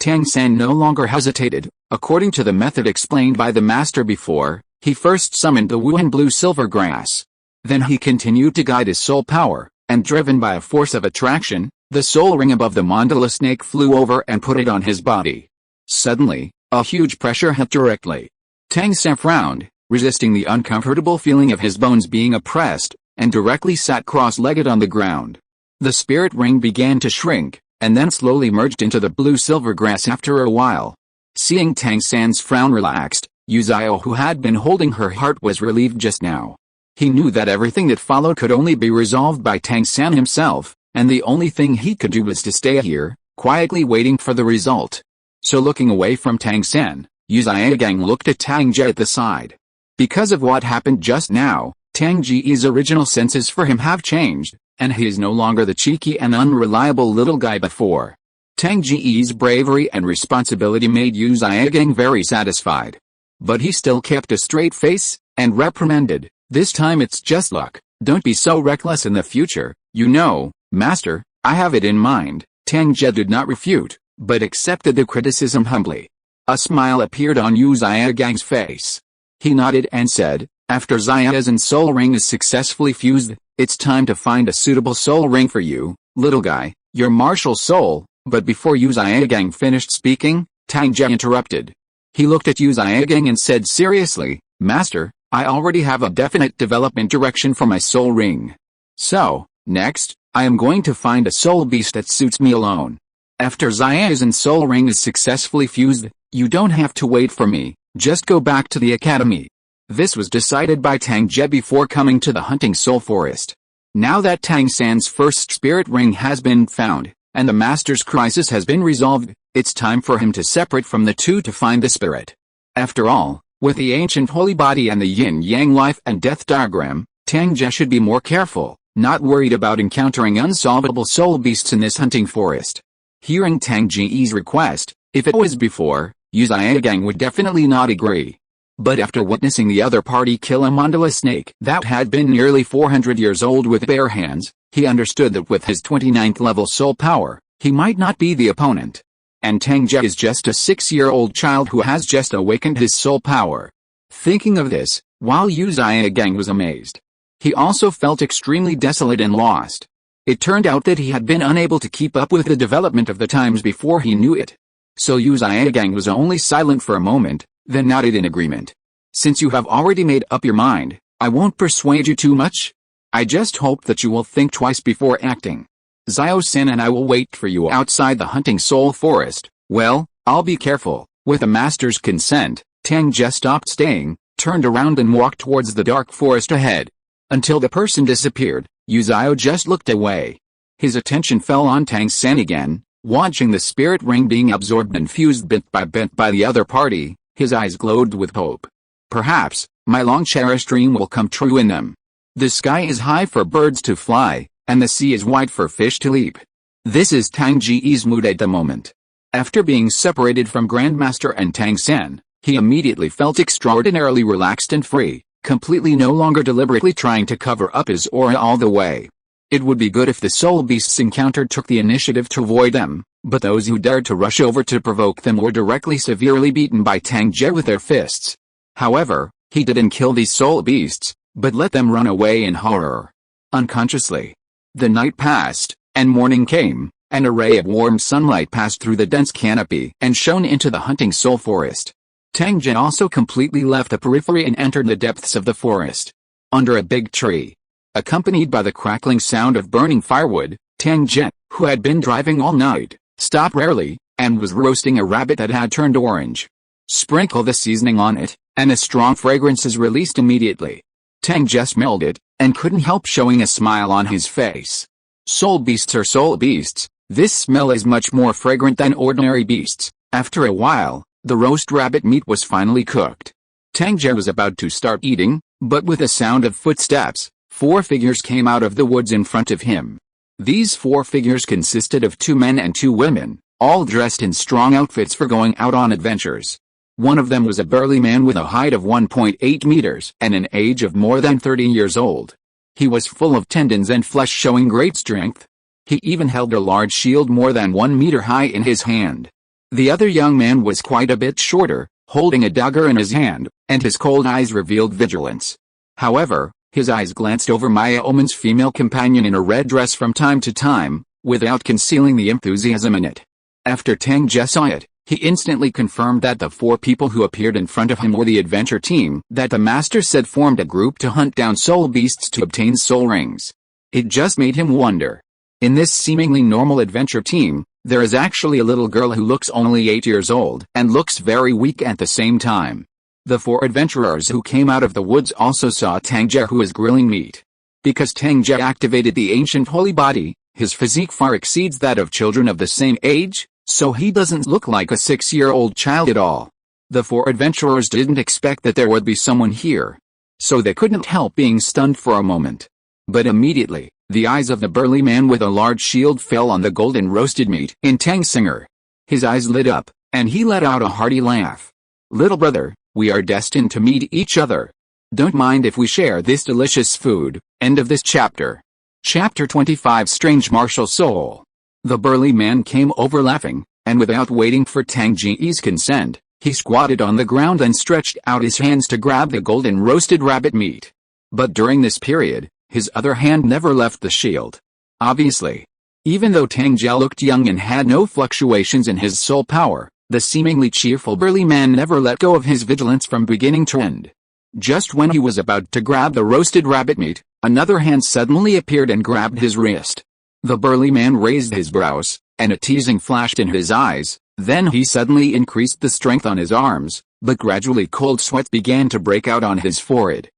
Tang San no longer hesitated. According to the method explained by the master before, he first summoned the Wuhan blue silver grass. Then he continued to guide his soul power, and driven by a force of attraction, the soul ring above the mandala snake flew over and put it on his body. Suddenly, a huge pressure hit directly. Tang San frowned, resisting the uncomfortable feeling of his bones being oppressed, and directly sat cross-legged on the ground. The spirit ring began to shrink, and then slowly merged into the blue-silver grass after a while. Seeing Tang San's frown relaxed, Uzia, who had been holding her heart, was relieved just now. He knew that everything that followed could only be resolved by Tang San himself, and the only thing he could do was to stay here, quietly waiting for the result. So looking away from Tang San, Uzia Gang looked at Tang Ge at the side. Because of what happened just now, Tang Ge's original senses for him have changed, and he is no longer the cheeky and unreliable little guy before. Tang Ge's bravery and responsibility made Uzia Gang very satisfied. But he still kept a straight face, and reprimanded, This time it's just luck, don't be so reckless in the future, you know, master, I have it in mind. Tang Ge did not refute, but accepted the criticism humbly. A smile appeared on Uzia Gang's face. He nodded and said, After Xiao's soul ring is successfully fused, it's time to find a suitable soul ring for you, little guy, your martial soul. But before Uzia Gang finished speaking, Tang Ge interrupted. He looked at Uzia Gang and said seriously, Master, I already have a definite development direction for my soul ring. So, next, I am going to find a soul beast that suits me alone. After Xiao's soul ring is successfully fused, you don't have to wait for me, just go back to the academy. This was decided by Tang Ge before coming to the hunting soul forest. Now that Tang San's first spirit ring has been found, and the master's crisis has been resolved, it's time for him to separate from the two to find the spirit. After all, With the ancient holy body and the yin-yang life and death diagram, Tang Ge should be more careful, not worried about encountering unsolvable soul beasts in this hunting forest. Hearing Tang Ge's request, if it was before, Yu Zhigang would definitely not agree. But after witnessing the other party kill a mandala snake that had been nearly 400 years old with bare hands, he understood that with his 29th level soul power, he might not be the opponent. And Tang Ge is just a 6-year-old child who has just awakened his soul power. Thinking of this, while Yu Zhigang was amazed, he also felt extremely desolate and lost. It turned out that he had been unable to keep up with the development of the times before he knew it. So Yu Zhigang was only silent for a moment, then nodded in agreement. Since you have already made up your mind, I won't persuade you too much. I just hope that you will think twice before acting. Xiao San and I will wait for you outside the hunting soul forest. Well, I'll be careful. With the master's consent, Tang Ge stopped staying, turned around and walked towards the dark forest ahead. Until the person disappeared, Yu Xiao just looked away. His attention fell on Tang San again, watching the spirit ring being absorbed and fused bit by the other party. His eyes glowed with hope. Perhaps, my long-cherished dream will come true in them. The sky is high for birds to fly, and the sea is wide for fish to leap. This is Tang Ge's mood at the moment. After being separated from Grandmaster and Tang San, he immediately felt extraordinarily relaxed and free, completely no longer deliberately trying to cover up his aura all the way. It would be good if the soul beasts encountered took the initiative to avoid them, but those who dared to rush over to provoke them were directly severely beaten by Tang Ge with their fists. However, he didn't kill these soul beasts, but let them run away in horror. Unconsciously. The night passed, and morning came. An ray of warm sunlight passed through the dense canopy and shone into the hunting soul forest. Tang Ge also completely left the periphery and entered the depths of the forest. Under a big tree, accompanied by the crackling sound of burning firewood, Tang Ge, who had been driving all night, stopped rarely, and was roasting a rabbit that had turned orange. Sprinkle the seasoning on it, and a strong fragrance is released immediately. Tang Ge smelled it, and couldn't help showing a smile on his face. Soul beasts are soul beasts. This smell is much more fragrant than ordinary beasts. After a while, the roast rabbit meat was finally cooked. Tang Ge was about to start eating, but with a sound of footsteps, 4 figures came out of the woods in front of him. These 4 figures consisted of 2 men and 2 women, all dressed in strong outfits for going out on adventures. One of them was a burly man with a height of 1.8 meters and an age of more than 30 years old. He was full of tendons and flesh showing great strength. He even held a large shield more than 1 meter high in his hand. The other young man was quite a bit shorter, holding a dagger in his hand, and his cold eyes revealed vigilance. However, his eyes glanced over Maya Omen's female companion in a red dress from time to time, without concealing the enthusiasm in it. After Tang Ge saw it, he instantly confirmed that the 4 people who appeared in front of him were the adventure team that the master said formed a group to hunt down soul beasts to obtain soul rings. It just made him wonder. In this seemingly normal adventure team, there is actually a little girl who looks only 8 years old and looks very weak at the same time. The 4 adventurers who came out of the woods also saw Tang Ge, who was grilling meat. Because Tang Ge activated the ancient holy body, his physique far exceeds that of children of the same age, so he doesn't look like a 6-year-old child at all. The 4 adventurers didn't expect that there would be someone here, so they couldn't help being stunned for a moment. But immediately, the eyes of the burly man with a large shield fell on the golden roasted meat in Tang Singer. His eyes lit up, and he let out a hearty laugh. Little brother, we are destined to meet each other. Don't mind if we share this delicious food. End of this chapter. Chapter 25 Strange Martial Soul. The burly man came over laughing, and without waiting for Tang Ge's consent, he squatted on the ground and stretched out his hands to grab the golden roasted rabbit meat. But during this period, his other hand never left the shield. Obviously. Even though Tang Ge looked young and had no fluctuations in his soul power, the seemingly cheerful burly man never let go of his vigilance from beginning to end. Just when he was about to grab the roasted rabbit meat, another hand suddenly appeared and grabbed his wrist. The burly man raised his brows, and a teasing flashed in his eyes. Then he suddenly increased the strength on his arms, but gradually cold sweat began to break out on his forehead.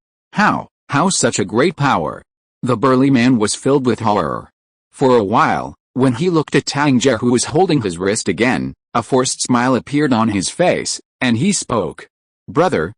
How such a great power? The burly man was filled with horror. For a while, when he looked at Tang Ge, who was holding his wrist again, a forced smile appeared on his face, and he spoke. Brother,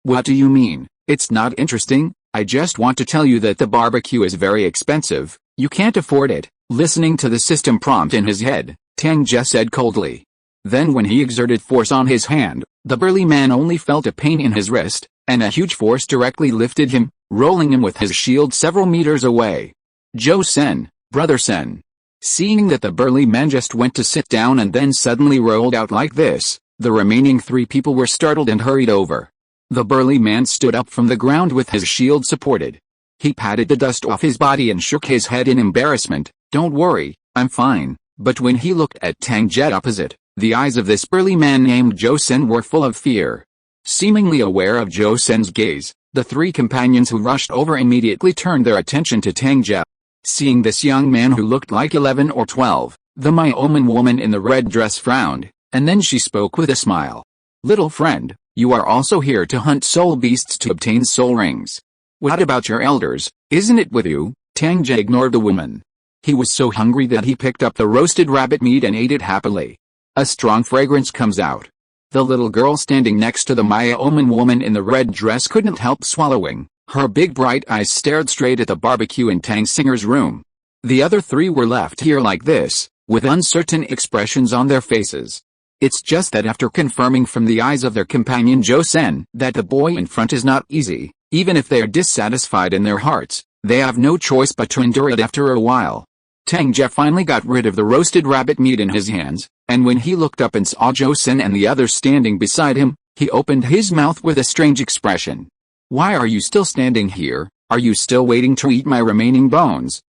What do you mean? It's not interesting. I just want to tell you that the barbecue is very expensive. You can't afford it. Listening to the system prompt in his head, Tang Ge said coldly. Then when he exerted force on his hand, the burly man only felt a pain in his wrist, and a huge force directly lifted him, rolling him with his shield several meters away. Zhou Sen, Brother Sen. Seeing that the burly man just went to sit down and then suddenly rolled out like this, the remaining 3 people were startled and hurried over. The burly man stood up from the ground with his shield supported. He patted the dust off his body and shook his head in embarrassment. Don't worry, I'm fine. But when he looked at Tang Ge opposite, the eyes of this burly man named Zhou Sen were full of fear. Seemingly aware of Zhou Sen's gaze, the 3 companions who rushed over immediately turned their attention to Tang Ge. Seeing this young man who looked like 11 or 12, the Myoman woman in the red dress frowned, and then she spoke with a smile. Little friend, you are also here to hunt soul beasts to obtain soul rings. What about your elders, isn't it with you? Tang Ge ignored the woman. He was so hungry that he picked up the roasted rabbit meat and ate it happily. A strong fragrance comes out. The little girl standing next to the Myoman woman in the red dress couldn't help swallowing. Her big bright eyes stared straight at the barbecue in Tang Singer's room. The other 3 were left here like this, with uncertain expressions on their faces. It's just that after confirming from the eyes of their companion Zhou Sen that the boy in front is not easy, even if they are dissatisfied in their hearts, they have no choice but to endure it after a while. Tang Ge finally got rid of the roasted rabbit meat in his hands, and when he looked up and saw Zhou Sen and the others standing beside him, he opened his mouth with a strange expression. Why are you still standing here? Are you still waiting to eat my remaining bones?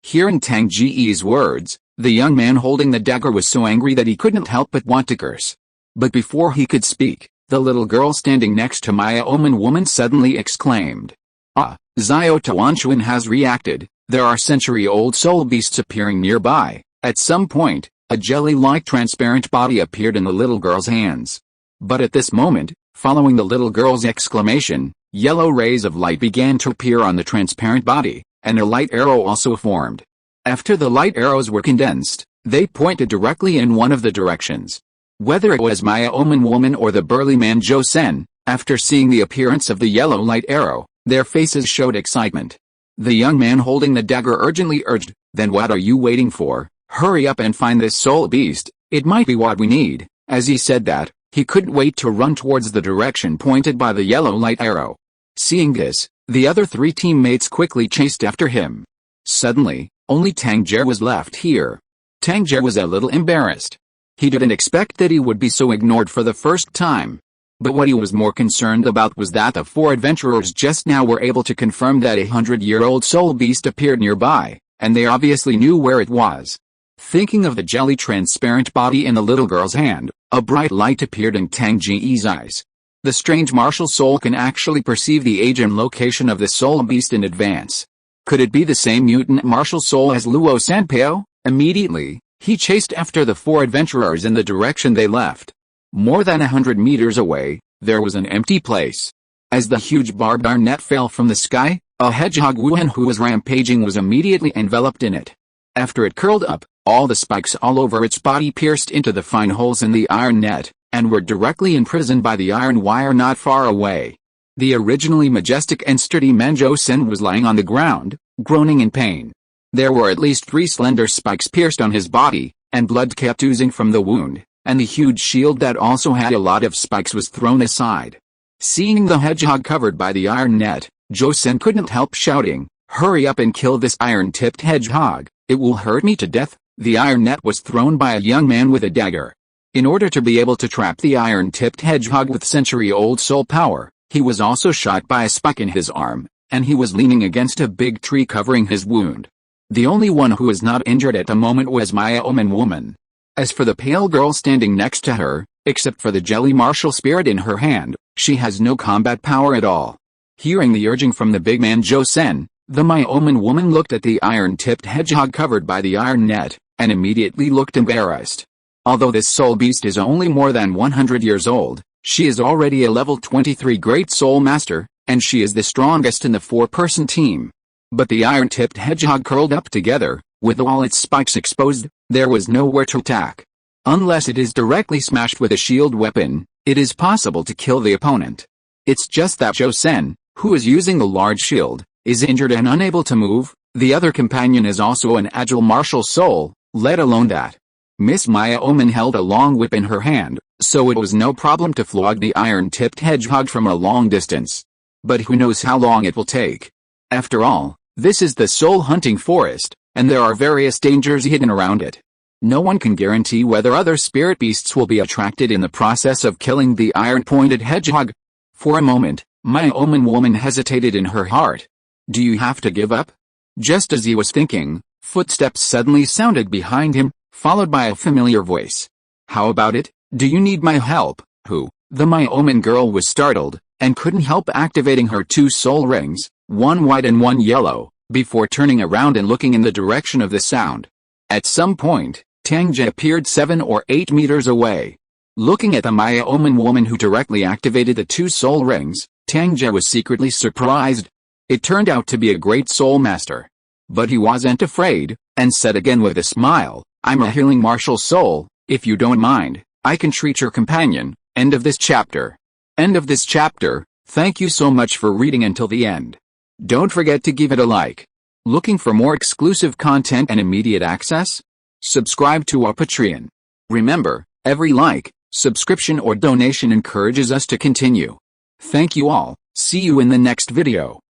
Hearing Tang Ge's words, the young man holding the dagger was so angry that he couldn't help but want to curse. But before he could speak, the little girl standing next to Myoman woman suddenly exclaimed. Xiao Tuanchuan has reacted. There are century-old soul beasts appearing nearby. At some point, a jelly-like transparent body appeared in the little girl's hands. But at this moment, following the little girl's exclamation, yellow rays of light began to appear on the transparent body, and a light arrow also formed. After the light arrows were condensed, they pointed directly in one of the directions. Whether it was Myoman woman or the burly man Zhou Sen, after seeing the appearance of the yellow light arrow, their faces showed excitement. The young man holding the dagger urgently urged, "Then what are you waiting for? Hurry up and find this soul beast, it might be what we need." As he said that, he couldn't wait to run towards the direction pointed by the yellow light arrow. Seeing this, the other 3 teammates quickly chased after him. Suddenly, only Tang Ge was left here. Tang Ge was a little embarrassed. He didn't expect that he would be so ignored for the first time. But what he was more concerned about was that the 4 adventurers just now were able to confirm that a 100-year-old soul beast appeared nearby, and they obviously knew where it was. Thinking of the jelly transparent body in the little girl's hand, a bright light appeared in Tang Ge's eyes. The strange martial soul can actually perceive the age and location of the soul beast in advance. Could it be the same mutant martial soul as Luo Sanpao? Immediately, he chased after the 4 adventurers in the direction they left. More than 100 meters away, there was an empty place. As the huge barbed iron net fell from the sky, a hedgehog Wuhan who was rampaging was immediately enveloped in it. After it curled up, all the spikes all over its body pierced into the fine holes in the iron net, and were directly imprisoned by the iron wire not far away. The originally majestic and sturdy man Zhou Sen was lying on the ground, groaning in pain. There were at least 3 slender spikes pierced on his body, and blood kept oozing from the wound, and the huge shield that also had a lot of spikes was thrown aside. Seeing the hedgehog covered by the iron net, Zhou Sen couldn't help shouting, "Hurry up and kill this iron-tipped hedgehog, it will hurt me to death." The iron net was thrown by a young man with a dagger. In order to be able to trap the iron-tipped hedgehog with century-old soul power, he was also shot by a spike in his arm, and he was leaning against a big tree covering his wound. The only one who was not injured at the moment was Myoman woman. As for the pale girl standing next to her, except for the jelly martial spirit in her hand, she has no combat power at all. Hearing the urging from the big man Zhou Sen, the Myoman woman looked at the iron-tipped hedgehog covered by the iron net, and immediately looked embarrassed. Although this soul beast is only more than 100 years old, she is already a level 23 great soul master, and she is the strongest in the 4-person team. But the iron-tipped hedgehog curled up together, with all its spikes exposed, there was nowhere to attack. Unless it is directly smashed with a shield weapon, it is possible to kill the opponent. It's just that Zhou Sen, who is using the large shield, is injured and unable to move. The other companion is also an agile martial soul, let alone that. Miss Maya Omen held a long whip in her hand, so it was no problem to flog the iron-tipped hedgehog from a long distance. But who knows how long it will take. After all, this is the soul-hunting forest, and there are various dangers hidden around it. No one can guarantee whether other spirit beasts will be attracted in the process of killing the iron-pointed hedgehog. For a moment, Maya Omen woman hesitated in her heart. Do you have to give up? Just as he was thinking, footsteps suddenly sounded behind him, followed by a familiar voice. How about it? Do you need my help? Who? The Maya Omen girl was startled, and couldn't help activating her 2 soul rings, one white and one yellow, before turning around and looking in the direction of the sound. At some point, Tang Ge appeared 7 or 8 meters away. Looking at the Maya Omen woman who directly activated the 2 soul rings, Tang Ge was secretly surprised. It turned out to be a great soul master. But he wasn't afraid, and said again with a smile, I'm a healing martial soul, if you don't mind, I can treat your companion. End of this chapter. End of this chapter. Thank you so much for reading until the end. Don't forget to give it a like. Looking for more exclusive content and immediate access? Subscribe to our Patreon. Remember, every like, subscription or donation encourages us to continue. Thank you all. See you in the next video.